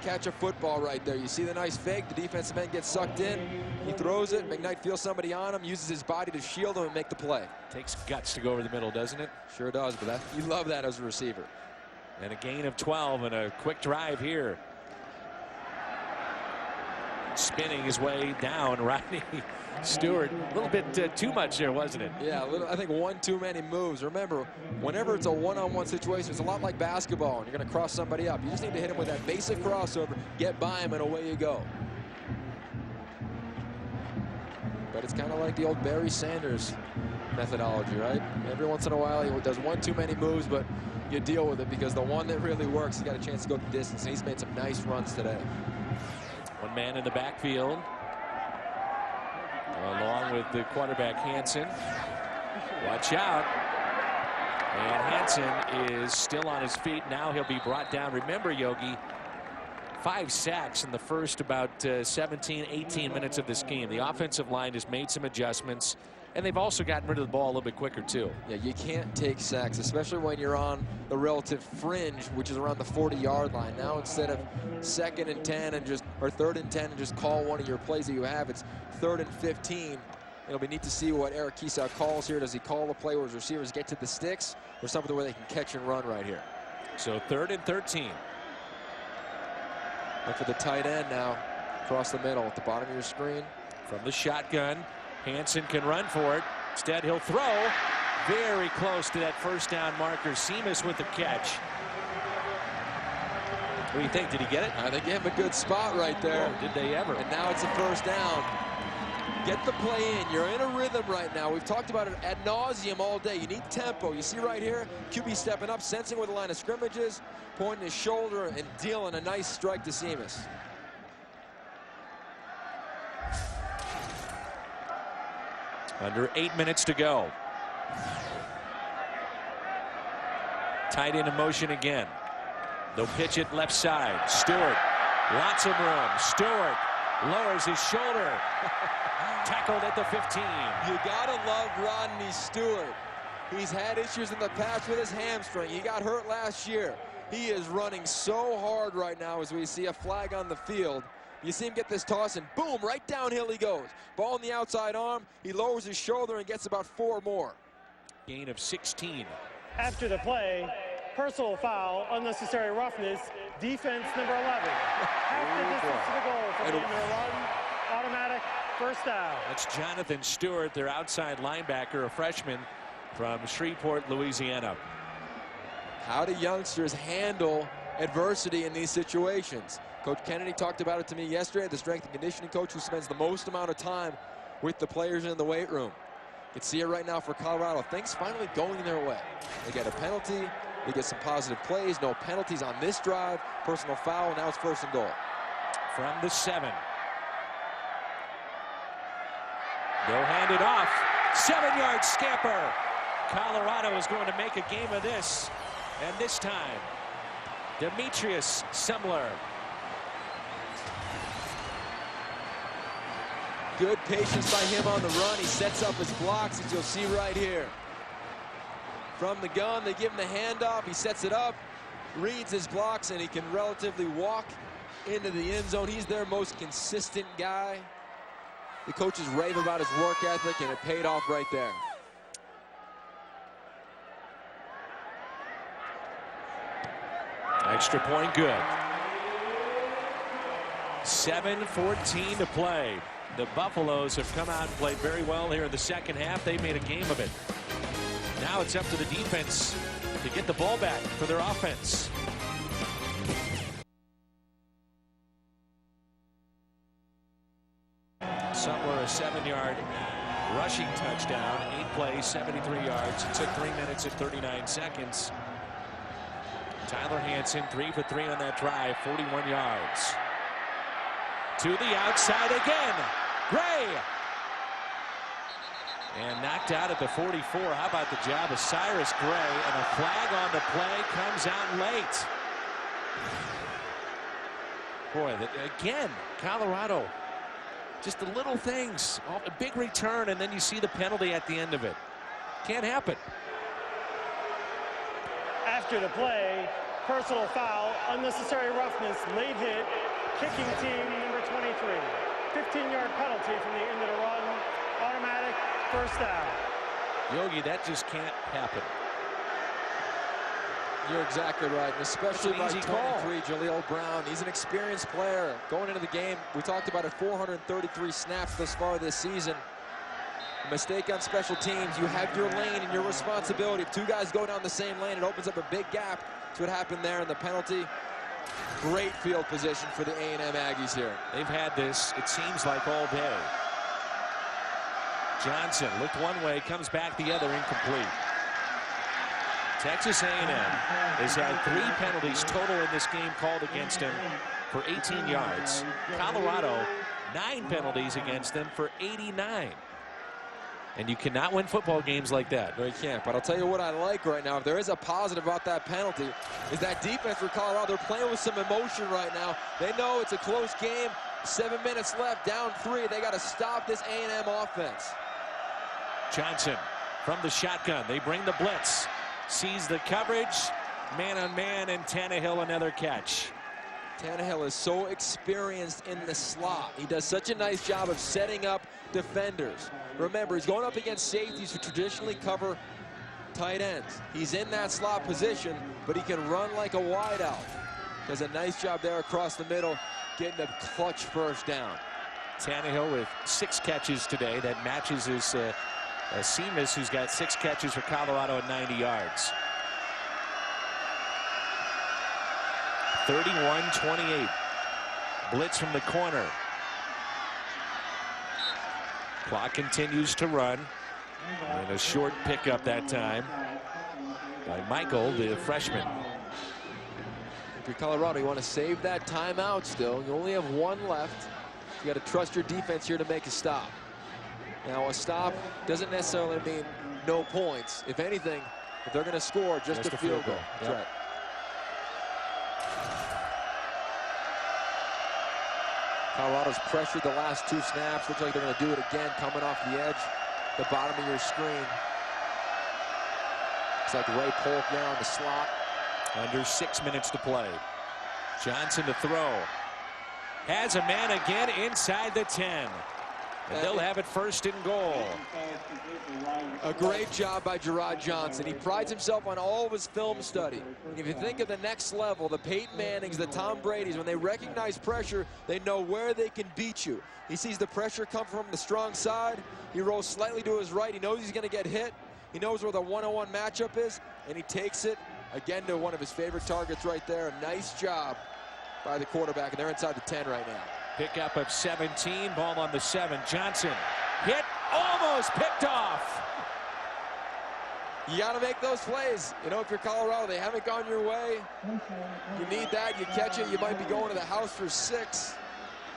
catch a football right there. You see the nice fake. The defensive end gets sucked in. He throws it. McKnight feels somebody on him, uses his body to shield him and make the play. Takes guts to go over the middle, doesn't it? Sure does, but you love that as a receiver. And a gain of 12 and a quick drive here. Spinning his way down, Rodney Stewart. A little bit too much there, wasn't it? Yeah, I think one too many moves. Remember, whenever it's a one-on-one situation, it's a lot like basketball, and you're going to cross somebody up. You just need to hit him with that basic crossover, get by him, and away you go. But it's kind of like the old Barry Sanders methodology, right? Every once in a while, he does one too many moves, but you deal with it because the one that really works, he's got a chance to go the distance, and he's made some nice runs today. One man in the backfield, along with the quarterback Hansen. Watch out. And Hansen is still on his feet. Now he'll be brought down. Remember, Yogi, 5 sacks in the first about 17, 18 minutes of this game. The offensive line has made some adjustments, and they've also gotten rid of the ball a little bit quicker, too. Yeah, you can't take sacks, especially when you're on the relative fringe, which is around the 40-yard line. Now, instead of 2nd and 10 or 3rd and 10 and just call one of your plays that you have, it's 3rd and 15. It'll be neat to see what Eric Kiesau calls here. Does he call the play where his receivers get to the sticks, or something where they can catch and run right here? So 3rd and 13. Look for the tight end now, across the middle at the bottom of your screen. From the shotgun, Hansen can run for it. Instead, he'll throw very close to that first down marker. Seamus with the catch. What do you think? Did he get it? They gave him a good spot right there. Oh, did they ever? And now it's a first down. Get the play in. You're in a rhythm right now. We've talked about it ad nauseum all day. You need tempo. You see right here, QB stepping up, sensing where the line of scrimmage is, pointing his shoulder and dealing a nice strike to Seamus. Under 8 minutes to go. Tight end in motion again. They'll pitch it left side. Stewart, lots of room. Stewart lowers his shoulder. Tackled at the 15. You gotta love Rodney Stewart. He's had issues in the past with his hamstring. He got hurt last year. He is running so hard right now as we see a flag on the field. You see him get this toss and boom, right downhill he goes. Ball in the outside arm. He lowers his shoulder and gets about 4 more. Gain of 16. After the play, personal foul, unnecessary roughness, defense number 11. Half the distance to the goal from the end of the run, automatic first down. That's Jonathan Stewart, their outside linebacker, a freshman from Shreveport, Louisiana. How do youngsters handle adversity in these situations? Coach Kennedy talked about it to me yesterday, the strength and conditioning coach who spends the most amount of time with the players in the weight room. You can see it right now for Colorado. Things finally going their way. They get a penalty. They get some positive plays. No penalties on this drive. Personal foul. Now it's 1st and goal. From the 7. They'll hand it off. 7-yard scamper. Colorado is going to make a game of this. And this time, Demetrius Semler. Good patience by him on the run. He sets up his blocks, as you'll see right here. From the gun, they give him the handoff. He sets it up, reads his blocks, and he can relatively walk into the end zone. He's their most consistent guy. The coaches rave about his work ethic, and it paid off right there. Extra point good. 7:14 to play. The Buffaloes have come out and played very well here in the second half. They made a game of it. Now it's up to the defense to get the ball back for their offense. Somewhere a 7-yard rushing touchdown. 8 plays, 73 yards. It took 3 minutes and 39 seconds. Tyler Hansen 3 for 3 on that drive, 41 yards. To the outside again. Gray. And knocked out at the 44. How about the job of Cyrus Gray? And a flag on the play comes out late. Boy, again, Colorado. Just the little things. A big return, and then you see the penalty at the end of it. Can't happen. After the play, personal foul, unnecessary roughness, late hit, kicking team number 23. 15-yard penalty from the end of the run, automatic first down. Yogi, that just can't happen. You're exactly right, and especially by 23, Jaleel Brown. He's an experienced player. Going into the game, we talked about it, 433 snaps thus far this season. A mistake on special teams, you have your lane and your responsibility. If 2 guys go down the same lane, it opens up a big gap. That's what happened there in the penalty. Great field position for the A&M Aggies here. They've had this, it seems like, all day. Johnson looked one way, comes back the other, incomplete. Texas A&M has had 3 penalties total in this game called against him for 18 yards. Colorado, 9 penalties against them for 89. And you cannot win football games like that. No, you can't. But I'll tell you what I like right now. If there is a positive about that penalty, is that defense for Colorado. They're playing with some emotion right now. They know it's a close game. 7 minutes left, down 3. They got to stop this A&M offense. Johnson from the shotgun. They bring the blitz. Sees the coverage. Man on man, and Tannehill another catch. Tannehill is so experienced in the slot. He does such a nice job of setting up defenders. Remember, he's going up against safeties who traditionally cover tight ends. He's in that slot position, but he can run like a wideout. Does a nice job there across the middle, getting a clutch first down. Tannehill with 6 catches today. That matches his Seamus, who's got 6 catches for Colorado at 90 yards. 31-28. Blitz from the corner. Clock continues to run. And a short pickup that time by Michael, the freshman. If you're Colorado, you want to save that timeout still. You only have 1 left. You got to trust your defense here to make a stop. Now, a stop doesn't necessarily mean no points. If anything, if they're going to score, just a field goal. That's right. Colorado's pressured the last 2 snaps. Looks like they're going to do it again, coming off the edge, the bottom of your screen. Looks like Ray Polk there on the slot. Under 6 minutes to play. Johnson to throw. Has a man again inside the 10. And they'll have it 1st and goal. A great job by Gerard Johnson. He prides himself on all of his film study. And if you think of the next level, the Peyton Mannings, the Tom Bradys, when they recognize pressure, they know where they can beat you. He sees the pressure come from the strong side. He rolls slightly to his right. He knows he's going to get hit. He knows where the one-on-one matchup is, and he takes it again to one of his favorite targets right there. A nice job by the quarterback, and they're inside the 10 right now. Pickup of 17, ball on the 7. Johnson hit, almost picked off. You got to make those plays. You know, if you're Colorado, they haven't gone your way. You need that. You catch it, you might be going to the house for 6.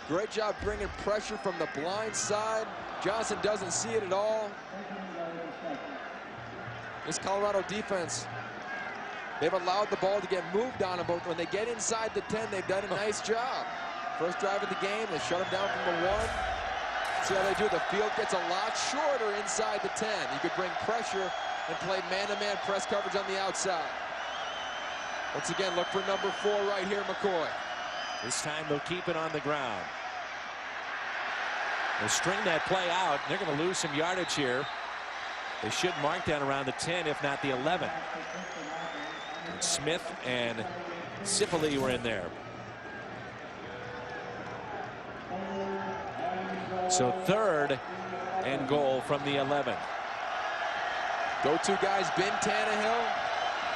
Great job bringing pressure from the blind side. Johnson doesn't see it at all. This Colorado defense, they've allowed the ball to get moved on them, but when they get inside the 10, they've done a nice job. First drive of the game, they shut them down from the 1. See how they do? The field gets a lot shorter inside the 10. You could bring pressure and play man-to-man press coverage on the outside. Once again, look for number 4 right here, McCoy. This time they'll keep it on the ground. They'll string that play out. They're going to lose some yardage here. They should mark down around the 10, if not the 11. And Smith and Sipoli were in there. So 3rd and goal from the 11. Go-to guys, Ben Tannehill.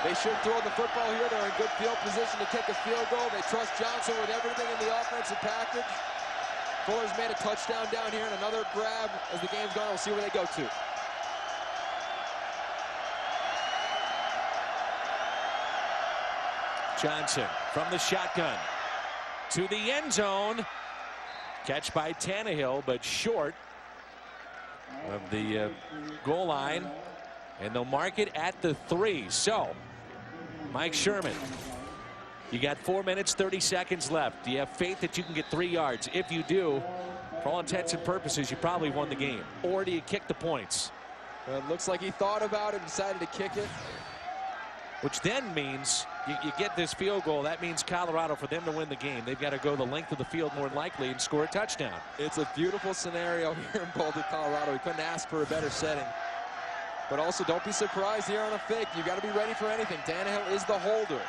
They should throw the football here. They're in good field position to kick a field goal. They trust Johnson with everything in the offensive package. Fuller's made a touchdown down here and another grab as the game's gone. We'll see where they go to. Johnson from the shotgun to the end zone. Catch by Tannehill, but short of the goal line. And they'll mark it at the 3. So, Mike Sherman, you got 4 minutes, 30 seconds left. Do you have faith that you can get 3 yards? If you do, for all intents and purposes, you probably won the game. Or do you kick the points? Well, it looks like he thought about it and decided to kick it. Which then means you get this field goal. That means Colorado, for them to win the game, they've got to go the length of the field more than likely and score a touchdown. It's a beautiful scenario here in Boulder, Colorado. We couldn't ask for a better setting. But also, don't be surprised here on a fake. You got to be ready for anything. Tannehill is the holder.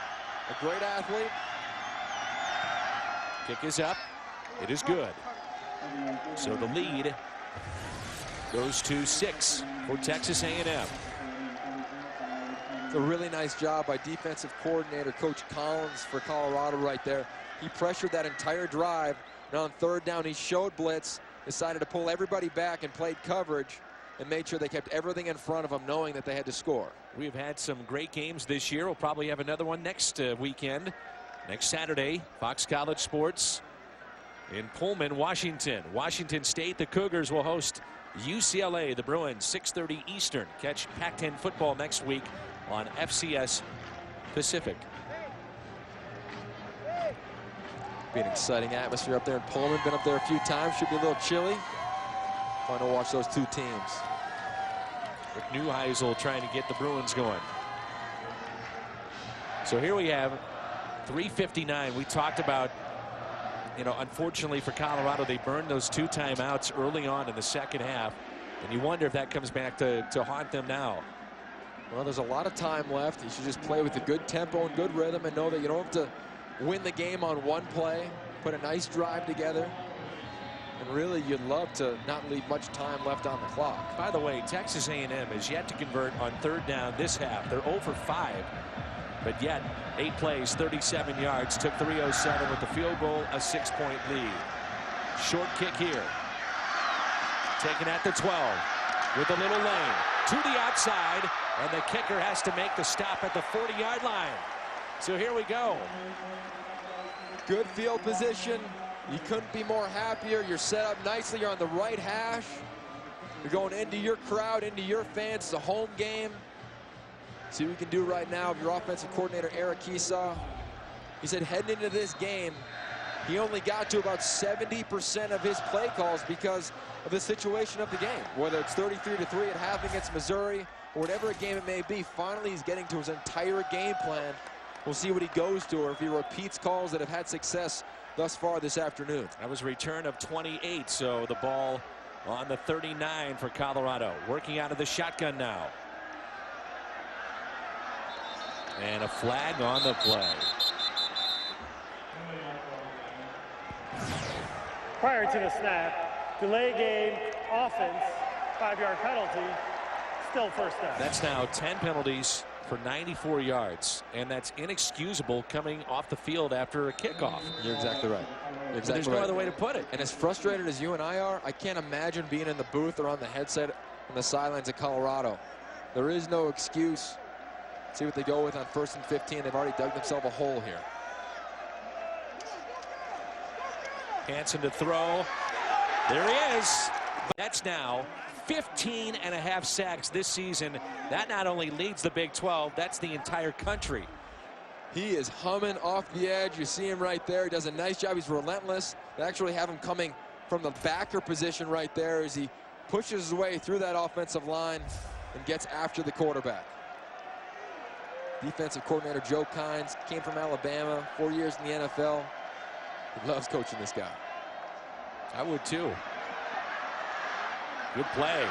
A great athlete. Kick is up. It is good. So the lead goes to 6 for Texas A&M. It's a really nice job by defensive coordinator Coach Collins for Colorado right there. He pressured that entire drive. And on 3rd down, he showed blitz, decided to pull everybody back and played coverage, and made sure they kept everything in front of them, knowing that they had to score. We've had some great games this year. We'll probably have another one next weekend. Next Saturday, Fox College Sports in Pullman, Washington. Washington State, the Cougars will host UCLA, the Bruins, 6:30 Eastern. Catch Pac-10 football next week on FCS Pacific. Be an exciting atmosphere up there in Pullman. Been up there a few times. Should be a little chilly. Fun to watch those 2 teams. Rick Neuheisel trying to get the Bruins going. So here we have 3:59. We talked about, unfortunately for Colorado, they burned those 2 timeouts early on in the second half. And you wonder if that comes back to haunt them now. Well, there's a lot of time left. You should just play with a good tempo and good rhythm and know that you don't have to win the game on one play. Put a nice drive together. And really, you'd love to not leave much time left on the clock. By the way, Texas A&M has yet to convert on third down this half. They're 0 for 5, but yet 8 plays, 37 yards, took 3:07 with the field goal, a 6-point lead. Short kick here. Taken at the 12 with a little lane to the outside, and the kicker has to make the stop at the 40-yard line. So here we go. Good field position. You couldn't be more happier. You're set up nicely. You're on the right hash. You're going into your crowd, into your fans. It's a home game. See what we can do right now of your offensive coordinator, Eric Esau. He said heading into this game, he only got to about 70% of his play calls because of the situation of the game. Whether it's 33-3 at half against Missouri or whatever game it may be, finally he's getting to his entire game plan. We'll see what he goes to or if he repeats calls that have had success thus far this afternoon. That was a return of 28, so the ball on the 39 for Colorado. Working out of the shotgun now. And a flag on the play. Prior to the snap, delay game, offense, 5-yard penalty, still first down. That's now 10 penalties for 94 yards, and that's inexcusable coming off the field after a kickoff. You're exactly right. There's no other way to put it. And as frustrated as you and I are, I can't imagine being in the booth or on the headset on the sidelines of Colorado. There is no excuse. See what they go with on 1st and 15. They've already dug themselves a hole here. Hansen to throw. There he is. That's now 15.5 sacks this season. That not only leads the Big 12, that's the entire country. He is humming off the edge. You see him right there. He does a nice job. He's relentless. They actually have him coming from the backer position right there as he pushes his way through that offensive line and gets after the quarterback. Defensive coordinator Joe Kynes came from Alabama, 4 years in the NFL. He loves coaching this guy. I would too. Good play.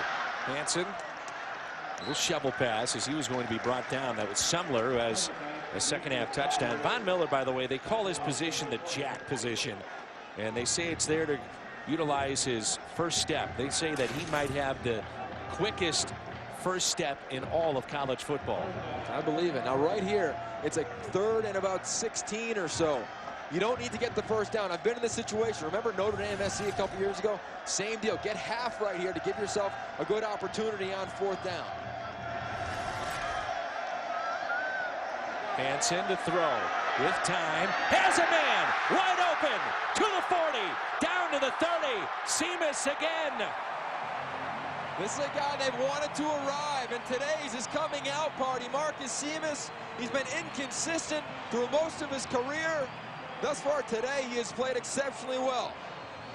Hansen, a little shovel pass as he was going to be brought down. That was Sumler, who has a second-half touchdown. Von Miller, by the way, they call his position the jack position, and they say it's there to utilize his first step. They say that he might have the quickest first step in all of college football. I believe it. Now right here, it's a 3rd and about 16 or so. You don't need to get the first down. I've been in this situation. Remember Notre Dame SC a couple years ago? Same deal. Get half right here to give yourself a good opportunity on 4th down. Hansen to throw with time. Has a man wide open to the 40, down to the 30. Seamus again. This is a guy they've wanted to arrive, and today's his coming out party. Marcus Seamus, he's been inconsistent through most of his career. Thus far today, he has played exceptionally well.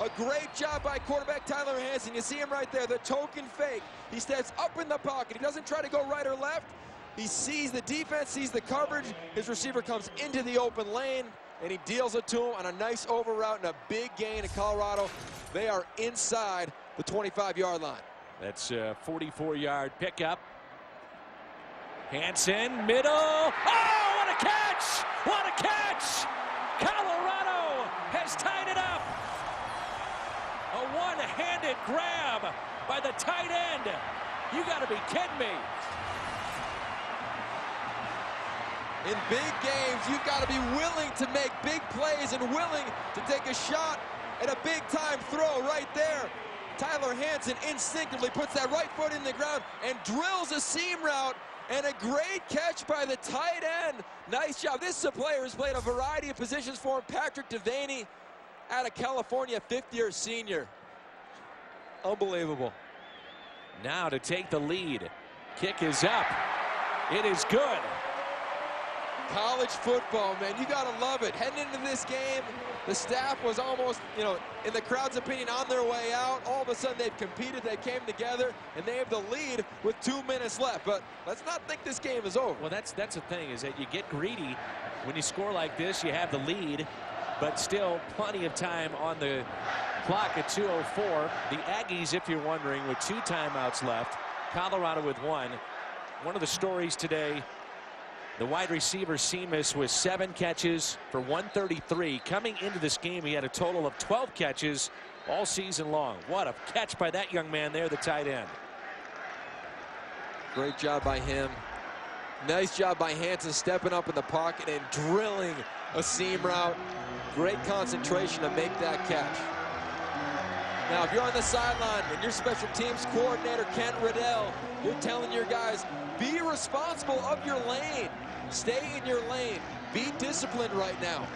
A great job by quarterback Tyler Hansen. You see him right there, the token fake. He steps up in the pocket. He doesn't try to go right or left. He sees the defense, sees the coverage. His receiver comes into the open lane, and he deals it to him on a nice over route and a big gain in Colorado. They are inside the 25-yard line. That's a 44-yard pickup. Hansen, middle. Oh, what a catch! What a catch! Colorado has tied it up. A one-handed grab by the tight end. You got to be kidding me. In big games, you've got to be willing to make big plays and willing to take a shot at a big-time throw right there. Tyler Hansen instinctively puts that right foot in the ground and drills a seam route, and a great catch by the tight end. Nice job. This is a player who's played a variety of positions for him. Patrick Devaney out of California, 5th-year senior. Unbelievable. Now to take the lead. Kick is up. It is good. College football, man, you gotta love it. Heading into this game, the staff was almost, in the crowd's opinion, on their way out. All of a sudden, they've competed, they came together, and they have the lead with 2 minutes left. But let's not think this game is over. Well, that's the thing, is that you get greedy when you score like this. You have the lead, but still plenty of time on the clock at 2:04. The Aggies, if you're wondering, with 2 timeouts left. Colorado with 1. One of the stories today, the wide receiver Seamus with 7 catches for 133. Coming into this game, he had a total of 12 catches all season long. What a catch by that young man there, the tight end. Great job by him. Nice job by Hansen stepping up in the pocket and drilling a seam route. Great concentration to make that catch. Now, if you're on the sideline and your special teams coordinator, Kent Riddell, you're telling your guys, be responsible of your lane. Stay in your lane. Be disciplined right now.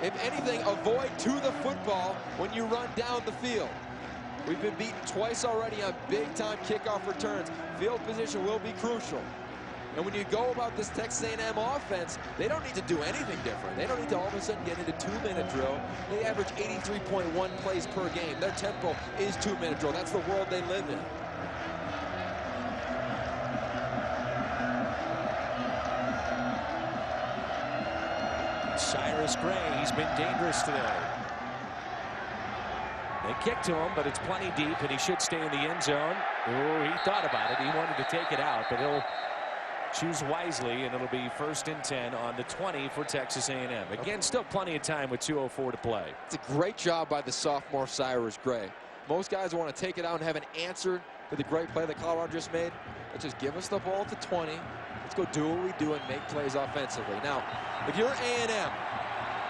If anything, avoid to the football when you run down the field. We've been beaten twice already on big-time kickoff returns. Field position will be crucial. And when you go about this Texas A&M offense, they don't need to do anything different. They don't need to all of a sudden get into 2-minute drill. They average 83.1 plays per game. Their tempo is 2-minute drill. That's the world they live in. Cyrus Gray, he's been dangerous today. They kick to him, but it's plenty deep, and he should stay in the end zone. Oh, he thought about it. He wanted to take it out, but he'll choose wisely, and it'll be 1st and 10 on the 20 for Texas A&M. Again, still plenty of time with 2:04 to play. It's a great job by the sophomore Cyrus Gray. Most guys want to take it out and have an answer to the great play that Colorado just made. Let's just give us the ball at the 20. Let's go do what we do and make plays offensively. Now, if you're A&M,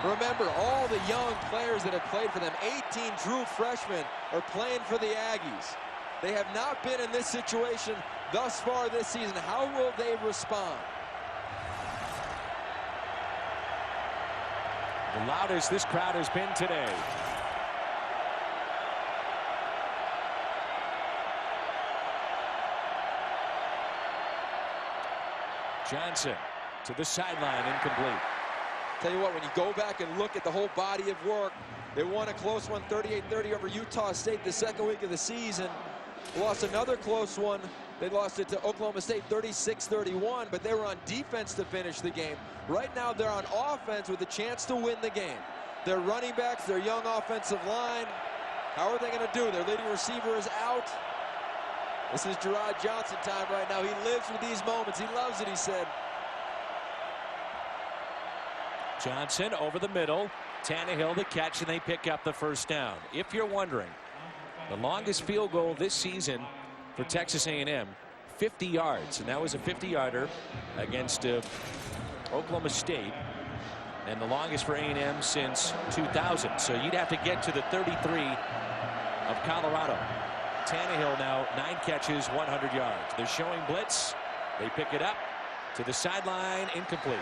remember all the young players that have played for them. 18 true freshmen are playing for the Aggies. They have not been in this situation thus far this season. How will they respond? The loudest this crowd has been today. Johnson to the sideline, incomplete. Tell you what, when you go back and look at the whole body of work, they won a close one, 38-30 over Utah State the second week of the season. Lost another close one. They lost it to Oklahoma State 36-31, but they were on defense to finish the game. Right now, they're on offense with a chance to win the game. Their running backs, their young offensive line, how are they going to do? Their leading receiver is out. This is Gerard Johnson time right now. He lives with these moments. He loves it, he said. Johnson over the middle. Tannehill the catch, and they pick up the 1st down. If you're wondering, the longest field goal this season for Texas A&M, 50 yards, and that was a 50-yarder against Oklahoma State, and the longest for A&M since 2000. So you'd have to get to the 33 of Colorado. Tannehill now 9 catches, 100 yards. They're showing blitz. They pick it up to the sideline, incomplete.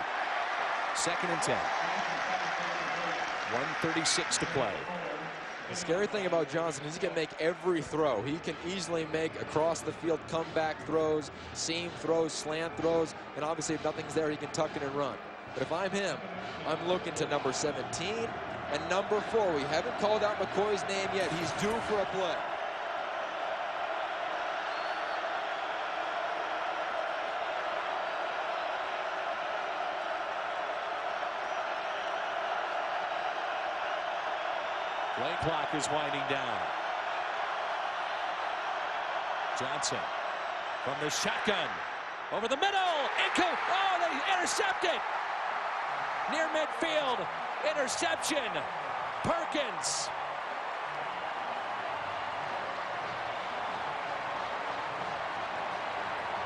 2nd and 10. 1:36 to play. The scary thing about Johnson is he can make every throw. He can easily make across the field comeback throws, seam throws, slant throws, and obviously if nothing's there, he can tuck it and run. But if I'm him, I'm looking to number 17 and number 4. We haven't called out McCoy's name yet. He's due for a play. Play clock is winding down. Johnson from the shotgun over the middle. Oh, they intercepted. Near midfield. Interception. Perkins.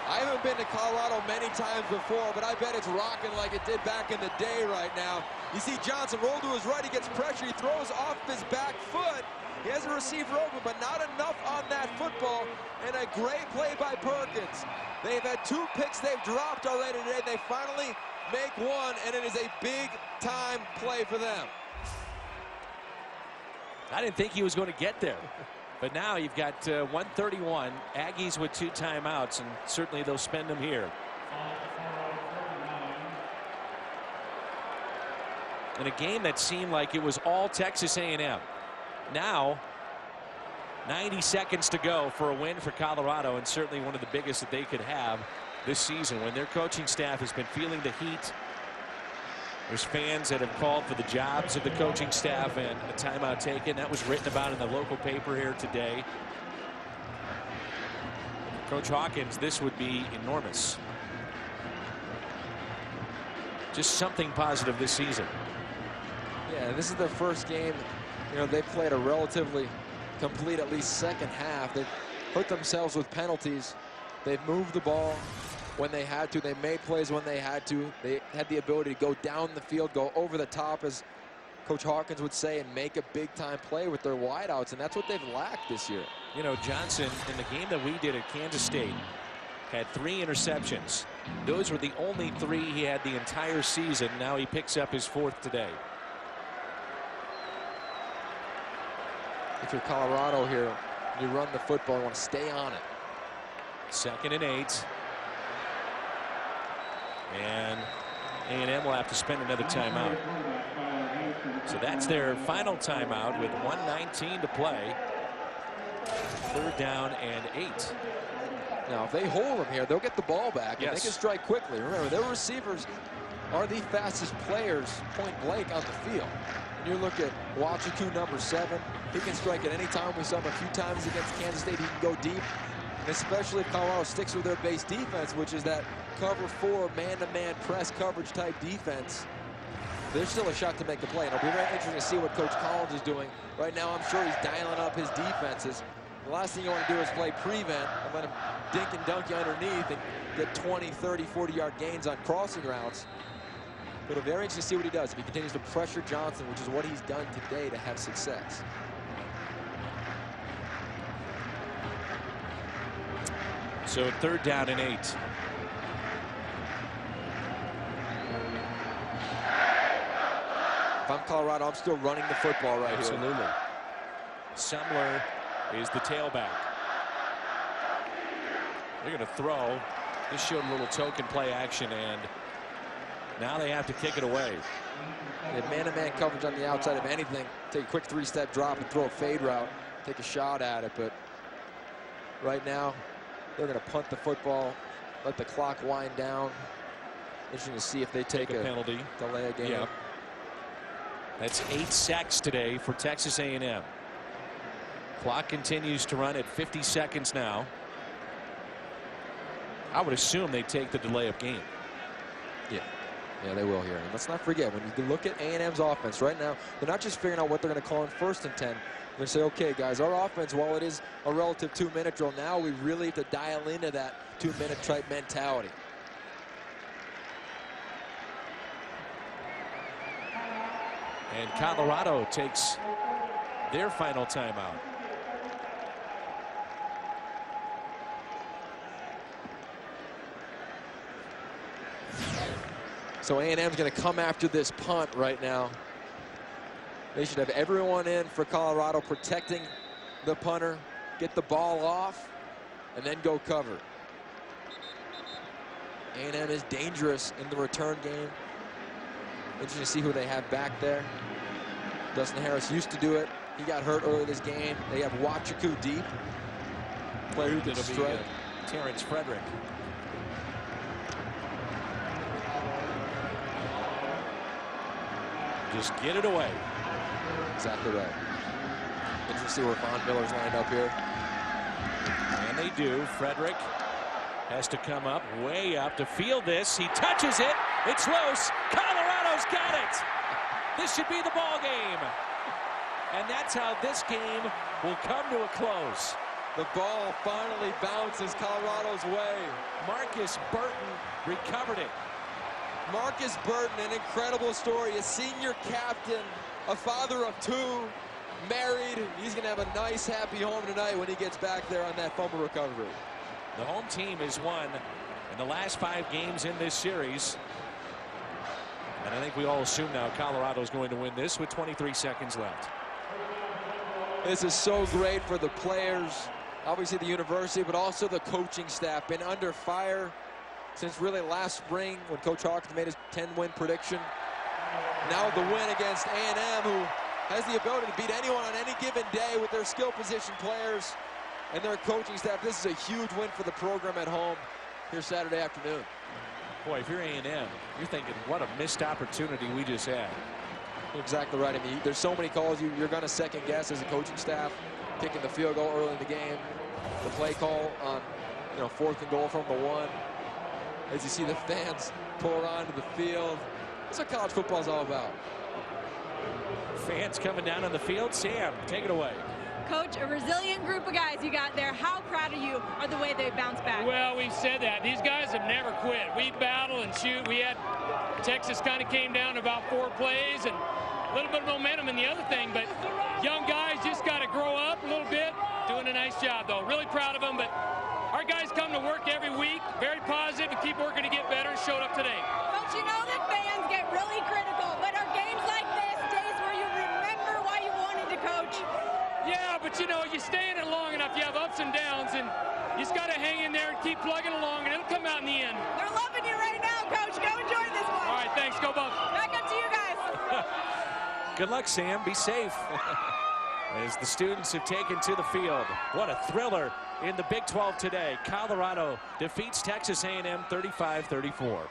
I haven't been to Colorado many times before, but I bet it's rocking like it did back in the day right now. You see Johnson roll to his right, he gets pressure, he throws off his back foot. He has a receiver open, but not enough on that football, and a great play by Perkins. They've had 2 picks they've dropped already today. They finally make one, and it is a big-time play for them. I didn't think he was going to get there. But now you've got 1:31. Aggies with 2 timeouts, and certainly they'll spend them here. In a game that seemed like it was all Texas A&M. Now, 90 seconds to go for a win for Colorado, and certainly one of the biggest that they could have this season when their coaching staff has been feeling the heat. There's fans that have called for the jobs of the coaching staff and a timeout taken. That was written about in the local paper here today. Coach Hawkins, this would be enormous. Just something positive this season. Yeah, this is their first game You know, they played a relatively complete, at least second half. They've hurt themselves with penalties. They've moved the ball when they had to. They made plays when they had to. They had the ability to go down the field, go over the top, as Coach Hawkins would say, and make a big-time play with their wideouts, and that's what they've lacked this year. You know, Johnson, in the game that we did at Kansas State, had 3 interceptions. Those were the only 3 he had the entire season. Now he picks up his 4th today. If you're Colorado here, you run the football, you want to stay on it. 2nd and 8. And A&M will have to spend another timeout. So that's their final timeout with 1:19 to play. 3rd down and 8. Now, if they hold them here, they'll get the ball back, Yes. and they can strike quickly. Remember, their receivers are the fastest players, point blank, on the field. And you look at Wachiku, number 7. He can strike at any time. We saw him a few times against Kansas State. He can go deep. And especially if Colorado sticks with their base defense, which is that cover 4 man-to-man press coverage type defense, there's still a shot to make the play. And it'll be very interesting to see what Coach Collins is doing. Right now, I'm sure he's dialing up his defenses. The last thing you want to do is play prevent and let him dink and dunk you underneath and get 20, 30, 40-yard gains on crossing routes. But it'll be very interesting to see what he does if he continues to pressure Johnson, which is what he's done today to have success. So 3rd down and 8. If I'm Colorado, I'm still running the football right here. Absolutely. Sumler is the tailback. They're going to throw. This showed a little token play action, and now they have to kick it away. They have man-to-man coverage on the outside. If anything, take a quick 3-step drop and throw a fade route, take a shot at it. But right now, they're going to punt the football, let the clock wind down. Interesting to see if they take a penalty, delay a game. Yeah. That's 8 sacks today for Texas A&M. Clock continues to run at 50 seconds now. I would assume they take the delay of game. Yeah, they will here. And let's not forget, when you look at A&M's offense right now, they're not just figuring out what they're going to call in 1st and 10. They're going to say, okay, guys, our offense, while it is a relative 2-minute drill, now we really have to dial into that 2-minute type mentality. And Colorado takes their final timeout. So A&M's going to come after this punt right now. They should have everyone in for Colorado protecting the punter, get the ball off, and then go cover. A&M is dangerous in the return game. Interesting to see who they have back there. Dustin Harris used to do it. He got hurt early this game. They have Wachiku deep. Player who can strike. Terrence Frederick. Just get it away. Exactly right. Interesting to see where Von Miller's lined up here. And they do. Frederick has to come up, way up to field this. He touches it. It's loose. Colorado's got it. This should be the ball game. And that's how this game will come to a close. The ball finally bounces Colorado's way. Marcus Burton recovered it. Marcus Burton, an incredible story. A senior captain, a father of 2, married. He's going to have a nice, happy home tonight when he gets back there on that fumble recovery. The home team has won in the last 5 games in this series. And I think we all assume now Colorado's going to win this with 23 seconds left. This is so great for the players, obviously the university, but also the coaching staff. Been under fire since really last spring when Coach Hawkins made his 10-win prediction. Now the win against A&M, who has the ability to beat anyone on any given day with their skill position players and their coaching staff. This is a huge win for the program at home here Saturday afternoon. Boy, if you're A&M, you're thinking, what a missed opportunity we just had. Exactly right. I mean, there's so many calls you're going to second guess as a coaching staff. Kicking the field goal early in the game, the play call on 4th and goal from the 1. As you see the fans pour onto the field. That's what college football is all about. Fans coming down on the field. Sam, take it away. Coach, a resilient group of guys you got there. How proud of you are the way they bounced back? Well, we've said that. These guys have never quit. We battle and shoot. We had Texas kind of came down about 4 plays and a little bit of momentum in the other thing, but young guys just got to grow up a little bit. Doing a nice job, though. Really proud of them, but our guys come to work every week, very positive, and keep working to get better, and showed up today. Coach, you know that fans get really critical, but are games like this days where you remember why you wanted to coach? Yeah, but you know, you stay in it long enough, you have ups and downs, and you just got to hang in there and keep plugging along, and it'll come out in the end. They're loving you right now, Coach. Go enjoy this one. All right, thanks. Go Bucks. Back up to you guys. Good luck, Sam. Be safe. As the students have taken to the field. What a thriller in the Big 12 today. Colorado defeats Texas A&M 35-34.